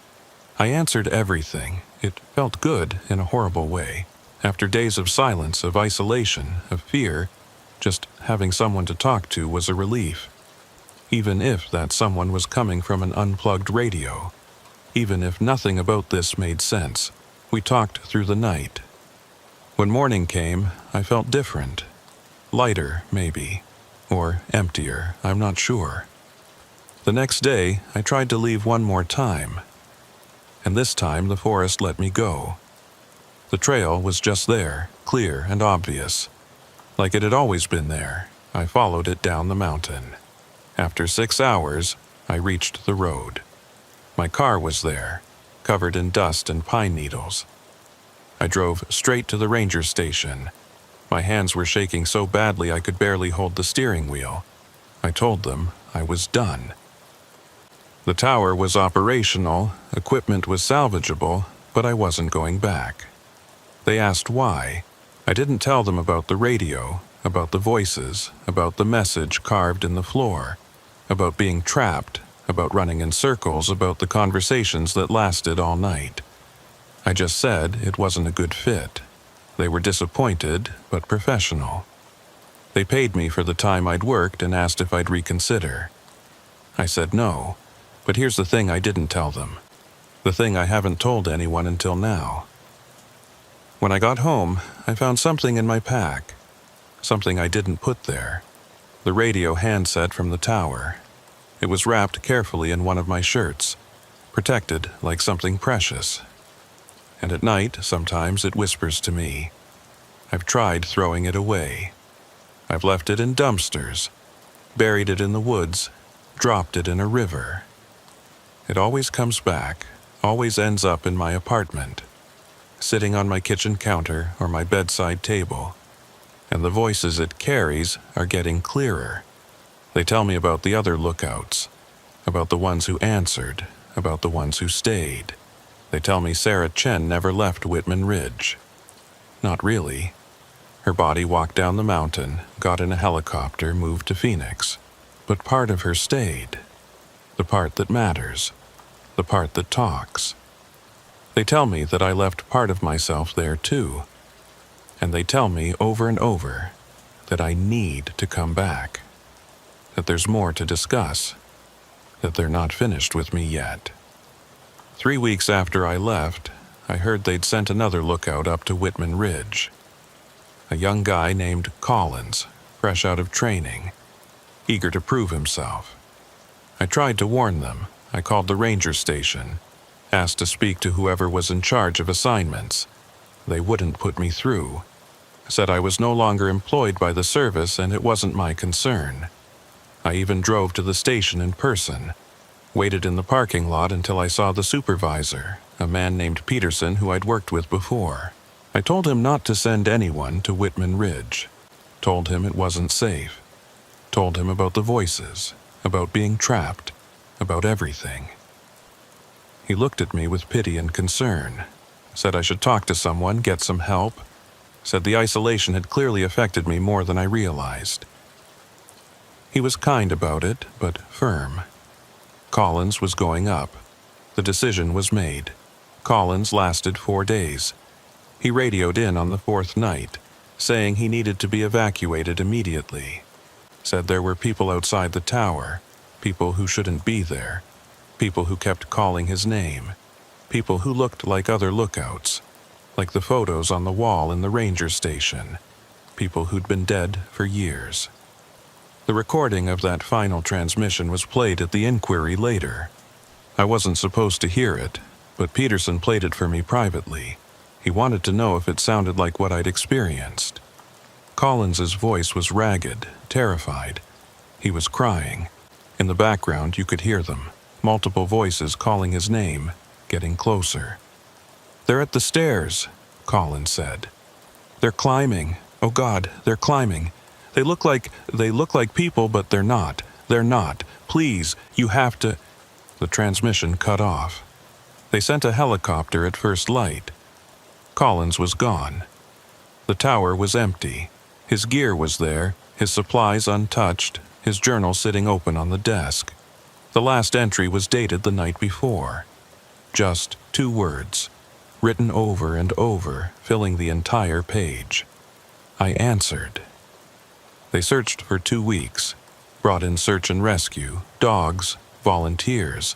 I answered everything. It felt good in a horrible way. After days of silence, of isolation, of fear, just having someone to talk to was a relief. Even if that someone was coming from an unplugged radio. Even if nothing about this made sense. We talked through the night. When morning came, I felt different. Lighter, maybe. Or emptier, I'm not sure. The next day, I tried to leave one more time. And this time the forest let me go. The trail was just there, clear and obvious. Like it had always been there, I followed it down the mountain. After 6 hours, I reached the road. My car was there, covered in dust and pine needles. I drove straight to the ranger station. My hands were shaking so badly I could barely hold the steering wheel. I told them I was done. The tower was operational, equipment was salvageable, but I wasn't going back. They asked why. I didn't tell them about the radio, about the voices, about the message carved in the floor, about being trapped, about running in circles, about the conversations that lasted all night. I just said it wasn't a good fit. They were disappointed, but professional. They paid me for the time I'd worked and asked if I'd reconsider. I said no, but here's the thing I didn't tell them. The thing I haven't told anyone until now. When I got home, I found something in my pack. Something I didn't put there. The radio handset from the tower. It was wrapped carefully in one of my shirts, protected like something precious. And at night, sometimes it whispers to me. I've tried throwing it away. I've left it in dumpsters, buried it in the woods, dropped it in a river. It always comes back, always ends up in my apartment, sitting on my kitchen counter or my bedside table. And the voices it carries are getting clearer. They tell me about the other lookouts, about the ones who answered, about the ones who stayed. They tell me Sarah Chen never left Whitman Ridge. Not really. Her body walked down the mountain, got in a helicopter, moved to Phoenix. But part of her stayed. The part that matters. The part that talks. They tell me that I left part of myself there too. And they tell me over and over that I need to come back. That there's more to discuss. That they're not finished with me yet. 3 weeks after I left, I heard they'd sent another lookout up to Whitman Ridge. A young guy named Collins, fresh out of training, eager to prove himself. I tried to warn them. I called the ranger station, asked to speak to whoever was in charge of assignments. They wouldn't put me through. Said I was no longer employed by the service and it wasn't my concern. I even drove to the station in person, waited in the parking lot until I saw the supervisor, a man named Peterson who I'd worked with before. I told him not to send anyone to Whitman Ridge, told him it wasn't safe, told him about the voices, about being trapped, about everything. He looked at me with pity and concern, said I should talk to someone, get some help, said the isolation had clearly affected me more than I realized. He was kind about it, but firm. Collins was going up. The decision was made. Collins lasted 4 days. He radioed in on the 4th night, saying he needed to be evacuated immediately. Said there were people outside the tower, people who shouldn't be there, people who kept calling his name, people who looked like other lookouts, like the photos on the wall in the ranger station, people who'd been dead for years. The recording of that final transmission was played at the inquiry later. I wasn't supposed to hear it, but Peterson played it for me privately. He wanted to know if it sounded like what I'd experienced. Collins's voice was ragged, terrified. He was crying. In the background you could hear them, multiple voices calling his name, getting closer. "They're at the stairs," Collins said. "They're climbing. Oh God, they're climbing. They look like people, but they're not. They're not. Please, you have to..." The transmission cut off. They sent a helicopter at first light. Collins was gone. The tower was empty. His gear was there, his supplies untouched, his journal sitting open on the desk. The last entry was dated the night before. Just 2 words, written over and over, filling the entire page. I answered. They searched for 2 weeks, brought in search and rescue, dogs, volunteers.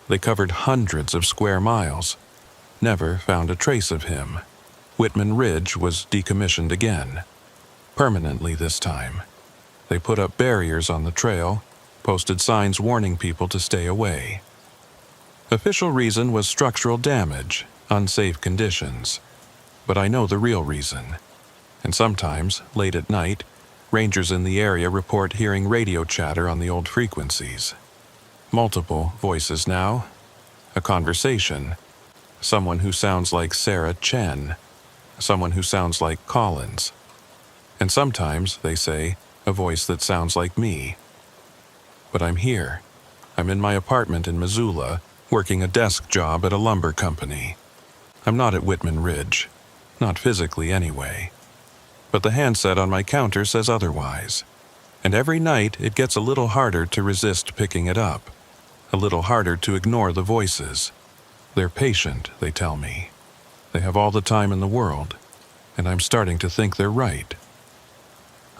They covered hundreds of square miles, never found a trace of him. Whitman Ridge was decommissioned again, permanently this time. They put up barriers on the trail, posted signs warning people to stay away. Official reason was structural damage, unsafe conditions. But I know the real reason. And sometimes, late at night, rangers in the area report hearing radio chatter on the old frequencies. Multiple voices now. A conversation. Someone who sounds like Sarah Chen. Someone who sounds like Collins. And sometimes, they say, a voice that sounds like me. But I'm here. I'm in my apartment in Missoula, working a desk job at a lumber company. I'm not at Whitman Ridge. Not physically, anyway. But the handset on my counter says otherwise. And every night it gets a little harder to resist picking it up. A little harder to ignore the voices. They're patient, they tell me. They have all the time in the world. And I'm starting to think they're right.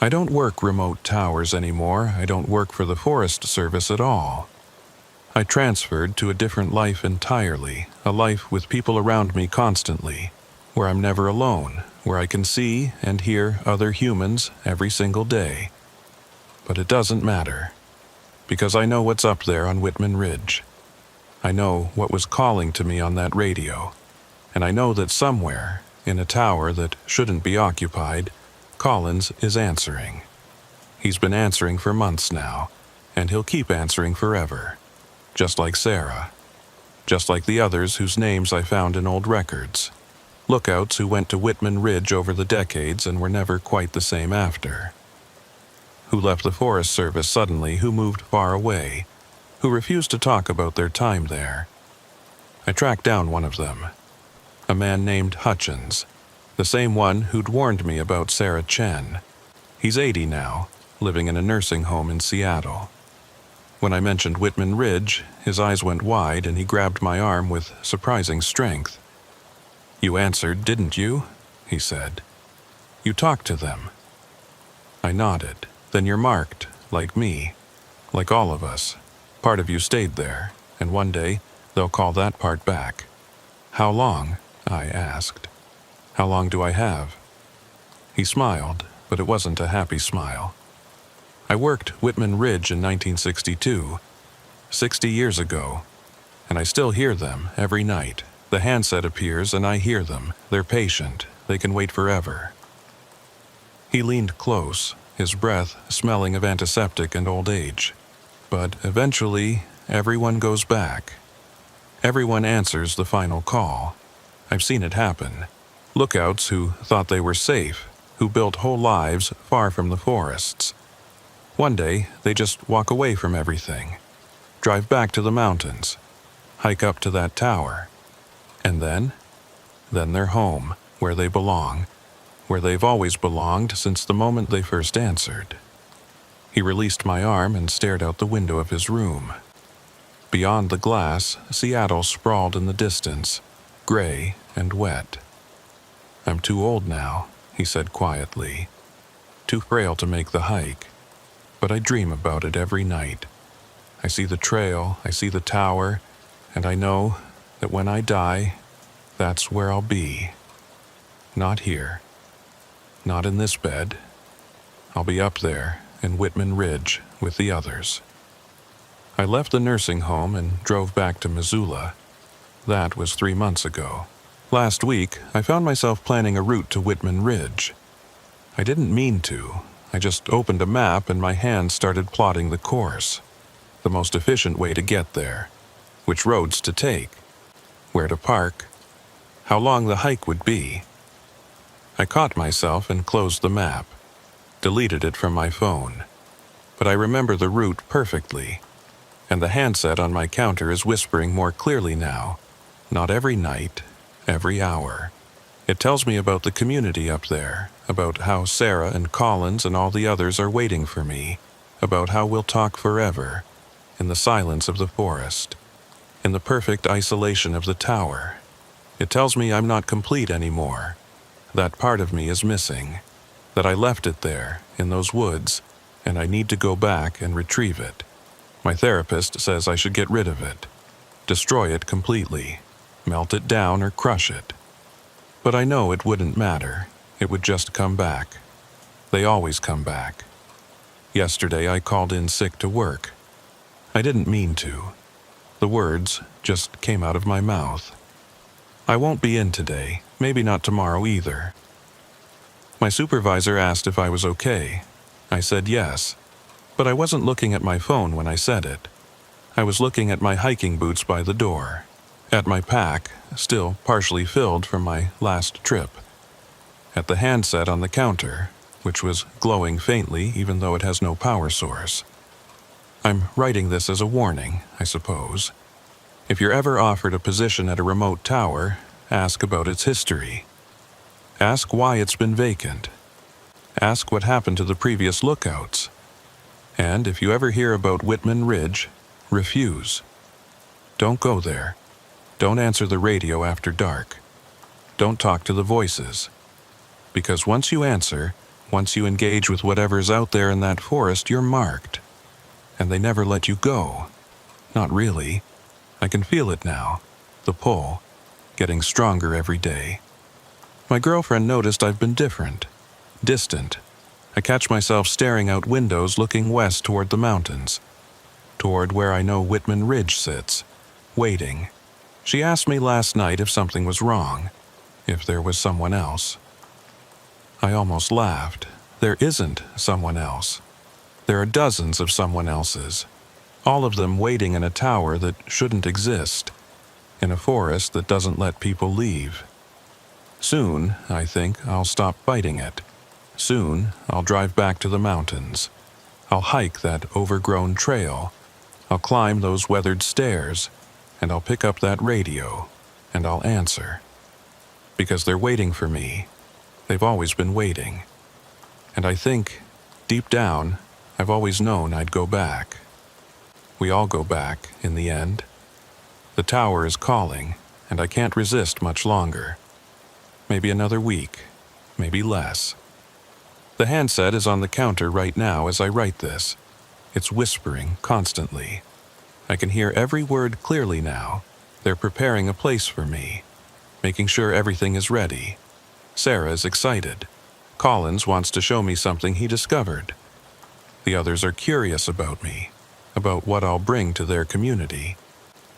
I don't work remote towers anymore. I don't work for the Forest Service at all. I transferred to a different life entirely, a life with people around me constantly, where I'm never alone, where I can see and hear other humans every single day. But it doesn't matter, because I know what's up there on Whitman Ridge. I know what was calling to me on that radio, and I know that somewhere, in a tower that shouldn't be occupied, Collins is answering. He's been answering for months now, and he'll keep answering forever. Just like Sarah. Just like the others whose names I found in old records. Lookouts who went to Whitman Ridge over the decades and were never quite the same after. Who left the Forest Service suddenly, who moved far away, who refused to talk about their time there. I tracked down one of them. A man named Hutchins. The same one who'd warned me about Sarah Chen. He's 80 now, living in a nursing home in Seattle. When I mentioned Whitman Ridge, his eyes went wide and he grabbed my arm with surprising strength. "You answered, didn't you?" he said. "You talked to them." I nodded. "Then you're marked, like me, like all of us. Part of you stayed there, and one day they'll call that part back." "How long?" I asked. "How long do I have?" He smiled, but it wasn't a happy smile. "I worked Whitman Ridge in 1962, 60 years ago, and I still hear them every night. The handset appears and I hear them. They're patient. They can wait forever." He leaned close, his breath smelling of antiseptic and old age. But eventually, everyone goes back. Everyone answers the final call. I've seen it happen. Lookouts who thought they were safe, who built whole lives far from the forests. One day, they just walk away from everything, drive back to the mountains, hike up to that tower, and then they're home, where they belong, where they've always belonged since the moment they first answered. He released my arm and stared out the window of his room. Beyond the glass, Seattle sprawled in the distance, gray and wet. "I'm too old now," he said quietly. "Too frail to make the hike. But I dream about it every night. I see the trail, I see the tower, and I know that when I die, that's where I'll be. Not here. Not in this bed. I'll be up there in Whitman Ridge with the others." I left the nursing home and drove back to Missoula. That was 3 months ago. Last week, I found myself planning a route to Whitman Ridge. I didn't mean to. I just opened a map and my hand started plotting the course. The most efficient way to get there. Which roads to take. Where to park. How long the hike would be. I caught myself and closed the map. Deleted it from my phone. But I remember the route perfectly. And the handset on my counter is whispering more clearly now. Not every night, every hour. It tells me about the community up there, about how Sarah and Collins and all the others are waiting for me, about how we'll talk forever, in the silence of the forest, in the perfect isolation of the tower. It tells me I'm not complete anymore. That part of me is missing, that I left it there, in those woods, and I need to go back and retrieve it. My therapist says I should get rid of it, destroy it completely, melt it down or crush it. But I know it wouldn't matter. It would just come back. They always come back. Yesterday I called in sick to work. I didn't mean to. The words just came out of my mouth. I won't be in today, maybe not tomorrow either. My supervisor asked if I was okay. I said yes, but I wasn't looking at my phone when I said it. I was looking at my hiking boots by the door, at my pack, still partially filled from my last trip, at the handset on the counter, which was glowing faintly even though it has no power source. I'm writing this as a warning, I suppose. If you're ever offered a position at a remote tower, ask about its history. Ask why it's been vacant. Ask what happened to the previous lookouts. And if you ever hear about Whitman Ridge, refuse. Don't go there. Don't answer the radio after dark. Don't talk to the voices. Because once you answer, once you engage with whatever's out there in that forest, you're marked. And they never let you go. Not really. I can feel it now. The pull. Getting stronger every day. My girlfriend noticed I've been different. Distant. I catch myself staring out windows looking west toward the mountains. Toward where I know Whitman Ridge sits. Waiting. She asked me last night if something was wrong. If there was someone else. I almost laughed. There isn't someone else. There are dozens of someone else's. All of them waiting in a tower that shouldn't exist. In a forest that doesn't let people leave. Soon, I think, I'll stop fighting it. Soon, I'll drive back to the mountains. I'll hike that overgrown trail. I'll climb those weathered stairs. And I'll pick up that radio. And I'll answer. Because they're waiting for me. They've always been waiting. And I think, deep down, I've always known I'd go back. We all go back, in the end. The tower is calling, and I can't resist much longer. Maybe another week, maybe less. The handset is on the counter right now as I write this. It's whispering constantly. I can hear every word clearly now. They're preparing a place for me, making sure everything is ready. Sarah is excited. Collins wants to show me something he discovered. The others are curious about me, about what I'll bring to their community.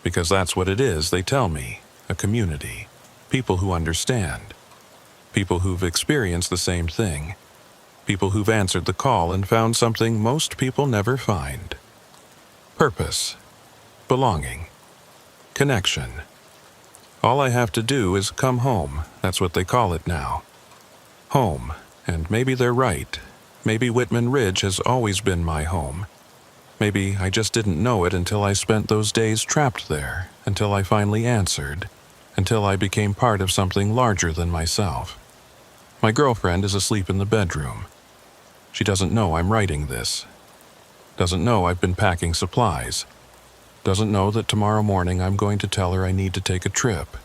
Because that's what it is, they tell me, a community. People who understand. People who've experienced the same thing. People who've answered the call and found something most people never find. Purpose, belonging, connection. All I have to do is come home. That's what they call it now. Home, and maybe they're right. Maybe Whitman Ridge has always been my home. Maybe I just didn't know it until I spent those days trapped there, until I finally answered, until I became part of something larger than myself. My girlfriend is asleep in the bedroom. She doesn't know I'm writing this. Doesn't know I've been packing supplies. Doesn't know that tomorrow morning I'm going to tell her I need to take a trip,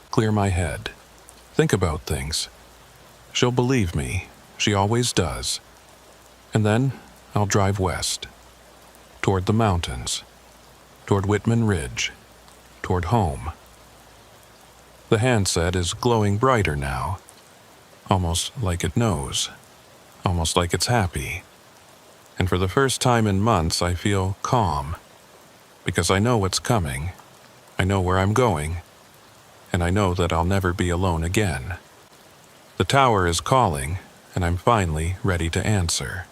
clear my head, think about things. She'll believe me. She always does. And then I'll drive west, toward the mountains, toward Whitman Ridge, toward home. The handset is glowing brighter now, almost like it knows, almost like it's happy. And for the first time in months, I feel calm, because I know what's coming, I know where I'm going, and I know that I'll never be alone again. The tower is calling, and I'm finally ready to answer.